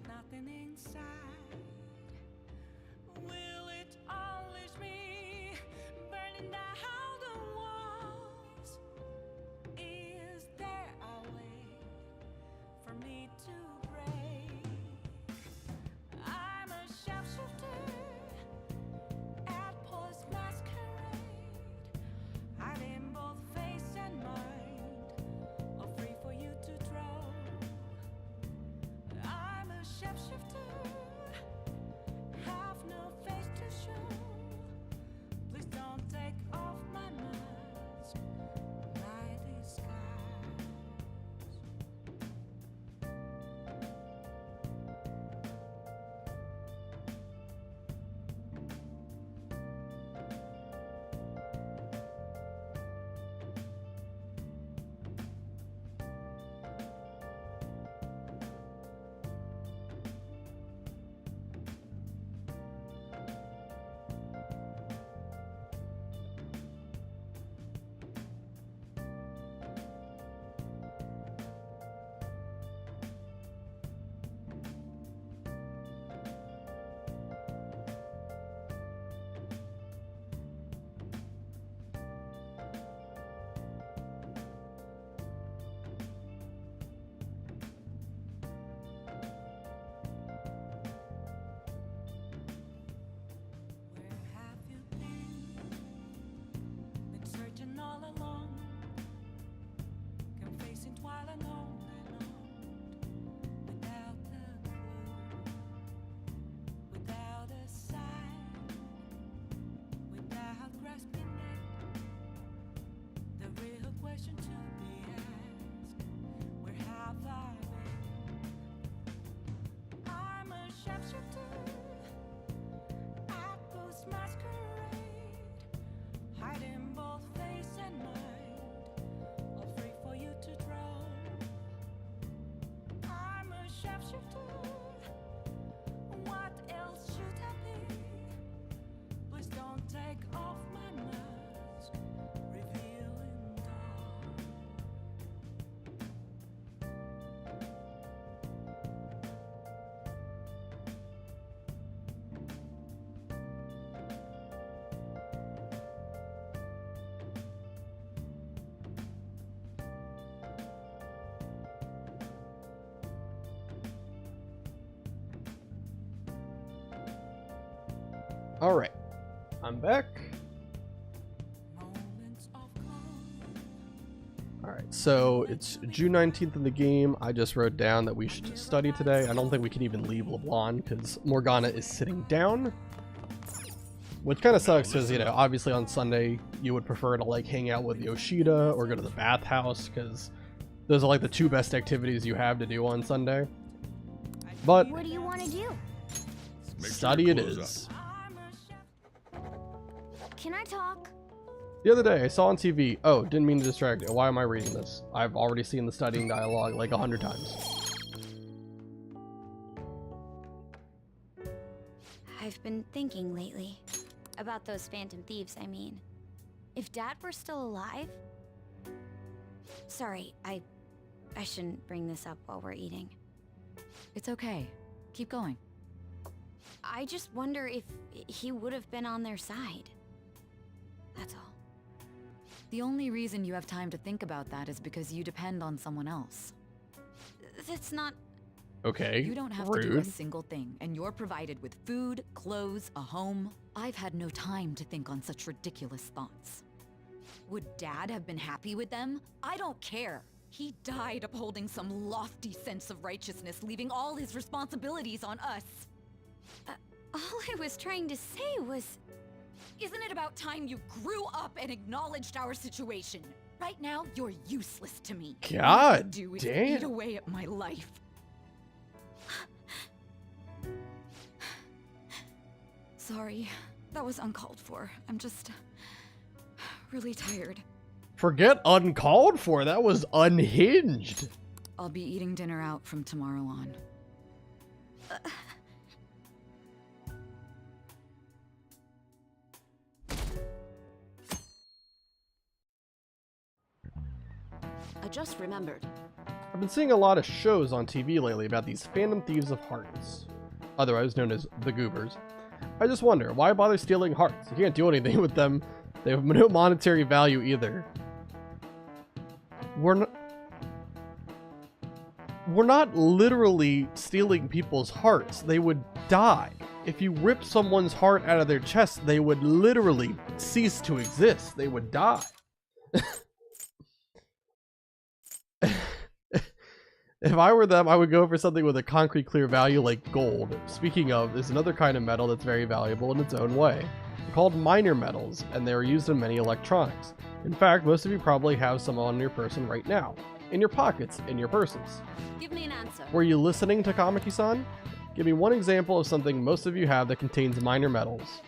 nothing inside. Will it unleash me, burning down the walls? Is there a way for me to break? I'm a sharpshooter at post masquerade, hiding both face and mind, all free for you to draw. I'm a shapeshifter, have no face to show. Please don't take off my mask, my disguise. Searching all along, confessing while alone, without a clue, without a sign, without grasping it. The real question to be asked: where have I been? I'm a sharpshooter at post masquerade, hiding both face and mind, all free for you to draw. I'm a sharpshooter, what else should I be? Please don't take off my mask, revealing dawn. All right, I'm back. All right, so it's June 19th in the game. I just wrote down that we should study today. I don't think we can even leave LeBlanc because Morgana is sitting down, which kind of sucks because, you know, obviously on Sunday you would prefer to like hang out with Yoshida or go to the bathhouse because those are like the two best activities you have to do on Sunday. But What do you want to do? study it is. Can I talk? The other day I saw on TV, oh, didn't mean to distract you. Why am I reading this? I've already seen the studying dialogue like 100 times. I've been thinking lately about those phantom thieves, I mean. If Dad were still alive... Sorry, I shouldn't bring this up while we're eating. It's okay. Keep going. I just wonder if he would have been on their side. That's all. The only reason you have time to think about that is because you depend on someone else. That's not... Okay, You don't have rude. to do a single thing, and you're provided with food, clothes, a home. I've had no time to think on such ridiculous thoughts. Would Dad have been happy with them? I don't care. He died upholding some lofty sense of righteousness, leaving all his responsibilities on us. All I was trying to say was... Isn't it about time you grew up and acknowledged our situation? Right now, you're useless to me. God All you do is damn. eat away at my life. Sorry, that was uncalled for. I'm just really tired. Forget uncalled for, that was unhinged. I'll be eating dinner out from tomorrow on. I just remembered. I've been seeing a lot of shows on TV lately about these phantom thieves of hearts, otherwise known as the goobers. I just wonder, why bother stealing hearts? You can't do anything with them. They have no monetary value either. We're not literally stealing people's hearts. They would die. If you rip someone's heart out of their chest, they would literally cease to exist. They would die. If I were them, I would go for something with a concrete clear value like gold. Speaking of, there's another kind of metal that's very valuable in its own way. They're called minor metals, and they are used in many electronics. In fact, most of you probably have some on your person right now. In your pockets, in your purses. Give me an answer. Were you listening to Kamaki-san? Give me one example of something most of you have that contains minor metals.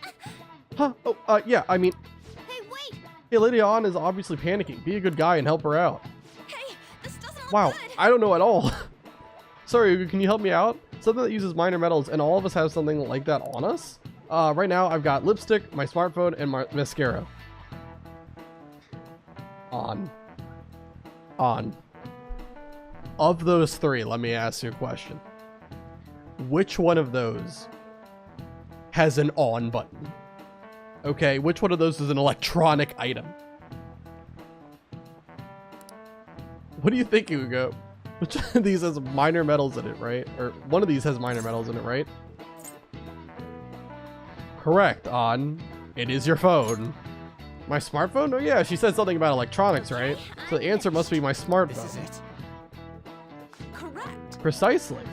Huh? Oh, yeah, I mean... Hey, wait! Hey, Lady On is obviously panicking. Be a good guy and help her out. Hey, this doesn't look Wow, good. I don't know at all. Sorry, can you help me out? Something that uses minor metals, and all of us have something like that on us? Right now, I've got lipstick, my smartphone, and my mascara. On. Of those three, let me ask you a question. Which one of those has an on button? Okay, which one of those is an electronic item? What do you think, Hugo? Which one of these has minor metals in it, right? Or one of these has minor metals in it, right? Correct, On. It is your phone. My smartphone? Oh yeah, she said something about electronics, right? So the answer must be my smartphone. This is it. Correct. Precisely.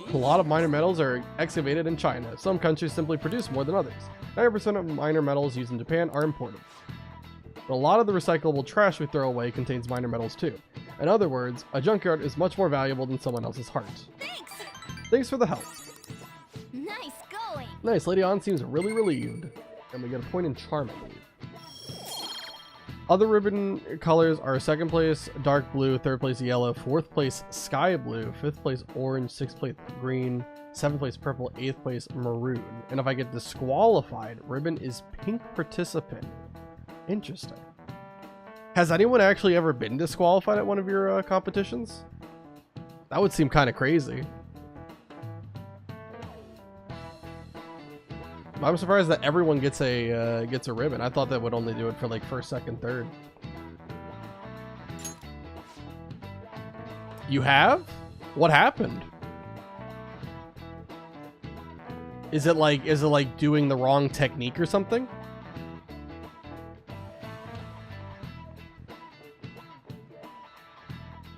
A lot of minor metals are excavated in China. Some countries simply produce more than others. 90% of minor metals used in Japan are imported. But a lot of the recyclable trash we throw away contains minor metals too. In other words, a junkyard is much more valuable than someone else's heart. Thanks. Thanks for the help. Nice going. Nice, Lady On seems really relieved. And we get a point in charm, I believe. Other ribbon colors are 2nd place dark blue, 3rd place yellow, 4th place sky blue, 5th place orange, 6th place green, 7th place purple, 8th place maroon. And if I get disqualified, ribbon is pink participant. Interesting. Has anyone actually ever been disqualified at one of your competitions? That would seem kind of crazy. I'm surprised that everyone gets a ribbon. I thought that would only do it for like 1st, 2nd, 3rd. You have? What happened? Is it like doing the wrong technique or something?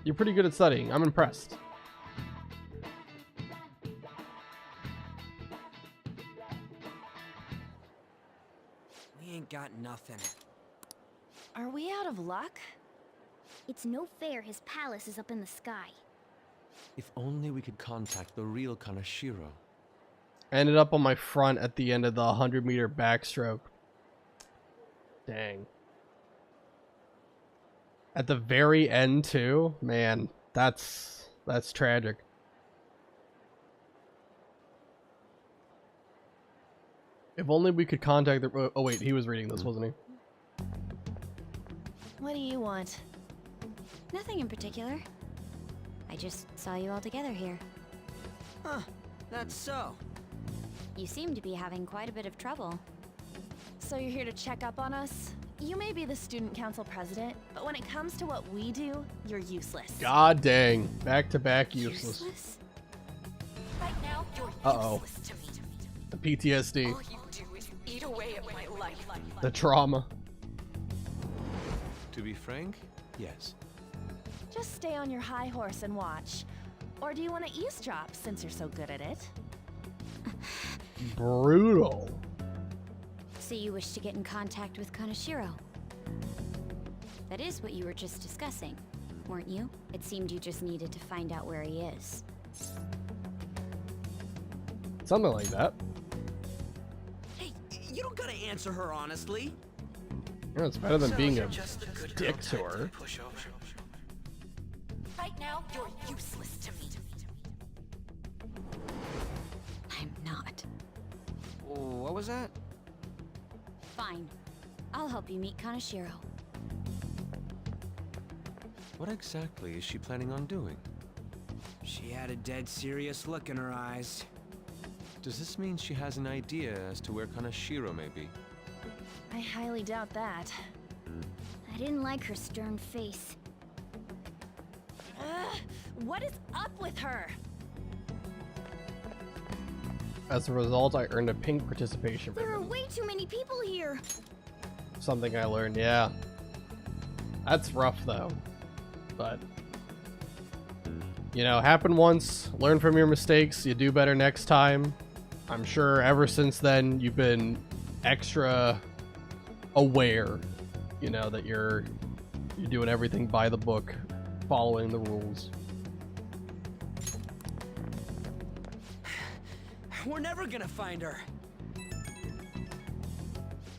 You're pretty good at studying. I'm impressed. We ain't got nothing. Are we out of luck? It's no fair his palace is up in the sky. If only we could contact the real Kanashiro. I ended up on my front at the end of the 100-meter backstroke. Dang. At the very end too? Man, that's tragic. If only we could contact the... Oh wait, he was reading this, wasn't he? What do you want? Nothing in particular. I just saw you all together here. Huh, that's so. You seem to be having quite a bit of trouble. So you're here to check up on us? You may be the student council president, but when it comes to what we do, you're useless. God dang. Back to back useless. Right now, you're Uh-oh. useless to me. The PTSD. All you do is eat away at my life. The trauma. To be frank, yes. Just stay on your high horse and watch. Or do you want to eavesdrop since you're so good at it? Brutal. So you wish to get in contact with Kanashiro? That is what you were just discussing, weren't you? It seemed you just needed to find out where he is. Something like that. Hey, you don't gotta answer her honestly. Yeah, it's better than being a dick to her. Right now, you're useless to me. I'm not. What was that? Fine. I'll help you meet Kanashiro. What exactly is she planning on doing? She had a dead serious look in her eyes. Does this mean she has an idea as to where Kanashiro may be? I highly doubt that. I didn't like her stern face. Ugh, what is up with her? As a result, I earned a pink participation There are ribbon. way too many people here. Something I learned, yeah. That's rough though. But you know, happen once, learn from your mistakes, you do better next time. I'm sure ever since then you've been extra aware, you know, that you're doing everything by the book, following the rules. We're never gonna find her.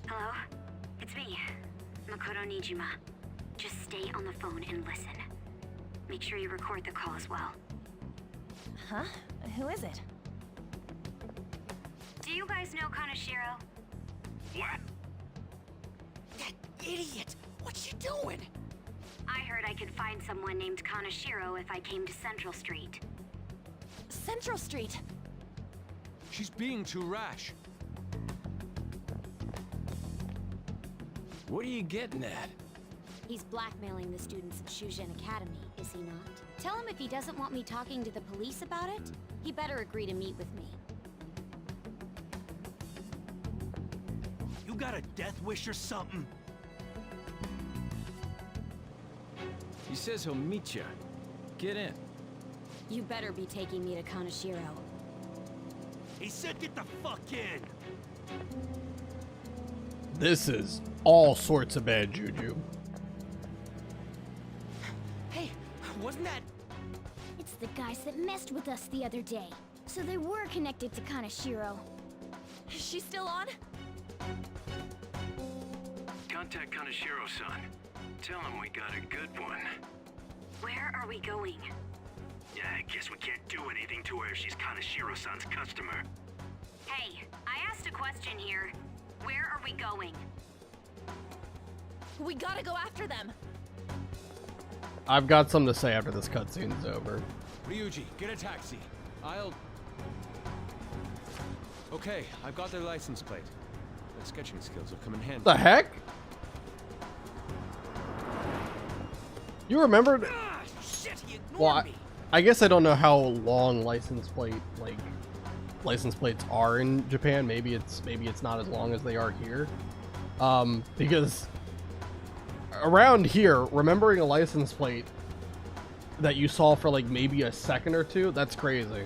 Hello? It's me, Makoto Nijima. Just stay on the phone and listen. Make sure you record the call as well. Huh? Who is it? Do you guys know Kanashiro? What? That idiot! What's she doing? I heard I could find someone named Kanashiro if I came to Central Street. Central Street! She's being too rash. What are you getting at? He's blackmailing the students at Shujin Academy, is he not? Tell him if he doesn't want me talking to the police about it, he better agree to meet with me. You got a death wish or something? He says he'll meet you. Get in. You better be taking me to Kanashiro. He said get the fuck in! This is all sorts of bad juju. Hey, wasn't that... It's the guys that messed with us the other day. So they were connected to Kanashiro. Is she still on? Contact Kanashiro-san. Tell him we got a good one. Where are we going? Yeah, I guess we can't do anything to her if she's Kanashiro-san's customer. Hey, I asked a question here. Where are we going? We gotta go after them. I've got something to say after this cutscene's over. Ryuji, get a taxi. I'll... Okay, I've got their license plate. Their sketching skills will come in handy. The heck? You remembered? Ah, shit, he ignored Well, me! I guess I don't know how long license plates are in Japan. Maybe it's not as long as they are here. Because around here, remembering a license plate that you saw for like maybe a second or two, that's crazy.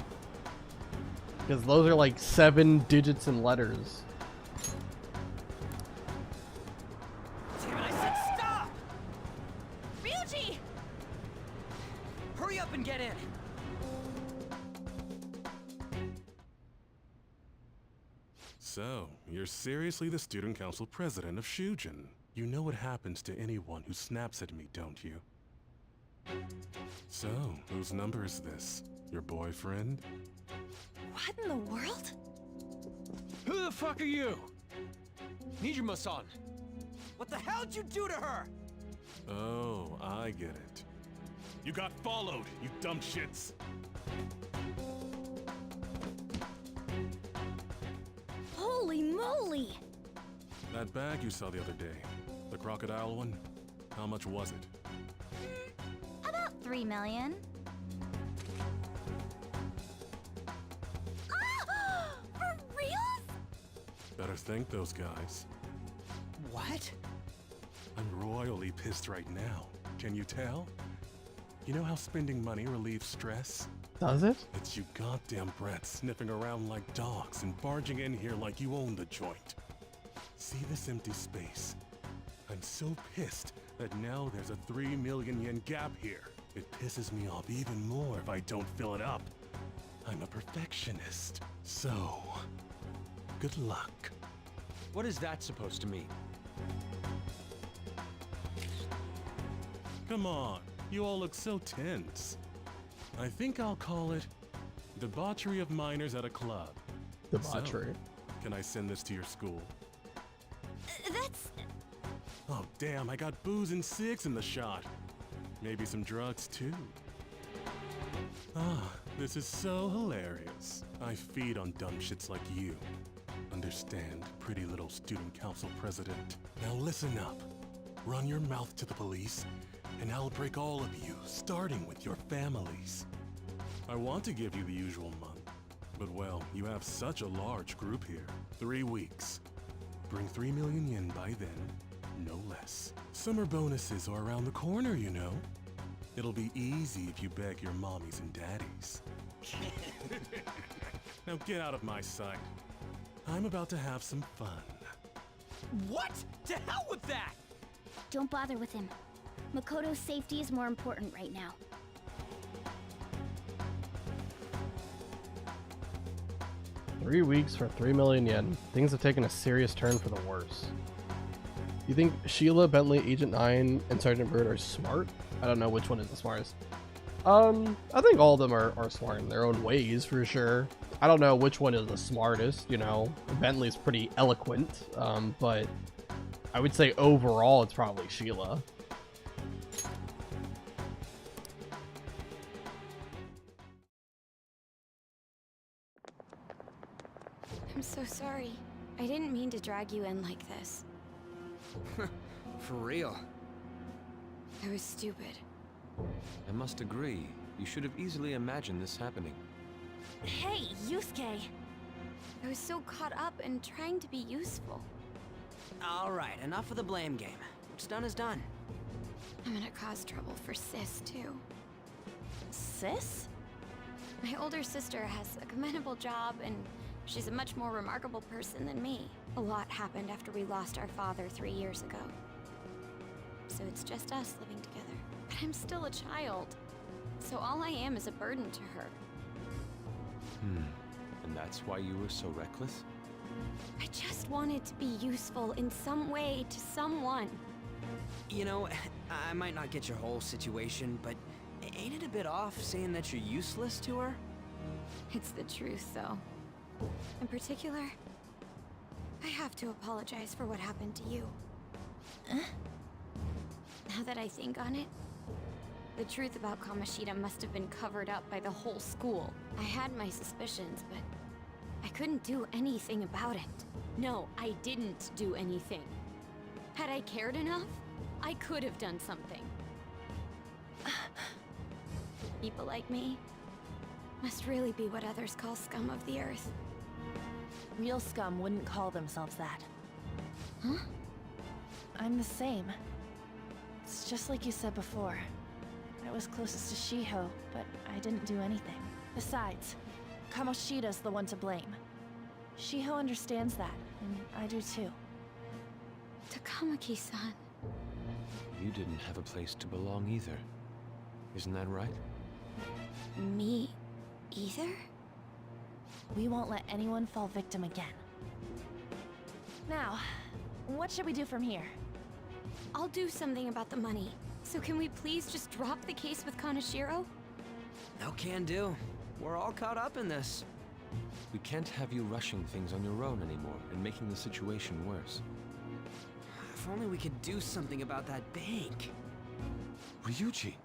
Because those are like 7 digits and letters. Damn it, I said stop! Ryuji! Hurry up and get in. So, you're seriously the student council president of Shujin. You know what happens to anyone who snaps at me, don't you? So, whose number is this? Your boyfriend? What in the world? Who the fuck are you? Nijima-san. What the hell'd you do to her? Oh, I get it. You got followed, you dumb shits! Holy moly! That bag you saw the other day, the crocodile one, how much was it? About 3 million. Ah! For real? Better thank those guys. What? I'm royally pissed right now. Can you tell? You know how spending money relieves stress? Does it? It's you goddamn brats sniffing around like dogs and barging in here like you own the joint. See this empty space? I'm so pissed that now there's a 3 million yen gap here. It pisses me off even more if I don't fill it up. I'm a perfectionist. So, good luck. What is that supposed to mean? Come on, you all look so tense. I think I'll call it debauchery of minors at a club. Debauchery. So, can I send this to your school? That's... Oh damn, I got booze and cigs in the shot. Maybe some drugs too. Ah, this is so hilarious. I feed on dumb shits like you. Understand, pretty little student council president. Now listen up. Run your mouth to the police, and I'll break all of you, starting with your families. I want to give you the usual month, but well, you have such a large group here. 3 weeks. Bring 3 million yen by then, no less. Summer bonuses are around the corner, you know. It'll be easy if you beg your mommies and daddies. Now get out of my sight. I'm about to have some fun. What? To hell with that! Don't bother with him. Makoto's safety is more important right now. Three weeks for 3 million yen. Things have taken a serious turn for the worse. You think Sheila, Bentley, Agent 9, and Sergeant Bird are smart? I don't know which one is the smartest. I think all of them are smart in their own ways, for sure. I don't know which one is the smartest, you know. Bentley's pretty eloquent, but I would say overall it's probably Sheila. I'm so sorry. I didn't mean to drag you in like this. For real. I was stupid. I must agree. You should have easily imagined this happening. Hey, Yusuke! I was so caught up in trying to be useful. Alright, enough of the blame game. What's done is done. I'm gonna cause trouble for Sis, too. Sis? My older sister has a commendable job, and she's a much more remarkable person than me. A lot happened after we lost our father 3 years ago. So it's just us living together. But I'm still a child. So all I am is a burden to her. And that's why you were so reckless? I just wanted to be useful in some way to someone. You know, I might not get your whole situation, but ain't it a bit off saying that you're useless to her? It's the truth, though. In particular, I have to apologize for what happened to you. Now that I think on it, the truth about Kamoshida must have been covered up by the whole school. I had my suspicions, but I couldn't do anything about it. No, I didn't do anything. Had I cared enough, I could have done something. People like me must really be what others call scum of the earth. Real scum wouldn't call themselves that. Huh? I'm the same. It's just like you said before. I was closest to Shiho, but I didn't do anything. Besides, Kamoshida's the one to blame. Shiho understands that, and I do too. Takamaki-san. You didn't have a place to belong either. Isn't that right? Me either? We won't let anyone fall victim again. Now, what should we do from here? I'll do something about the money. So can we please just drop the case with Kaneshiro? No can do. We're all caught up in this. We can't have you rushing things on your own anymore and making the situation worse. If only we could do something about that bank. Ryuji!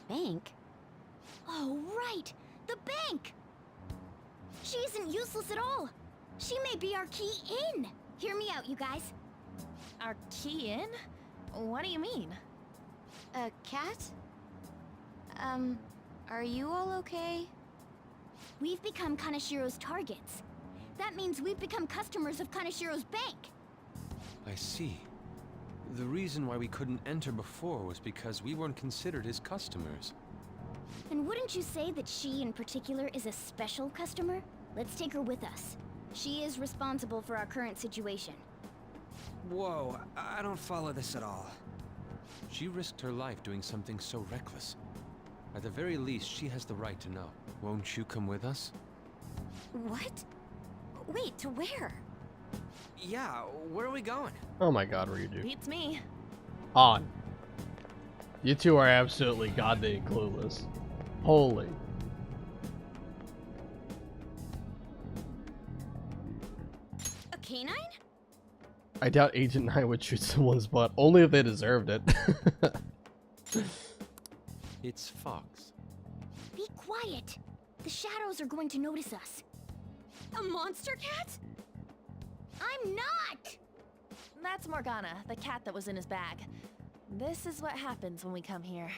Bank? Oh, right! The bank! She isn't useless at all! She may be our key in! Hear me out, you guys. Our key in? What do you mean? A cat? Are you all okay? We've become Kaneshiro's targets. That means we've become customers of Kaneshiro's bank. I see. The reason why we couldn't enter before was because we weren't considered his customers. And wouldn't you say that she in particular is a special customer? Let's take her with us. She is responsible for our current situation. Whoa, I don't follow this at all. She risked her life doing something so reckless. At the very least, she has the right to know. Won't you come with us? What? Wait, to where? Yeah, where are we going? Oh my god, Ryuji. Beats me. On. You two are absolutely goddamn clueless. Holy. A canine? I doubt Agent 9 would shoot someone's butt, only if they deserved it. It's Fox. Be quiet. The shadows are going to notice us. A monster cat? I'm not! That's Morgana, the cat that was in his bag. This is what happens when we come here.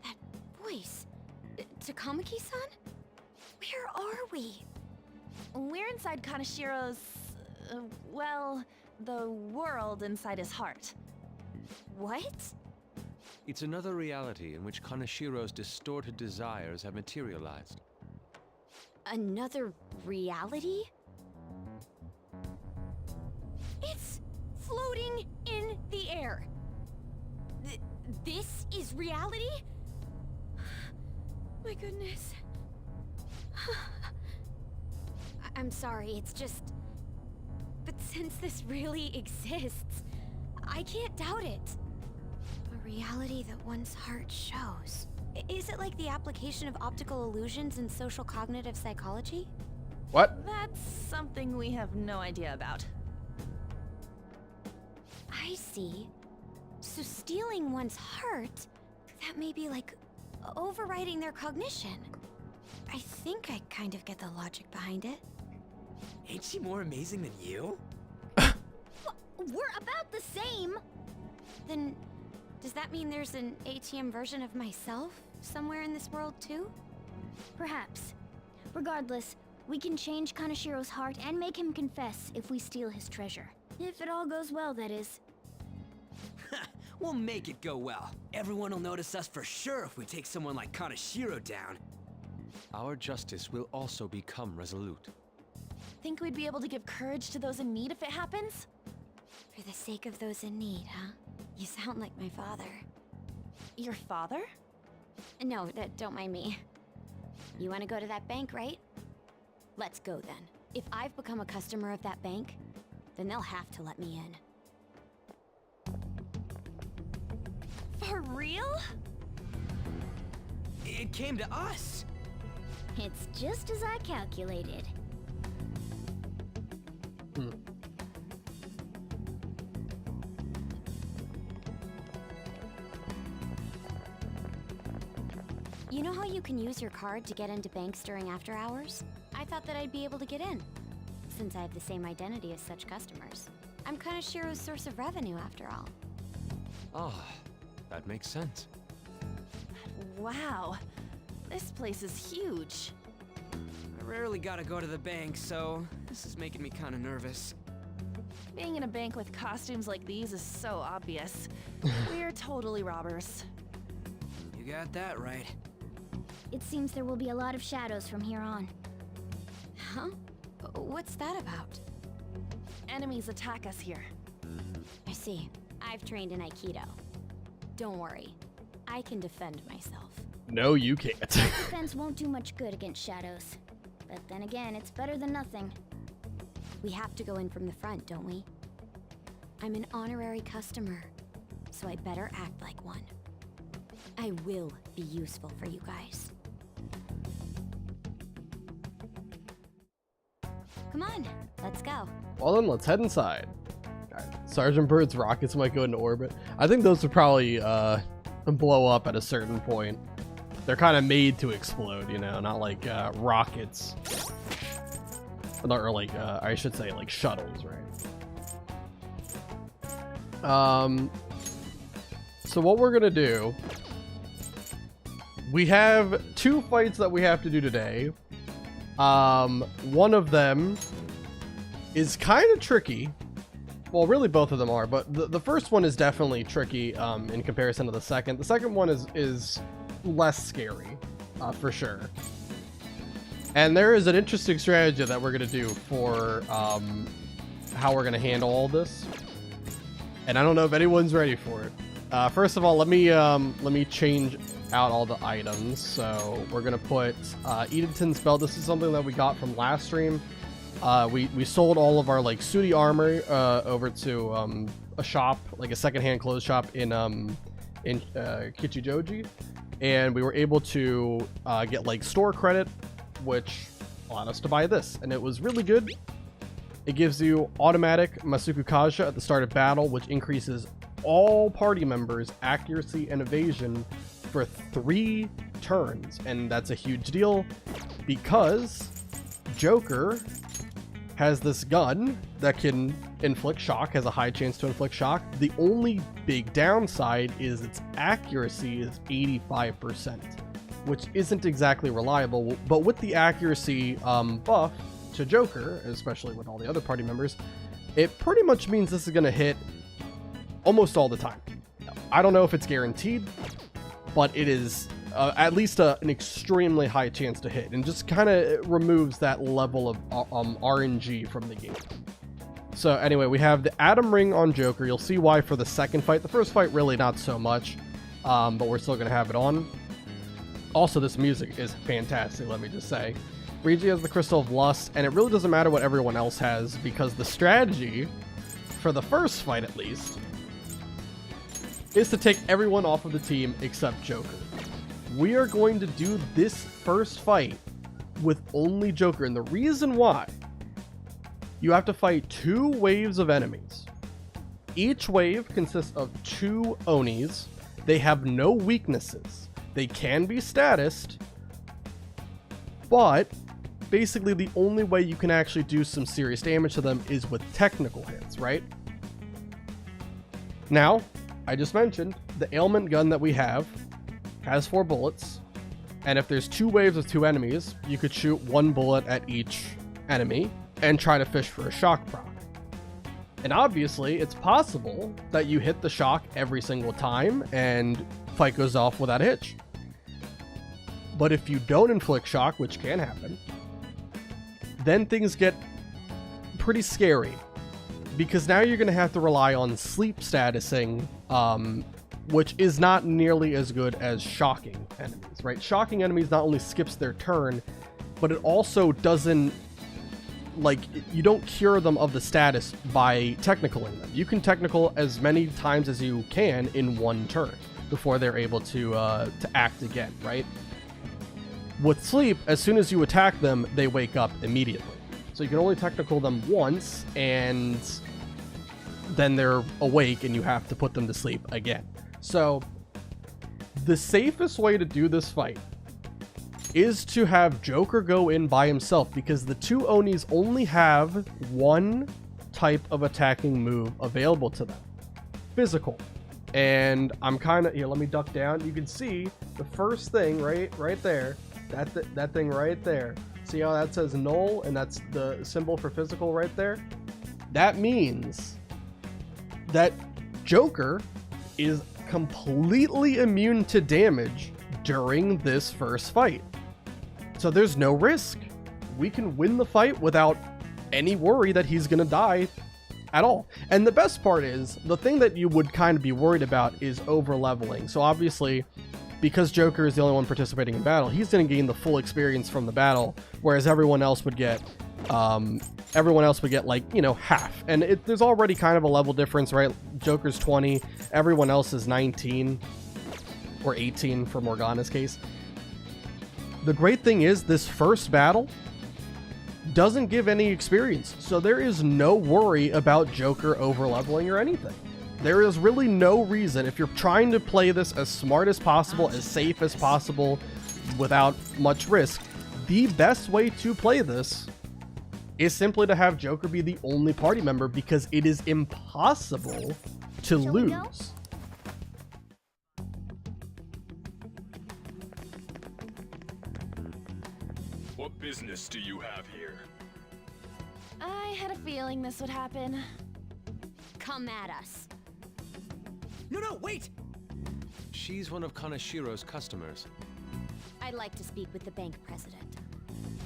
That voice. Takamaki-san? Where are we? We're inside Kanashiro's... well, the world inside his heart. What? It's another reality in which Kanashiro's distorted desires have materialized. Another reality? It's floating in the air. This is reality? My goodness. I'm sorry, it's just... But since this really exists, I can't doubt it. A reality that one's heart shows. Is it like the application of optical illusions in social cognitive psychology? What? That's something we have no idea about. I see. So stealing one's heart, that may be like overriding their cognition. I think I kind of get the logic behind it. Ain't she more amazing than you? We're about the same! Then, does that mean there's an ATM version of myself somewhere in this world too? Perhaps. Regardless, we can change Kanashiro's heart and make him confess if we steal his treasure. If it all goes well, that is. We'll make it go well. Everyone will notice us for sure if we take someone like Kanashiro down. Our justice will also become resolute. Think we'd be able to give courage to those in need if it happens? For the sake of those in need, huh? You sound like my father. Your father? No, don't mind me. You want to go to that bank, right? Let's go then. If I've become a customer of that bank, then they'll have to let me in. For real? It came to us. It's just as I calculated. You know how you can use your card to get into banks during after hours? I thought that I'd be able to get in, since I have the same identity as such customers. I'm Kanashiro's source of revenue, after all. Ah, that makes sense. Wow. This place is huge. I rarely gotta go to the bank, so this is making me kinda nervous. Being in a bank with costumes like these is so obvious. We're totally robbers. You got that right. It seems there will be a lot of shadows from here on. Huh? What's that about? Enemies attack us here. I see. I've trained in Aikido. Don't worry. I can defend myself. No, you can't. Defense won't do much good against shadows. But then again, it's better than nothing. We have to go in from the front, don't we? I'm an honorary customer, so I better act like one. I will be useful for you guys. Come on, let's go. Well then, let's head inside. Alright, Sergeant Bird's rockets might go into orbit. I think those would probably blow up at a certain point. They're kind of made to explode, you know, not like rockets. Or like, I should say like shuttles, right? So what we're gonna do, we have 2 fights that we have to do today. One of them is kind of tricky. Well, really both of them are, but the first one is definitely tricky in comparison to the second. The second one is less scary, for sure. And there is an interesting strategy that we're going to do for how we're going to handle all this. And I don't know if anyone's ready for it. First of all, let me change out all the items. So we're going to put Edenton's belt. This is something that we got from last stream. We sold all of our like Sudi armor over to a shop, like a secondhand clothes shop in Kichijoji, and we were able to get like store credit, which allowed us to buy this, and it was really good. It gives you automatic Masuku Kaja at the start of battle, which increases all party members' accuracy and evasion for 3 turns. And that's a huge deal because Joker has this gun that can inflict shock, has a high chance to inflict shock. The only big downside is its accuracy is 85%, which isn't exactly reliable. But with the accuracy buff to Joker, especially with all the other party members, it pretty much means this is going to hit almost all the time. I don't know if it's guaranteed, but it is at least an extremely high chance to hit, and just kind of removes that level of RNG from the game. So anyway, we have the Atom Ring on Joker. You'll see why for the second fight. The first fight, really not so much, but we're still going to have it on. Also, this music is fantastic, let me just say. Ryuji has the Crystal of Lust, and it really doesn't matter what everyone else has, because the strategy, for the first fight at least, is to take everyone off of the team except Joker. We are going to do this first fight with only Joker, and the reason why, you have to fight 2 waves of enemies. Each wave consists of 2 Onis. They have no weaknesses. They can be statused, but basically the only way you can actually do some serious damage to them is with technical hits, right? Now, I just mentioned the ailment gun that we have has 4 bullets, and if there's 2 waves of 2 enemies, you could shoot 1 bullet at each enemy and try to fish for a shock proc. And obviously, it's possible that you hit the shock every single time and fight goes off without a hitch. But if you don't inflict shock, which can happen, then things get pretty scary, because now you're going to have to rely on sleep statusing, which is not nearly as good as shocking enemies, right? Shocking enemies not only skips their turn, but it also doesn't, like, you don't cure them of the status by technicaling them. You can technical as many times as you can in 1 turn before they're able to act again, right? With sleep, as soon as you attack them, they wake up immediately. So you can only technical them once, and then they're awake and you have to put them to sleep again. So the safest way to do this fight is to have Joker go in by himself, because the 2 Onis only have 1 type of attacking move available to them. Physical. And I'm kind of, here, let me duck down. You can see the first thing right there. That thing right there. See how that says null, and that's the symbol for physical right there? That means that Joker is completely immune to damage during this first fight. So there's no risk. We can win the fight without any worry that he's gonna die at all. And the best part is, the thing that you would kind of be worried about is over leveling. So obviously, because Joker is the only one participating in battle, he's going to gain the full experience from the battle, whereas everyone else would get like, you know, half. And there's already kind of a level difference, right? Joker's 20, everyone else is 19 or 18 for Morgana's case. The great thing is, this first battle doesn't give any experience, so there is no worry about Joker over leveling or anything. There is really no reason, if you're trying to play this as smart as possible, as safe as possible, without much risk, the best way to play this is simply to have Joker be the only party member, because it is impossible to lose. What business do you have here? I had a feeling this would happen. Come at us. No, wait! She's one of Kanashiro's customers. I'd like to speak with the bank president.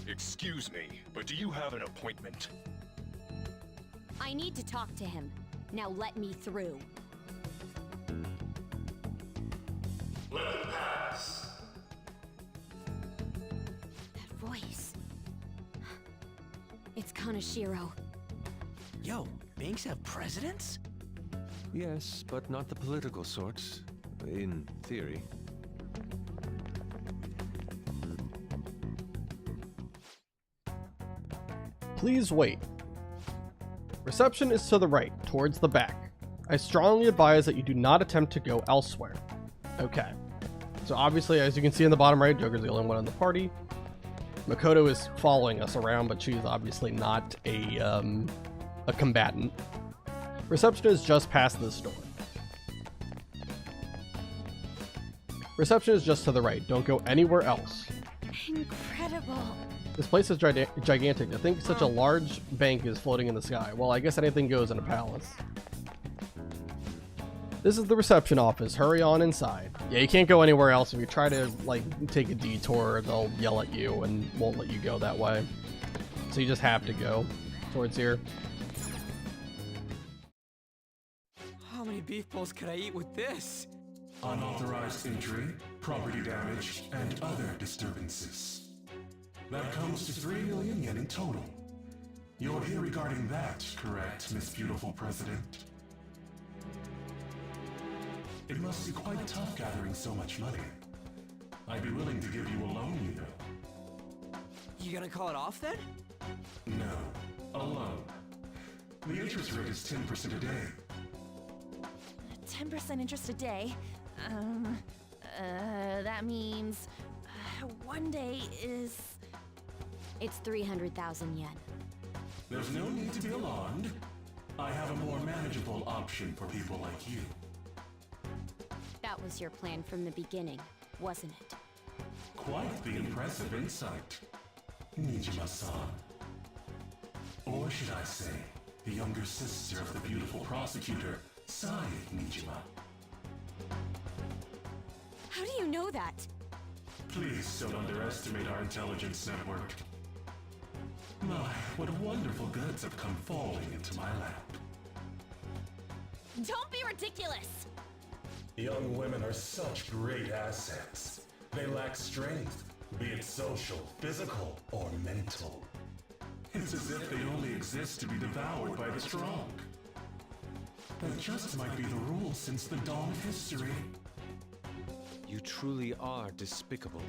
Excuse me, but do you have an appointment? I need to talk to him. Now let me through. Let it pass. That voice. It's Kanashiro. Yo, banks have presidents? Yes, but not the political sorts, in theory. Please wait. Reception is to the right, towards the back. I strongly advise that you do not attempt to go elsewhere. Okay. So obviously, as you can see in the bottom right, Joker's the only one in the party. Makoto is following us around, but she's obviously not a combatant. Reception is just past this door. Reception is just to the right. Don't go anywhere else. Incredible. This place is gigantic. To think such a large bank is floating in the sky. Well, I guess anything goes in a palace. This is the reception office. Hurry on inside. Yeah, you can't go anywhere else. If you try to, like, take a detour, they'll yell at you and won't let you go that way. So you just have to go towards here. How many beef bowls could I eat with this? Unauthorized entry, property damage, and other disturbances. That comes to 3 million yen in total. You're here regarding that, correct, Miss Beautiful President? It must be quite tough gathering so much money. I'd be willing to give you a loan, you know. You gonna call it off then? No, a loan. The interest rate is 10% a day. 10% interest a day? That means... one day is... It's 300,000 yen. There's no need to be alarmed. I have a more manageable option for people like you. That was your plan from the beginning, wasn't it? Quite the impressive insight, Nijima-san. Or should I say, the younger sister of the beautiful prosecutor, Sae Nijima. How do you know that? Please don't underestimate our intelligence network. My, what wonderful goods have come falling into my lap. Don't be ridiculous! Young women are such great assets. They lack strength, be it social, physical, or mental. It's as if they only exist to be devoured by the strong. That just might be the rule since the dawn of history. You truly are despicable.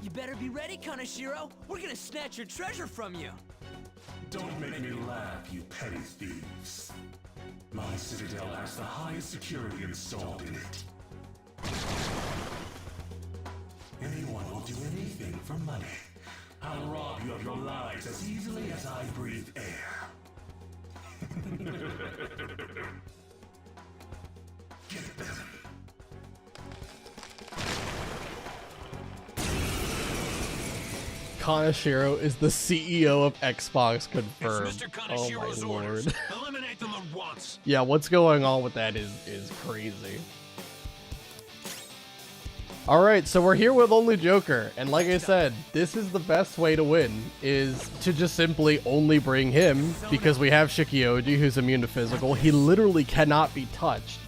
You better be ready, Kaneshiro! We're gonna snatch your treasure from you! Don't make me laugh, you petty thieves. My citadel has the highest security installed in it. Anyone will do anything for money. I'll rob you of your lives as easily as I breathe air. Get them. Kaneshiro is the CEO of Xbox confirmed. It's Mr. Oh Kaneshiro's my orders. lord. Eliminate them at once. Yeah, what's going on with that is crazy. Alright, so we're here with only Joker, and like I said, this is the best way to win, is to just simply only bring him, because we have Shikioji, who's immune to physical. He literally cannot be touched.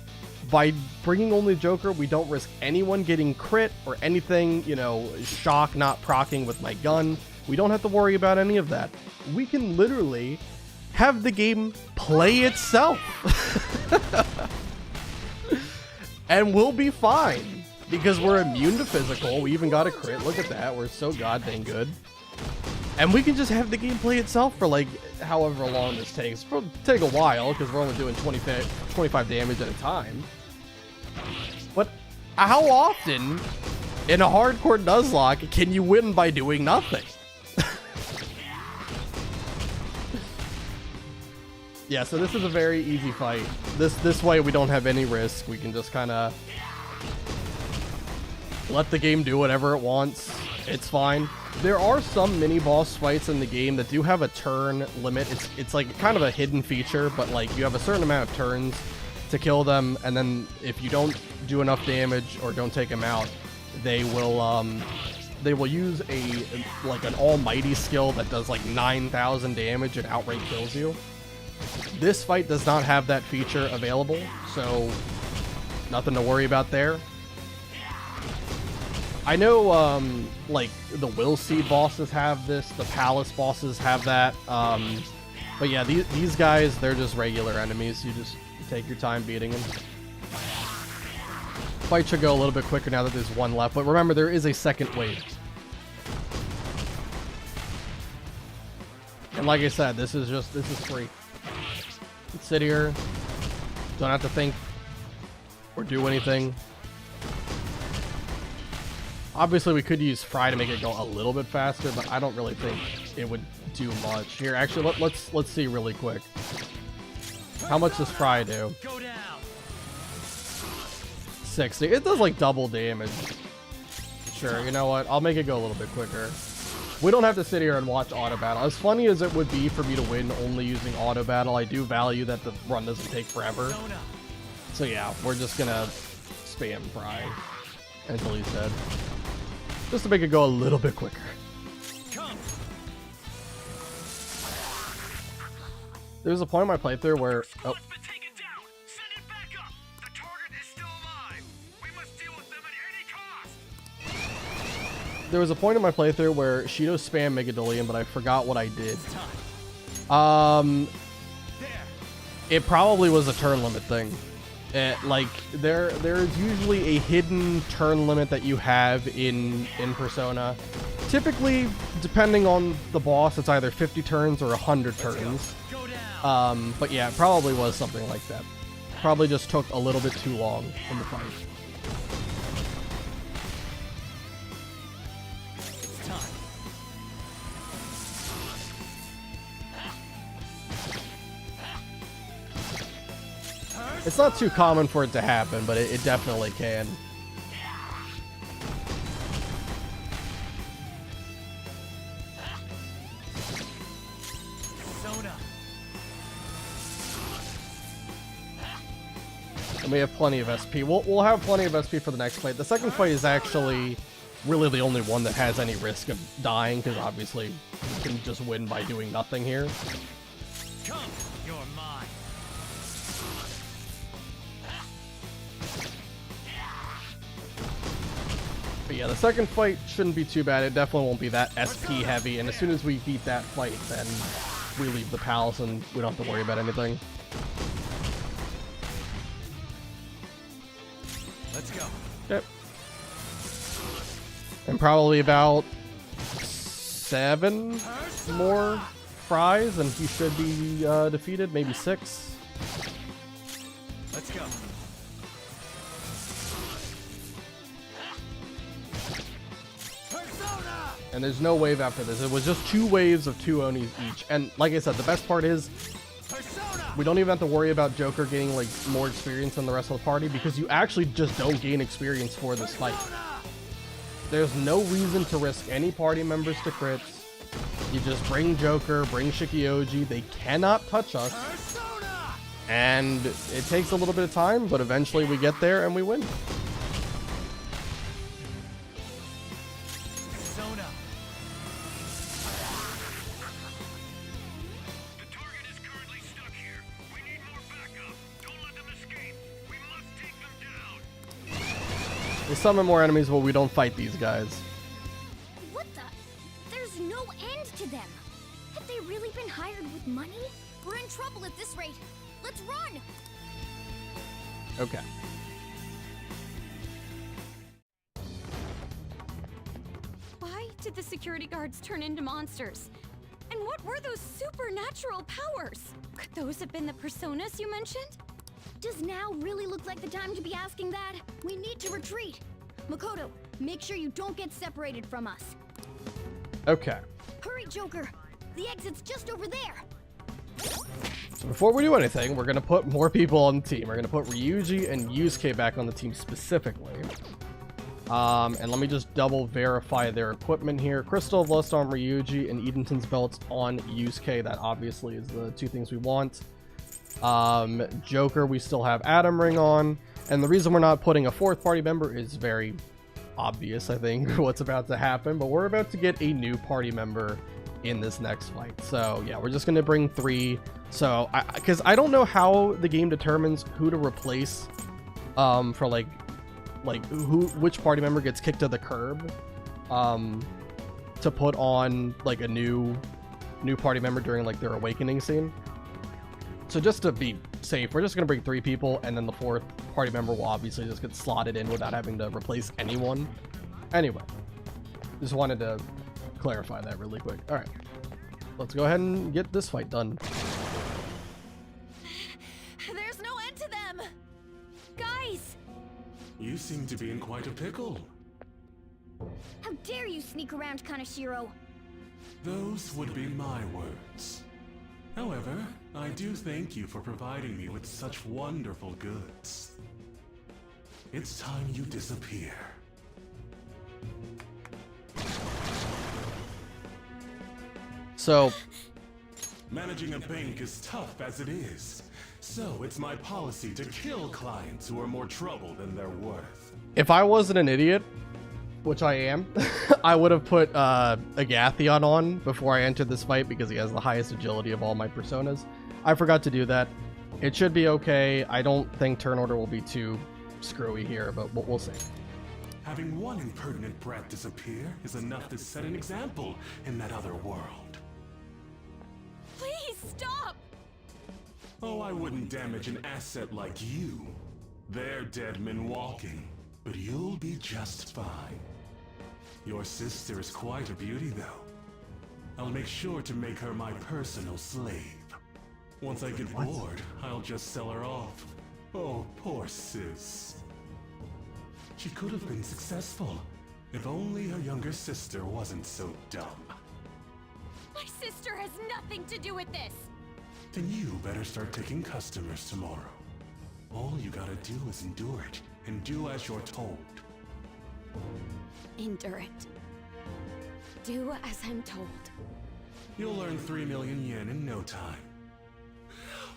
By bringing only Joker, we don't risk anyone getting crit or anything, you know, shock not proccing with my gun. We don't have to worry about any of that. We can literally have the game play itself. And we'll be fine. Because we're immune to physical. We even got a crit. Look at that. We're so goddamn good. And we can just have the game play itself for like however long this takes. It'll take a while because we're only doing 25 damage at a time. But how often in a hardcore Nuzlocke can you win by doing nothing? Yeah, so this is a very easy fight. This way we don't have any risk. We can just kind of let the game do whatever it wants. It's fine. There are some mini boss fights in the game that do have a turn limit. It's like kind of a hidden feature, but like you have a certain amount of turns to kill them, and then if you don't do enough damage or don't take them out, they will use like an almighty skill that does like 9,000 damage and outright kills you. This fight does not have that feature available, so nothing to worry about there. I know, like, the Will Seed bosses have this, the Palace bosses have that, but yeah, these guys, they're just regular enemies. You just take your time beating them. Fight should go a little bit quicker now that there's one left, but remember, there is a second wave. And like I said, this is free. sit here, don't have to think or do anything. Obviously, we could use Fry to make it go a little bit faster, but I don't really think it would do much. Here, actually, let's see really quick. How much does Fry do? 60. It does like double damage. Sure, you know what? I'll make it go a little bit quicker. We don't have to sit here and watch auto battle. As funny as it would be for me to win only using auto battle, I do value that the run doesn't take forever. So yeah, we're just gonna spam Fry until he's dead. Just to make it go a little bit quicker. There's a point in my playthrough where... Oh. There was a point in my playthrough where Shido spammed Megadolian, but I forgot what I did. It probably was a turn limit thing. Like there's usually a hidden turn limit that you have in Persona. Typically, depending on the boss, it's either 50 turns or 100 turns. But yeah, it probably was something like that. Probably just took a little bit too long in the fight. It's not too common for it to happen, but it definitely can. And we have plenty of SP. We'll have plenty of SP for the next fight. The second fight is actually really the only one that has any risk of dying, because obviously you can just win by doing nothing here. Come, you're mine. But yeah, the second fight shouldn't be too bad. It definitely won't be that SP heavy, and as soon as we beat that fight, then we leave the palace and we don't have to worry about anything. Let's go. Yep. And probably about 7 more Fries, and he should be defeated. Maybe 6. Let's go. And there's no wave after this. It was just 2 waves of 2 Onis each. And like I said, the best part is we don't even have to worry about Joker getting like more experience than the rest of the party, because you actually just don't gain experience for this fight. There's no reason to risk any party members to crits. You just bring Joker, bring Shikioji. They cannot touch us. And it takes a little bit of time, but eventually we get there and we win. We summon more enemies, but we don't fight these guys. What the? There's no end to them. Have they really been hired with money? We're in trouble at this rate. Let's run! Okay. Why did the security guards turn into monsters? And what were those supernatural powers? Could those have been the personas you mentioned? Does now really look like the time to be asking that? We need to retreat. Makoto, make sure you don't get separated from us. Okay. Hurry, Joker. The exit's just over there. So before we do anything, we're going to put more people on the team. We're going to put Ryuji and Yusuke back on the team specifically. And let me just double verify their equipment here. Crystal of Lust on Ryuji and Edenton's belts on Yusuke. That obviously is the 2 things we want. Joker, we still have Atom Ring on, and the reason we're not putting a 4th party member is very obvious, I think, what's about to happen, but we're about to get a new party member in this next fight. So yeah, we're just going to bring 3. So because I don't know how the game determines who to replace for which party member gets kicked to the curb to put on like a new party member during like their awakening scene. So just to be safe, we're just going to bring 3 people, and then the 4th party member will obviously just get slotted in without having to replace anyone. Anyway, just wanted to clarify that really quick. All right, let's go ahead and get this fight done. You seem to be in quite a pickle. How dare you sneak around Kaneshiro? Those would be my words. However, I do thank you for providing me with such wonderful goods. It's time you disappear. So, managing a bank is tough as it is. So it's my policy to kill clients who are more trouble than they're worth. if I wasn't an idiot, which I am, I would have put Agathion on before I entered this fight because he has the highest agility of all my personas. I forgot to do that. It should be okay. I don't think turn order will be too screwy here, but we'll see. Having one impertinent brat disappear is enough to set an example in that other world. Please stop! Oh, I wouldn't damage an asset like you. They're dead men walking, but you'll be just fine. Your sister is quite a beauty, though. I'll make sure to make her my personal slave. Once I get bored, I'll just sell her off. Oh, poor sis. She could have been successful, if only her younger sister wasn't so dumb. My sister has nothing to do with this! Then you better start taking customers tomorrow. All you gotta do is endure it, and do as you're told. Endure it. Do as I'm told. You'll earn 3 million yen in no time.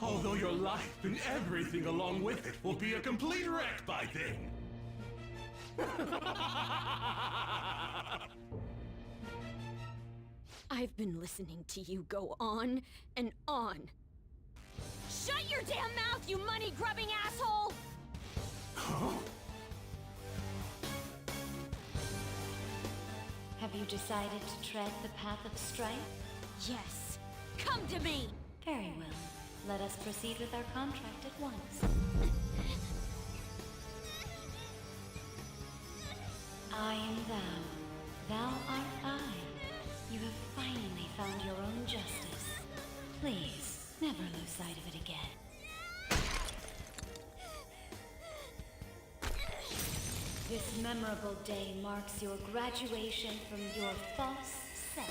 Although your life and everything along with it will be a complete wreck by then. I've been listening to you go on and on. Shut your damn mouth, you money-grubbing asshole! Huh? Have you decided to tread the path of strife? Yes. Come to me! Very well. Let us proceed with our contract at once. I am thou. Thou art I. You have finally found your own justice. Please, never lose sight of it again. This memorable day marks your graduation from your false self.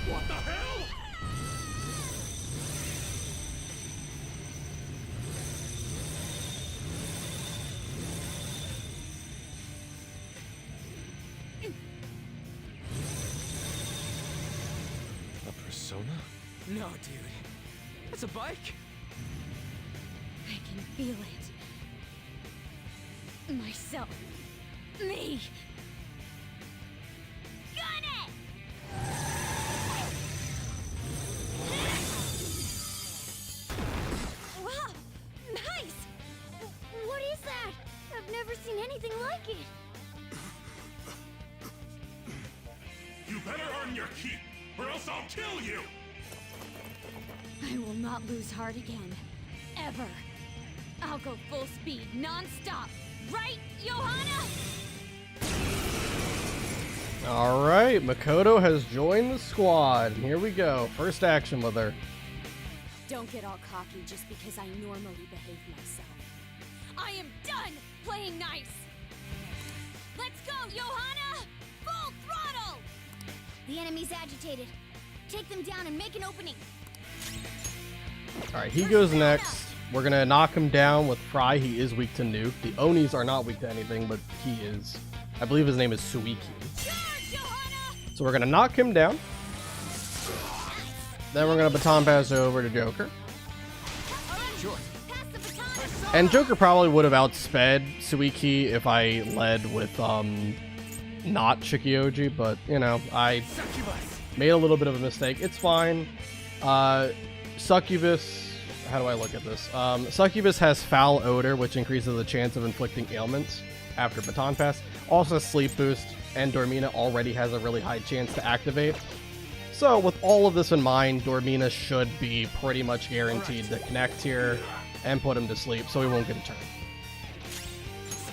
What the hell? No, dude. That's a bike. I can feel it. Myself. Me. Got it! Wow! Nice! What is that? I've never seen anything like it. You better earn your keep, or else I'll kill you! I will not lose heart again. Ever. I'll go full speed, non-stop. Right, Johanna? Alright, Makoto has joined the squad. Here we go. First action with her. Don't get all cocky just because I normally behave myself. I am done playing nice! Let's go, Johanna! Full throttle! The enemy's agitated. Take them down and make an opening. Alright, he goes next. We're gonna knock him down with Fry. He is weak to nuke. The Onis are not weak to anything, but he is. I believe his name is Suiki. So we're gonna knock him down. Then we're gonna baton pass over to Joker. And Joker probably would have outsped Suiki if I led with not Shikioji, but you know, I made a little bit of a mistake. It's fine. Succubus, how do I look at this? Succubus has foul odor, which increases the chance of inflicting ailments after baton pass. Also sleep boost, and Dormina already has a really high chance to activate. So with all of this in mind, Dormina should be pretty much guaranteed to connect here and put him to sleep, so he won't get a turn.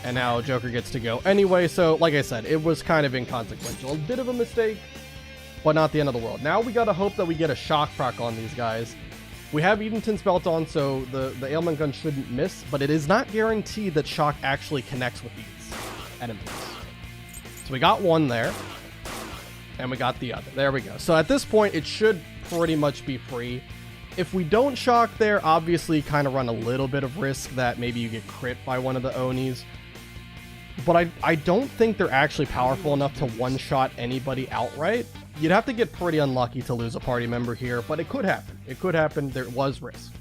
And now Joker gets to go anyway, so like I said, it was kind of inconsequential. A bit of a mistake, but not the end of the world. Now we gotta hope that we get a shock proc on these guys. We have Edenton's belt on, so the ailment gun shouldn't miss, but it is not guaranteed that shock actually connects with these enemies. So we got one there, and we got the other. There we go. So at this point, it should pretty much be free. If we don't shock there, obviously kind of run a little bit of risk that maybe you get crit by one of the Onis. But I don't think they're actually powerful enough to one-shot anybody outright. You'd have to get pretty unlucky to lose a party member here, but it could happen. It could happen. There was risk.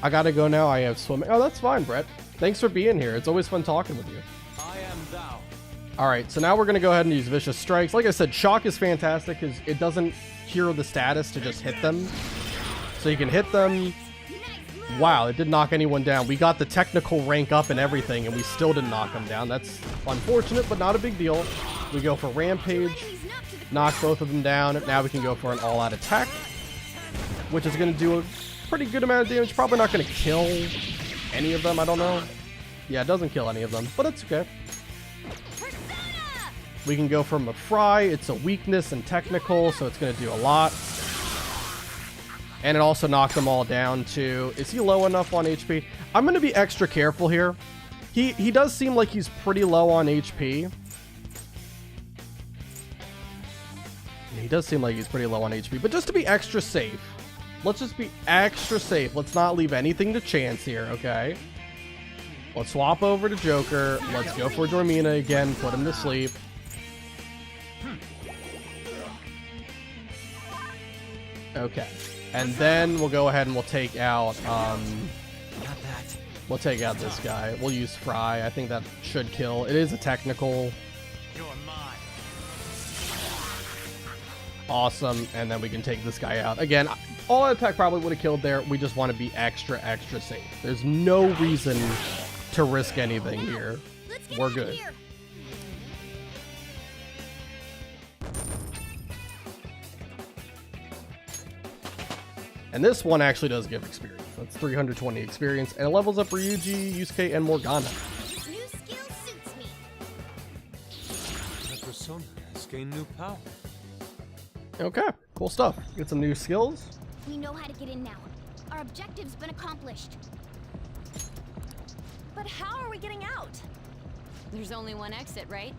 I gotta go now. I have swimming. Oh, that's fine, Brett. Thanks for being here. It's always fun talking with you. I am thou. Alright, so now we're gonna go ahead and use Vicious Strikes. Like I said, Shock is fantastic because it doesn't hero the status to just hit them. So you can hit them. Wow, it didn't knock anyone down. We got the technical rank up and everything, and we still didn't knock them down. That's unfortunate, but not a big deal. We go for Rampage, knock both of them down. Now we can go for an all-out attack, which is going to do a pretty good amount of damage. Probably not going to kill any of them, I don't know. Yeah, it doesn't kill any of them, but it's okay. We can go from a Fry. It's a weakness and technical, so it's going to do a lot. And it also knocked them all down too. Is he low enough on HP? I'm going to be extra careful here. He does seem like he's pretty low on HP. He does seem like he's pretty low on HP. But just to be extra safe, let's just be extra safe. Let's not leave anything to chance here, okay? Let's swap over to Joker. Let's go for Dormina again. Put him to sleep. Okay. And then we'll go ahead and we'll take out, we'll take out this guy. We'll use Fry. I think that should kill. It is a technical. Awesome. And then we can take this guy out. Again, all attack probably would have killed there. We just want to be extra, extra safe. There's no reason to risk anything here. We're good. And this one actually does give experience. That's 320 experience. And it levels up Ryuji, Yusuke, and Morgana. New skill suits me. That persona has gained new power. Okay, cool stuff. Get some new skills. We know how to get in now. Our objective's been accomplished. But how are we getting out? There's only one exit, right?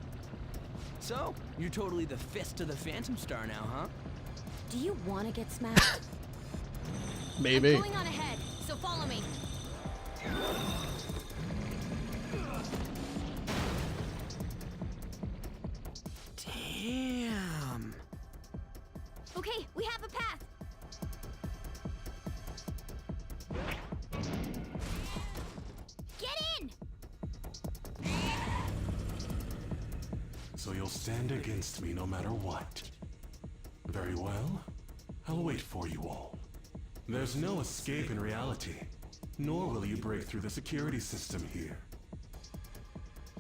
So, you're totally the fist of the Phantom Star now, huh? Do you want to get smashed? Maybe. I'm going on ahead, so follow me. Damn. Okay, we have a path. Get in! So you'll stand against me no matter what. Very well. I'll wait for you all. There's no escape in reality, nor will you break through the security system here.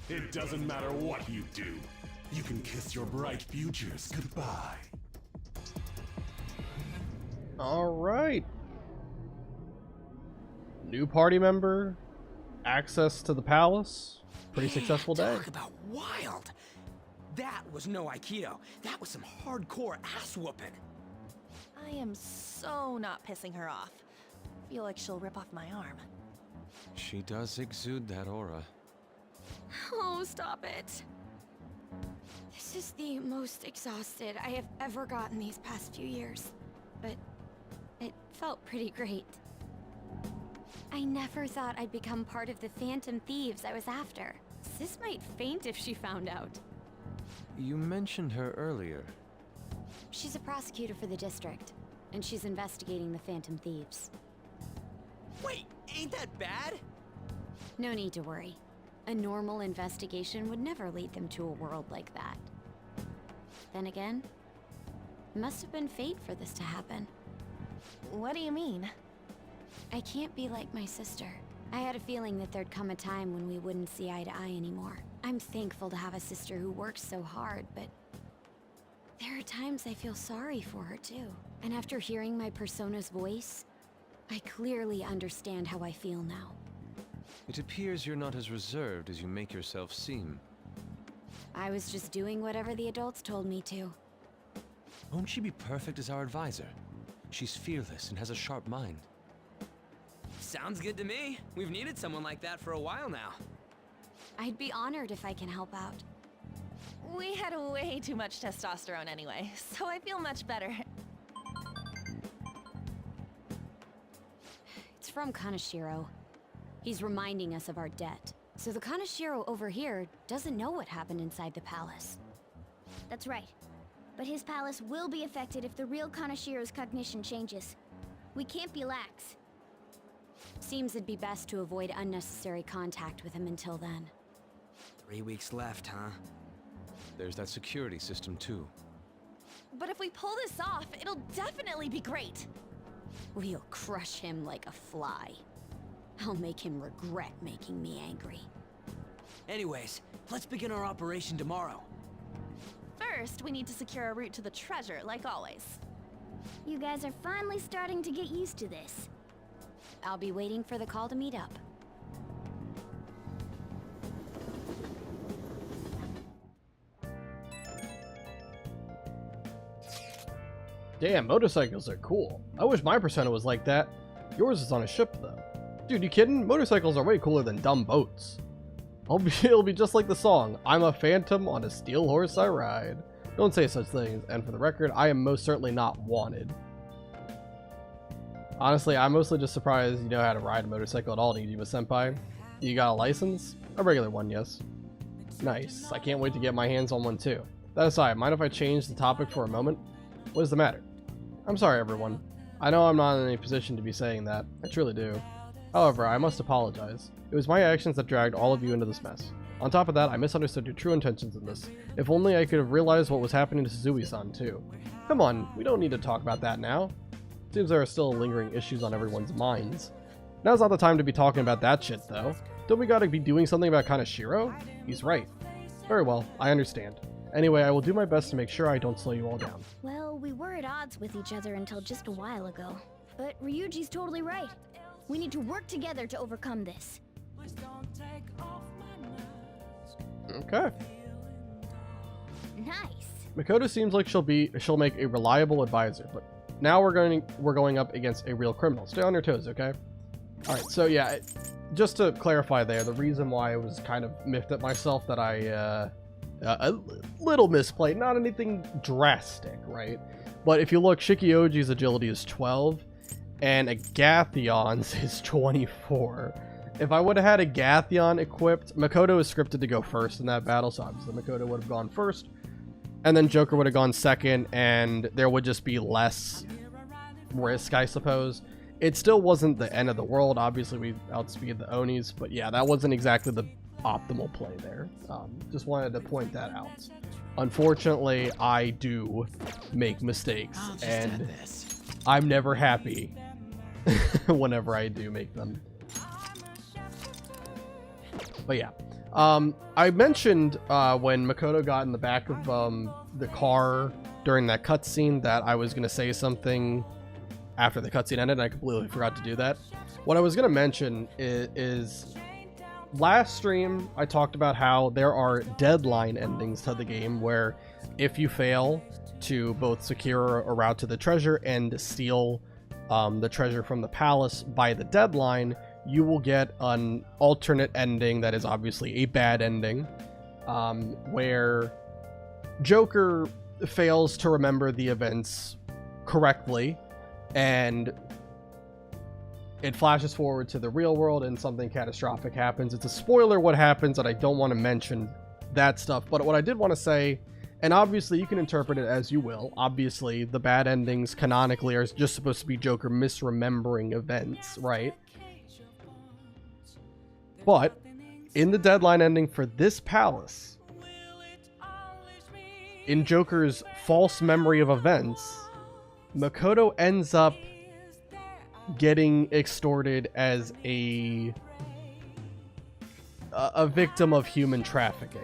It doesn't matter what you do. You can kiss your bright futures goodbye. All right. New party member, access to the palace. Pretty successful day. Talk about wild. That was no Aikido. That was some hardcore ass whooping. I am so not pissing her off. Feel like she'll rip off my arm. She does exude that aura. Oh, stop it. This is the most exhausted I have ever gotten these past few years. But it felt pretty great. I never thought I'd become part of the Phantom Thieves I was after. Sis might faint if she found out. You mentioned her earlier. She's a prosecutor for the district, and she's investigating the Phantom Thieves. Wait, ain't that bad? No need to worry. A normal investigation would never lead them to a world like that. Then again, it must have been fate for this to happen. What do you mean? I can't be like my sister. I had a feeling that there'd come a time when we wouldn't see eye to eye anymore. I'm thankful to have a sister who works so hard, but there are times I feel sorry for her too. And after hearing my persona's voice, I clearly understand how I feel now. It appears you're not as reserved as you make yourself seem. I was just doing whatever the adults told me to. Won't she be perfect as our advisor? She's fearless and has a sharp mind. Sounds good to me. We've needed someone like that for a while now. I'd be honored if I can help out. We had way too much testosterone anyway, so I feel much better. It's from Kaneshiro. He's reminding us of our debt. So the Kaneshiro over here doesn't know what happened inside the palace. That's right. But his palace will be affected if the real Kaneshiro's cognition changes. We can't be lax. Seems it'd be best to avoid unnecessary contact with him until then. 3 weeks left, huh? There's that security system too. But if we pull this off, it'll definitely be great. We'll crush him like a fly. I'll make him regret making me angry. Anyways, let's begin our operation tomorrow. First, we need to secure a route to the treasure, like always. You guys are finally starting to get used to this. I'll be waiting for the call to meet up. Damn, motorcycles are cool. I wish my persona was like that. Yours is on a ship, though. Dude, you kidding? Motorcycles are way cooler than dumb boats. It'll be just like the song, I'm a phantom on a steel horse I ride. Don't say such things, and for the record, I am most certainly not wanted. Honestly, I'm mostly just surprised you know how to ride a motorcycle at all, Nijima-senpai. You got a license? A regular one, yes. Nice. I can't wait to get my hands on one too. That aside, mind if I change the topic for a moment? What is the matter? I'm sorry, everyone. I know I'm not in any position to be saying that. I truly do. However, I must apologize. It was my actions that dragged all of you into this mess. On top of that, I misunderstood your true intentions in this. If only I could have realized what was happening to Suzui-san, too. Come on, we don't need to talk about that now. Seems there are still lingering issues on everyone's minds. Now's not the time to be talking about that shit, though. Don't we gotta be doing something about Kaneshiro? He's right. Very well, I understand. Anyway, I will do my best to make sure I don't slow you all down. Well, we were at odds with each other until just a while ago. But Ryuji's totally right. We need to work together to overcome this. Okay. Nice. Makoto seems like she'll make a reliable advisor, but now we're going up against a real criminal. Stay on your toes, okay? All right. So yeah, just to clarify there, the reason why I was kind of miffed at myself that I a little misplay, not anything drastic, right? But if you look, Shikioji's agility is 12, and Agathion's is 24. If I would have had Agathion equipped, Makoto is scripted to go first in that battle, so obviously Makoto would have gone first, and then Joker would have gone second, and there would just be less risk, I suppose. It still wasn't the end of the world. Obviously, we outspeed the Onis, but yeah, that wasn't exactly the optimal play there. Just wanted to point that out. Unfortunately, I do make mistakes, and I'm never happy whenever I do make them. But yeah, I mentioned when Makoto got in the back of the car during that cutscene that I was going to say something after the cutscene ended, and I completely forgot to do that. What I was going to mention is last stream, I talked about how there are deadline endings to the game where if you fail to both secure a route to the treasure and steal the treasure from the palace by the deadline, you will get an alternate ending that is obviously a bad ending, where Joker fails to remember the events correctly, and it flashes forward to the real world and something catastrophic happens. It's a spoiler what happens, and I don't want to mention that stuff. But what I did want to say, and obviously you can interpret it as you will, obviously the bad endings canonically are just supposed to be Joker misremembering events, right? But in the deadline ending for this palace, in Joker's false memory of events, Makoto ends up getting extorted as a victim of human trafficking,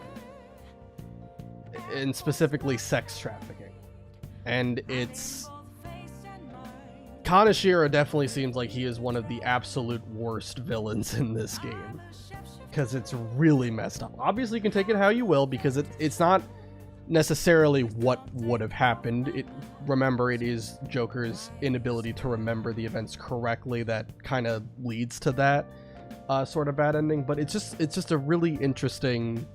and specifically sex trafficking. And it's Kaneshiro definitely seems like he is one of the absolute worst villains in this game, because it's really messed up. Obviously you can take it how you will, because it's not necessarily what would have happened. Remember, it is Joker's inability to remember the events correctly that kind of leads to that sort of bad ending. But it's just a really interesting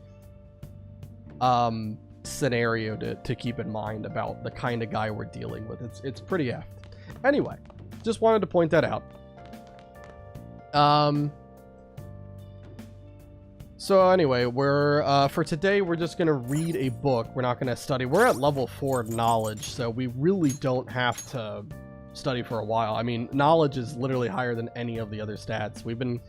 scenario to keep in mind about the kind of guy we're dealing with. It's pretty effed. Anyway, just wanted to point that out. So anyway, we're for today we're just gonna read a book. We're not gonna study. We're at level 4 knowledge, so we really don't have to study for a while. I mean, knowledge is literally higher than any of the other stats. We've been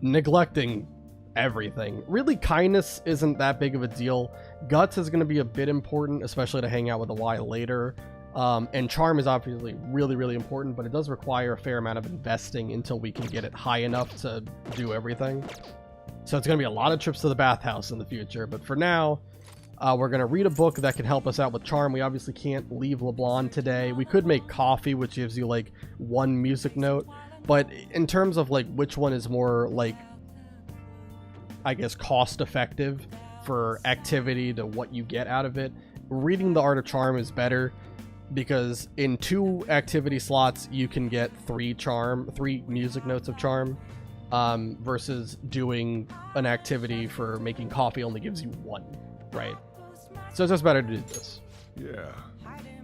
neglecting everything. Really, kindness isn't that big of a deal. Guts is gonna be a bit important, especially to hang out with a Y later. And charm is obviously really, really important, but it does require a fair amount of investing until we can get it high enough to do everything. So it's going to be a lot of trips to the bathhouse in the future. But for now, we're going to read a book that can help us out with charm. We obviously can't leave LeBlanc today. We could make coffee, which gives you like 1 music note. But in terms of like which one is more like, I guess, cost effective for activity to what you get out of it, reading the Art of Charm is better. Because in 2 activity slots, you can get 3 music notes of charm. Versus doing an activity for making coffee only gives you 1, right? So it's just better to do this. Yeah.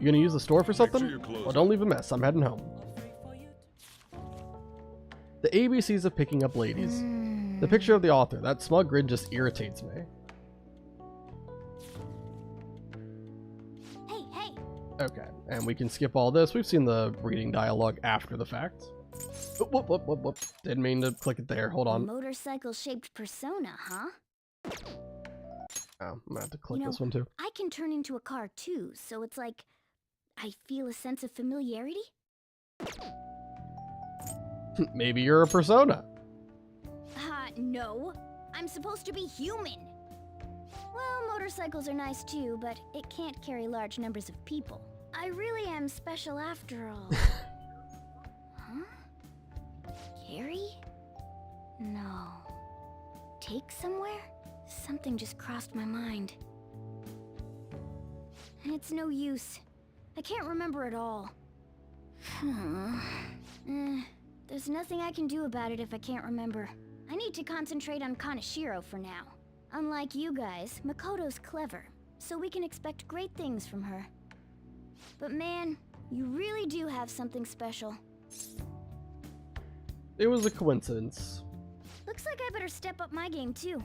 You gonna use the store for something? Sure Well, don't leave a mess. I'm heading home. The ABCs of picking up ladies. The picture of the author. That smug grin just irritates me. Hey. Okay, and we can skip all this. We've seen the reading dialogue after the fact. Whoop. Didn't mean to click it there. Hold on. Motorcycle-shaped persona, huh? Oh, I'm gonna have to click this one too. I can turn into a car too, so it's like I feel a sense of familiarity. Maybe you're a persona. No. I'm supposed to be human. Well, motorcycles are nice too, but it can't carry large numbers of people. I really am special after all. Carry? No. Take somewhere? Something just crossed my mind. And it's no use. I can't remember it all. There's nothing I can do about it if I can't remember. I need to concentrate on Kaneshiro for now. Unlike you guys, Makoto's clever, so we can expect great things from her. But man, you really do have something special. It was a coincidence. Looks like I better step up my game too.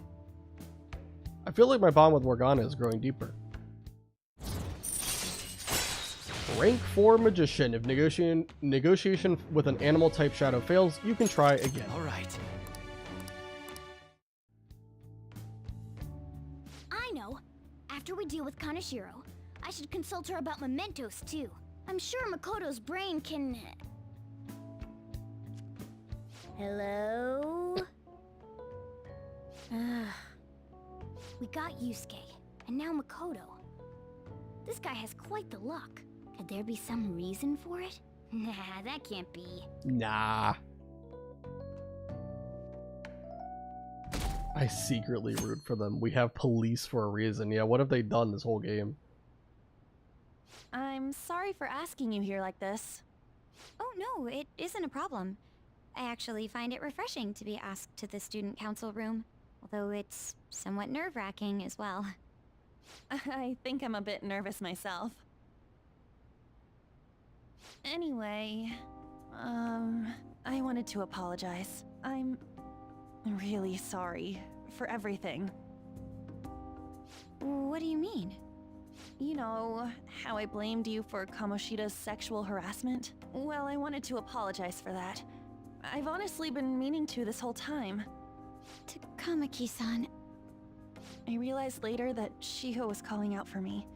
I feel like my bond with Morgana is growing deeper. Rank 4 Magician. If negotiation with an animal type shadow fails, you can try again. Alright. I know. After we deal with Kaneshiro, I should consult her about mementos too. I'm sure Makoto's brain can... Hello? We got Yusuke, and now Makoto. This guy has quite the luck. Could there be some reason for it? Nah, that can't be. Nah. I secretly root for them. We have police for a reason. Yeah, what have they done this whole game? I'm sorry for asking you here like this. Oh no, it isn't a problem. I actually find it refreshing to be asked to the student council room, although it's somewhat nerve-wracking as well. I think I'm a bit nervous myself. Anyway, I wanted to apologize. I'm really sorry for everything. What do you mean? You know, how I blamed you for Kamoshida's sexual harassment? Well, I wanted to apologize for that. I've honestly been meaning to this whole time. Takamaki-san. I realized later that Shiho was calling out for me,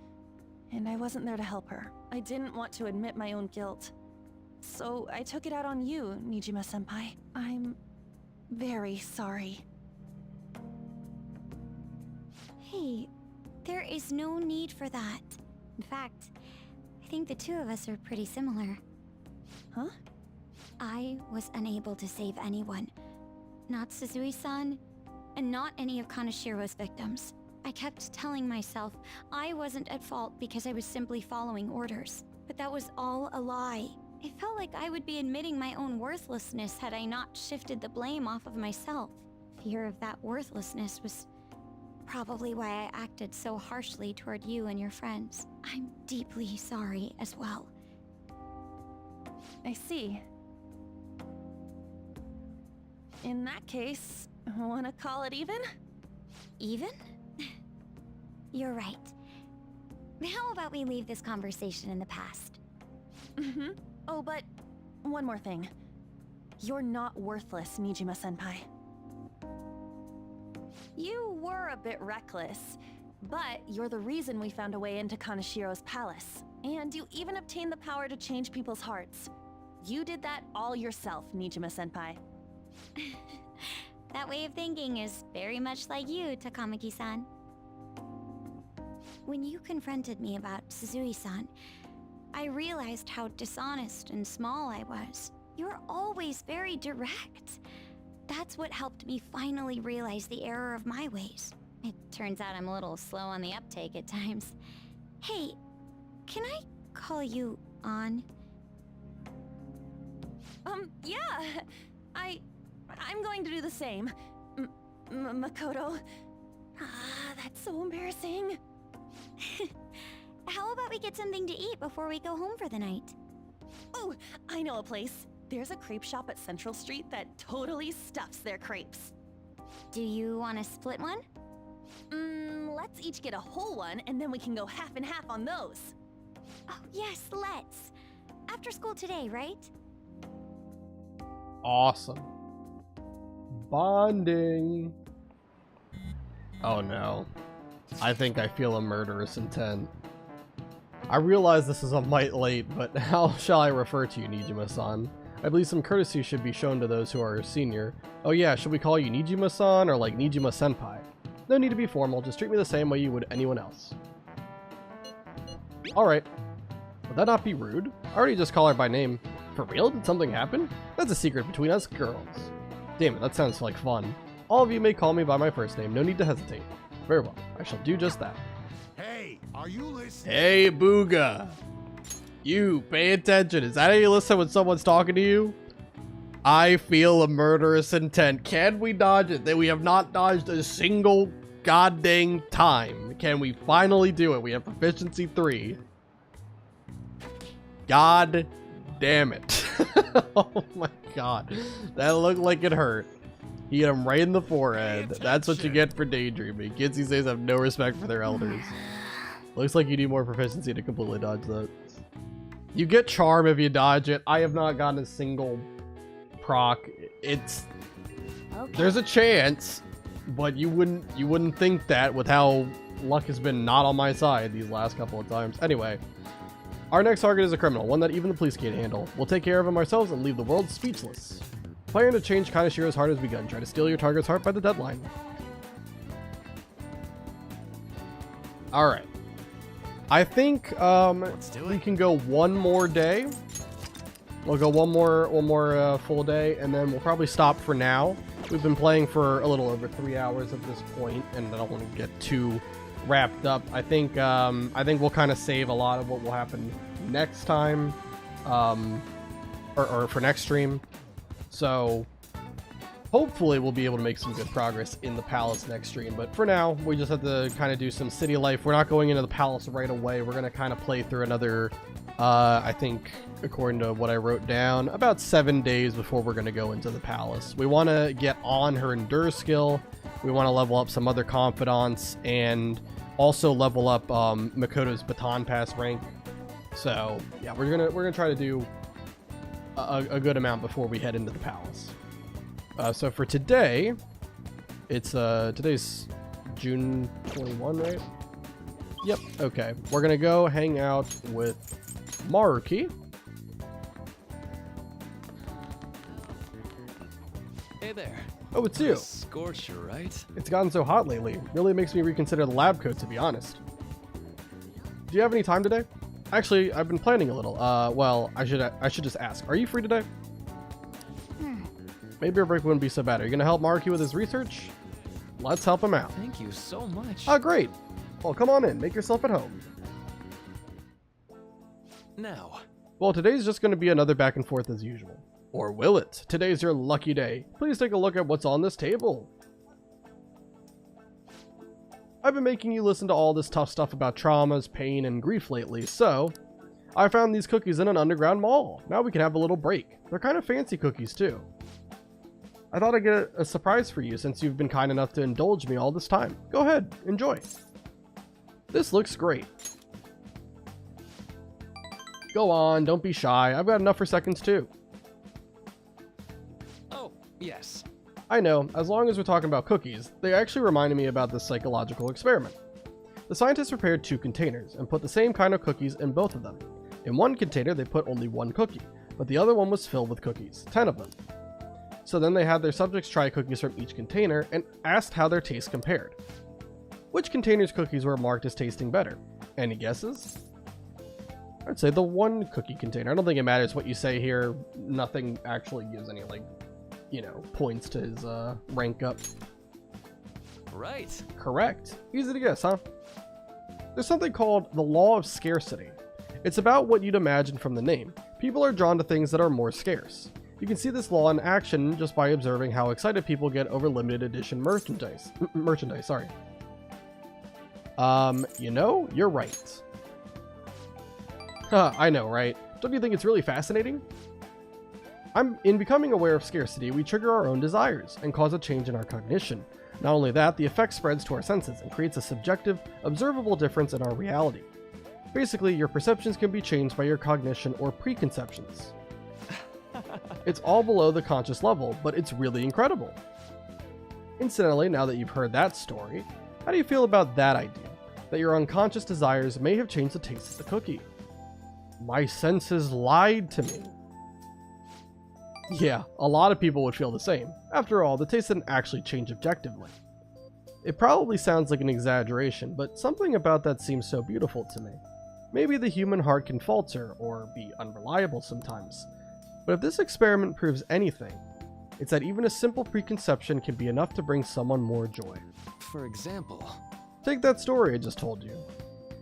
and I wasn't there to help her. I didn't want to admit my own guilt. So I took it out on you, Nijima-senpai. I'm very sorry. Hey, there is no need for that. In fact, I think the two of us are pretty similar. Huh? I was unable to save anyone. Not Suzui-san, and not any of Kaneshiro's victims. I kept telling myself I wasn't at fault because I was simply following orders. But that was all a lie. It felt like I would be admitting my own worthlessness had I not shifted the blame off of myself. Fear of that worthlessness was probably why I acted so harshly toward you and your friends. I'm deeply sorry as well. I see. In that case, wanna call it even? Even? You're right. How about we leave this conversation in the past? Mm-hmm. Oh, but one more thing. You're not worthless, Nijima-senpai. You were a bit reckless, but you're the reason we found a way into Kanashiro's palace. And you even obtained the power to change people's hearts. You did that all yourself, Nijima-senpai. That way of thinking is very much like you, Takamaki-san. When you confronted me about Suzui-san, I realized how dishonest and small I was. You're always very direct. That's what helped me finally realize the error of my ways. It turns out I'm a little slow on the uptake at times. Hey, can I call you On? Yeah. I'm going to do the same. Makoto. That's so embarrassing. How about we get something to eat before we go home for the night? Oh, I know a place. There's a crepe shop at Central Street that totally stuffs their crepes. Do you want to split one? Let's each get a whole one, and then we can go half and half on those. Oh, yes, let's. After school today, right? Awesome. Bonding. Oh no. I think I feel a murderous intent. I realize this is a mite late, but how shall I refer to you, Nijima-san? I believe some courtesy should be shown to those who are senior. Oh yeah, should we call you Nijima-san or like Nijima-senpai? No need to be formal, just treat me the same way you would anyone else. Alright. Would that not be rude? I already just call her by name. For real? Did something happen? That's a secret between us girls. Damn it, that sounds like fun. All of you may call me by my first name, no need to hesitate. Very well, I shall do just that. Hey, are you listening? Hey, Booga! You, pay attention. Is that how you listen when someone's talking to you? I feel a murderous intent. Can we dodge it? That we have not dodged a single goddamn time. Can we finally do it? We have proficiency 3. God damn it. Oh my god. That looked like it hurt. He hit him right in the forehead. That's what you get for daydreaming. Kids these days have no respect for their elders. Looks like you need more proficiency to completely dodge that. You get charm if you dodge it. I have not gotten a single proc. It's there's a chance, but you wouldn't think that with how luck has been not on my side these last couple of times. Anyway, our next target is a criminal, one that even the police can't handle. We'll take care of him ourselves and leave the world speechless. Plan to change Kanashiro's heart has begun. Try to steal your target's heart by the deadline. Alright. I think we can go one more day. We'll go one more full day, and then we'll probably stop for now. We've been playing for a little over 3 hours at this point, and I don't want to get too wrapped up. I think we'll kind of save a lot of what will happen next time, or for next stream. So hopefully we'll be able to make some good progress in the palace next stream. But for now, we just have to kind of do some city life. We're not going into the palace right away. We're going to kind of play through another, I think, according to what I wrote down, about 7 days before we're going to go into the palace. We want to get on her endure skill. We want to level up some other confidants and also level up Makoto's baton pass rank. So yeah, we're gonna try to do a good amount before we head into the palace. So for today, it's today's June 21, right? Yep. Okay, we're gonna go hang out with Maruki. Hey there. Oh, it's you. Scorcher, right? It's gotten so hot lately. Really makes me reconsider the lab coat, to be honest. Do you have any time today? Actually, I've been planning a little. Well, I should just ask. Are you free today? Maybe a break wouldn't be so bad. Are you gonna help Maruki with his research? let's help him out. Thank you so much. Oh, great. Well, come on in. Make yourself at home. Now. Well, today's just going to be another back and forth as usual. Or will it? Today's your lucky day. Please take a look at what's on this table. I've been making you listen to all this tough stuff about traumas, pain, and grief lately, so I found these cookies in an underground mall. Now we can have a little break. They're kind of fancy cookies, too. I thought I'd get a surprise for you since you've been kind enough to indulge me all this time. Go ahead, enjoy. This looks great. Go on, don't be shy. I've got enough for seconds, too. Oh, yes. I know, as long as we're talking about cookies, they actually reminded me about this psychological experiment. The scientists prepared 2 containers and put the same kind of cookies in both of them. In one container, they put only 1 cookie, but the other one was filled with cookies, 10 of them. So then they had their subjects try cookies from each container and asked how their taste compared. Which container's cookies were marked as tasting better? Any guesses? I'd say the 1 cookie container. I don't think it matters what you say here. Nothing actually gives any, like, you know, points to his rank up. Right. Correct. Easy to guess, huh? There's something called the law of scarcity. It's about what you'd imagine from the name. People are drawn to things that are more scarce. You can see this law in action just by observing how excited people get over limited edition merchandise. Sorry. You know, you're right. I know, right? Don't you think it's really fascinating? In becoming aware of scarcity, we trigger our own desires and cause a change in our cognition. Not only that, the effect spreads to our senses and creates a subjective, observable difference in our reality. Basically, your perceptions can be changed by your cognition or preconceptions. It's all below the conscious level, but it's really incredible. Incidentally, now that you've heard that story, how do you feel about that idea? That your unconscious desires may have changed the taste of the cookie? My senses lied to me. Yeah, a lot of people would feel the same. After all, the taste didn't actually change objectively. It probably sounds like an exaggeration, but something about that seems so beautiful to me. Maybe the human heart can falter or be unreliable sometimes. But if this experiment proves anything, it's that even a simple preconception can be enough to bring someone more joy. For example, take that story I just told you.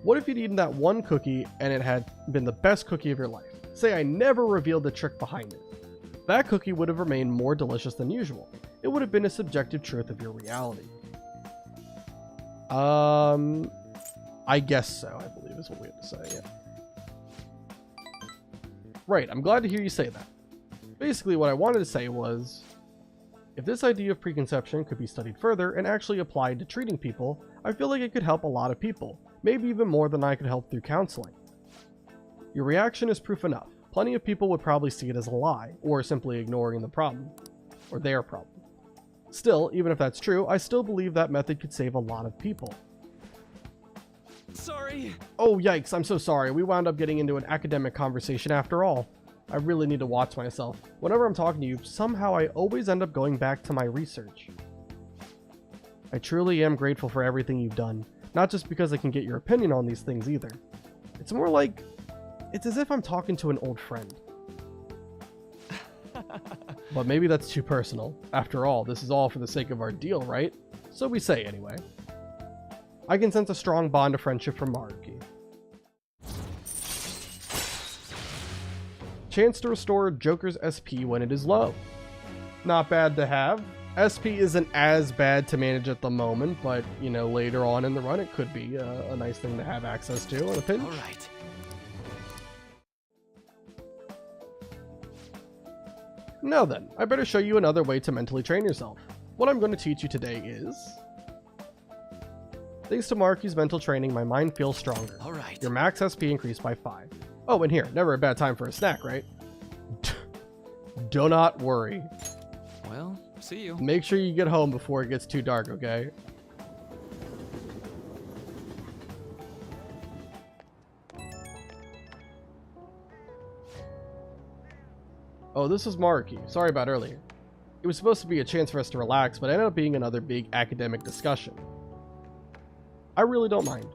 What if you'd eaten that 1 cookie and it had been the best cookie of your life? Say I never revealed the trick behind it. That cookie would have remained more delicious than usual. It would have been a subjective truth of your reality. I guess so, I believe is what we have to say, yeah. Right, I'm glad to hear you say that. Basically, what I wanted to say was, if this idea of preconception could be studied further and actually applied to treating people, I feel like it could help a lot of people, maybe even more than I could help through counseling. Your reaction is proof enough. Plenty of people would probably see it as a lie, or simply ignoring the problem, or their problem. Still, even if that's true, I still believe that method could save a lot of people. Sorry. Oh, yikes, I'm so sorry. We wound up getting into an academic conversation after all. I really need to watch myself. Whenever I'm talking to you, somehow I always end up going back to my research. I truly am grateful for everything you've done, not just because I can get your opinion on these things either. It's more like, it's as if I'm talking to an old friend. But maybe that's too personal. After all, this is all for the sake of our deal, right? So we say anyway. I can sense a strong bond of friendship from Maruki. Chance to restore Joker's SP when it is low. Not bad to have. SP isn't as bad to manage at the moment, but, you know, later on in the run it could be a nice thing to have access to on a pinch. Alright. Now then, I better show you another way to mentally train yourself. What I'm going to teach you today is... Thanks to Maruki's mental training, my mind feels stronger. Alright. Your max SP increased by 5. Oh, and here, never a bad time for a snack, right? Do not worry. Well, see you. Make sure you get home before it gets too dark, okay? Oh, this is Maruki. Sorry about earlier. It was supposed to be a chance for us to relax, but it ended up being another big academic discussion. I really don't mind.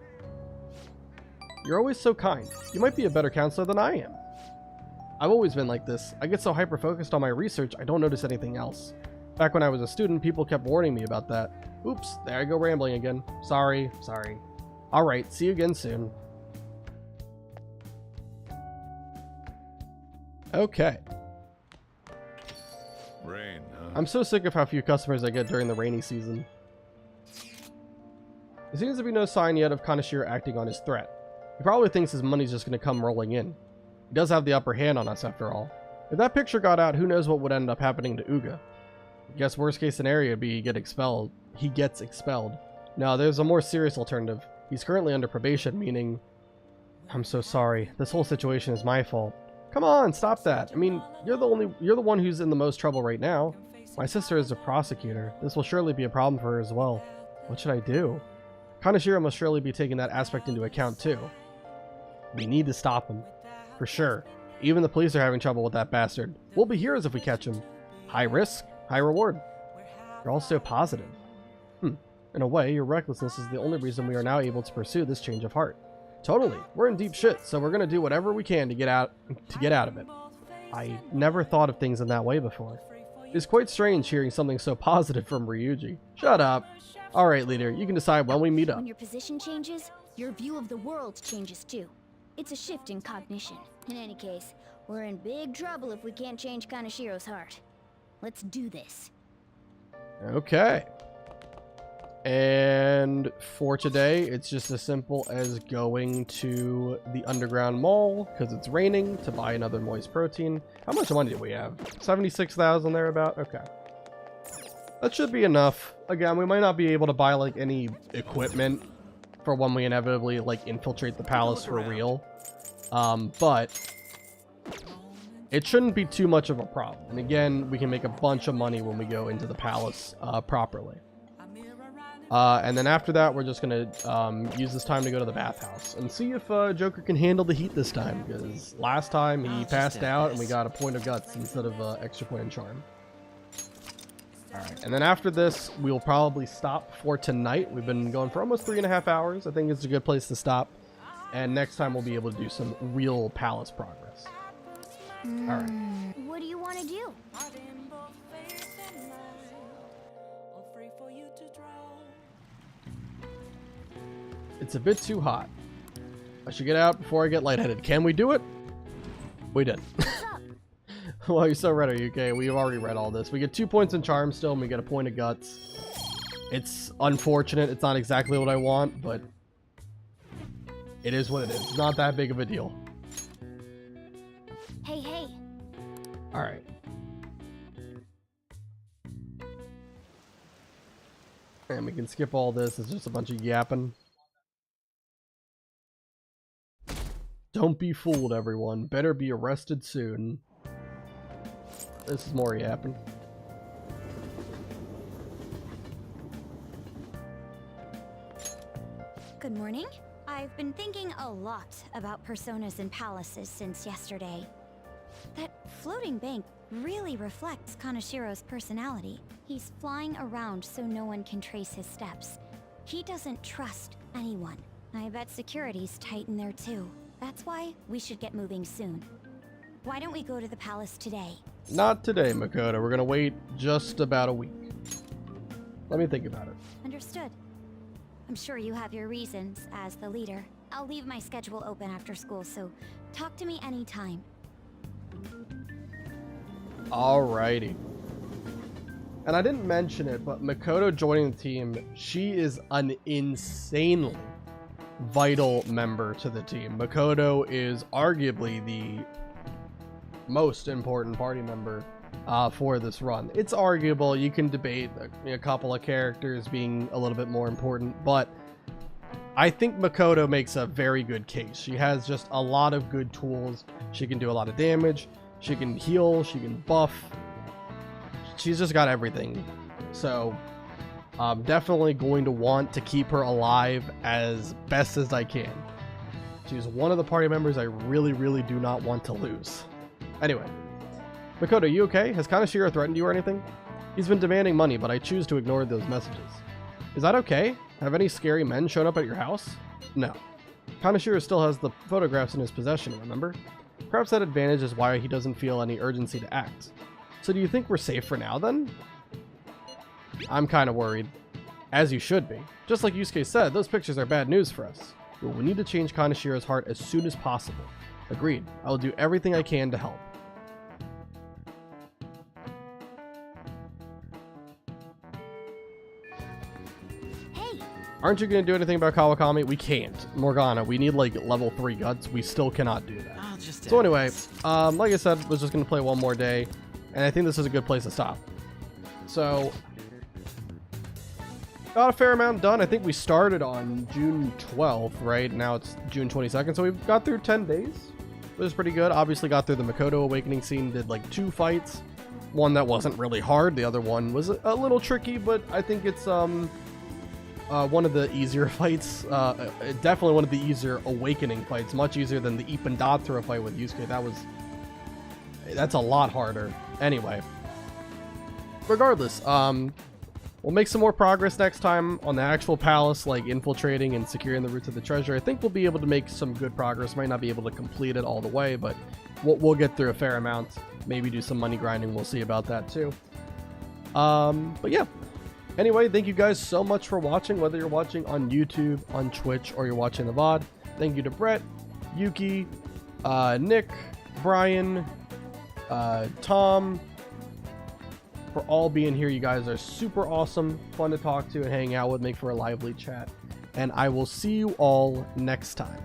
You're always so kind. You might be a better counselor than I am. I've always been like this. I get so hyper-focused on my research, I don't notice anything else. Back when I was a student, people kept warning me about that. Oops, there I go rambling again. Sorry. Alright, see you again soon. Okay. Rain, huh? I'm so sick of how few customers I get during the rainy season. There seems to be no sign yet of Kaneshiro acting on his threat. He probably thinks his money's just going to come rolling in. He does have the upper hand on us after all. If that picture got out, who knows what would end up happening to Uga. I guess worst case scenario would be he gets expelled. No, there's a more serious alternative. He's currently under probation, meaning... I'm so sorry. This whole situation is my fault. Come on, stop that. I mean, you're the one who's in the most trouble right now. My sister is a prosecutor. This will surely be a problem for her as well. What should I do? Kaneshiro must surely be taking that aspect into account too. We need to stop him. For sure. Even the police are having trouble with that bastard. We'll be heroes if we catch him. High risk, high reward. You're all so positive. In a way, your recklessness is the only reason we are now able to pursue this change of heart. Totally. We're in deep shit, so we're gonna do whatever we can to get out of it. I never thought of things in that way before. It's quite strange hearing something so positive from Ryuji. Shut up. Alright, leader, you can decide when we meet up. When your position changes, your view of the world changes too. It's a shift in cognition. In any case, we're in big trouble if we can't change Kaneshiro's heart. Let's do this. Okay. And for today, it's just as simple as going to the underground mall, because it's raining, to buy another moist protein. How much money do we have? 76,000 thereabout? Okay. That should be enough. Again, we might not be able to buy like any equipment for when we inevitably like infiltrate the palace for real. But it shouldn't be too much of a problem. And again, we can make a bunch of money when we go into the palace properly. And then after that, we're just going to use this time to go to the bathhouse and see if Joker can handle the heat this time. Because last time he passed out and we got a point of guts instead of extra point of charm. Alright, and then after this, we'll probably stop for tonight. We've been going for almost 3.5 hours. I think it's a good place to stop. And next time we'll be able to do some real palace progress. Alright. What do you want to do? It's a bit too hot. I should get out before I get lightheaded. Can we do it? We did. Well, you're so red, are you okay? We've already read all this. We get 2 points in charm still, and we get a point of guts. It's unfortunate. It's not exactly what I want, but it is what it is. It's not that big of a deal. Hey, hey. Alright. And we can skip all this. It's just a bunch of yapping. Don't be fooled, everyone. Better be arrested soon. This is more yapping. Good morning. I've been thinking a lot about personas and palaces since yesterday. That floating bank really reflects Kaneshiro's personality. He's flying around so no one can trace his steps. He doesn't trust anyone. I bet security's tight in there too. That's why we should get moving soon. Why don't we go to the palace today? Not today, Makoto. We're gonna wait just about a week. Let me think about it. Understood. I'm sure you have your reasons as the leader. I'll leave my schedule open after school, so talk to me anytime. Alrighty. And I didn't mention it, but Makoto joining the team, she is an insanely vital member to the team. Makoto is arguably the most important party member for this run. It's arguable. You can debate a couple of characters being a little bit more important, but I think Makoto makes a very good case. She has just a lot of good tools. She can do a lot of damage. She can heal. She can buff. She's just got everything. So I'm definitely going to want to keep her alive as best as I can. She's one of the party members I really, really do not want to lose. Anyway, Makoto, you okay? Has Kaneshiro threatened you or anything? He's been demanding money, but I choose to ignore those messages. Is that okay? Have any scary men shown up at your house? No. Kaneshiro still has the photographs in his possession, remember? Perhaps that advantage is why he doesn't feel any urgency to act. So do you think we're safe for now, then? I'm kind of worried. As you should be. Just like Yusuke said, those pictures are bad news for us. But we need to change Kanashiro's heart as soon as possible. Agreed. I will do everything I can to help. Hey! Aren't you going to do anything about Kawakami? We can't. Morgana, we need like level 3 guts. We still cannot do that. So anyway, like I said, was just going to play one more day. And I think this is a good place to stop. So, got a fair amount done. I think we started on June 12th, right? Now it's June 22nd, so we've got through 10 days. It was pretty good. Obviously got through the Makoto Awakening scene, did like 2 fights. One that wasn't really hard, the other one was a little tricky, but I think it's one of the easier fights. Definitely one of the easier Awakening fights. Much easier than the Ippendathura fight with Yusuke. That's a lot harder. Anyway. Regardless, we'll make some more progress next time on the actual palace, like infiltrating and securing the route to the treasure. I think we'll be able to make some good progress. Might not be able to complete it all the way, but we'll get through a fair amount. Maybe do some money grinding. We'll see about that too. But yeah. Anyway, thank you guys so much for watching, whether you're watching on YouTube, on Twitch, or you're watching the VOD. Thank you to Brett, Yuki, Nick, Brian, Tom, for all being here. You guys are super awesome, fun to talk to and hang out with, make for a lively chat, and I will see you all next time.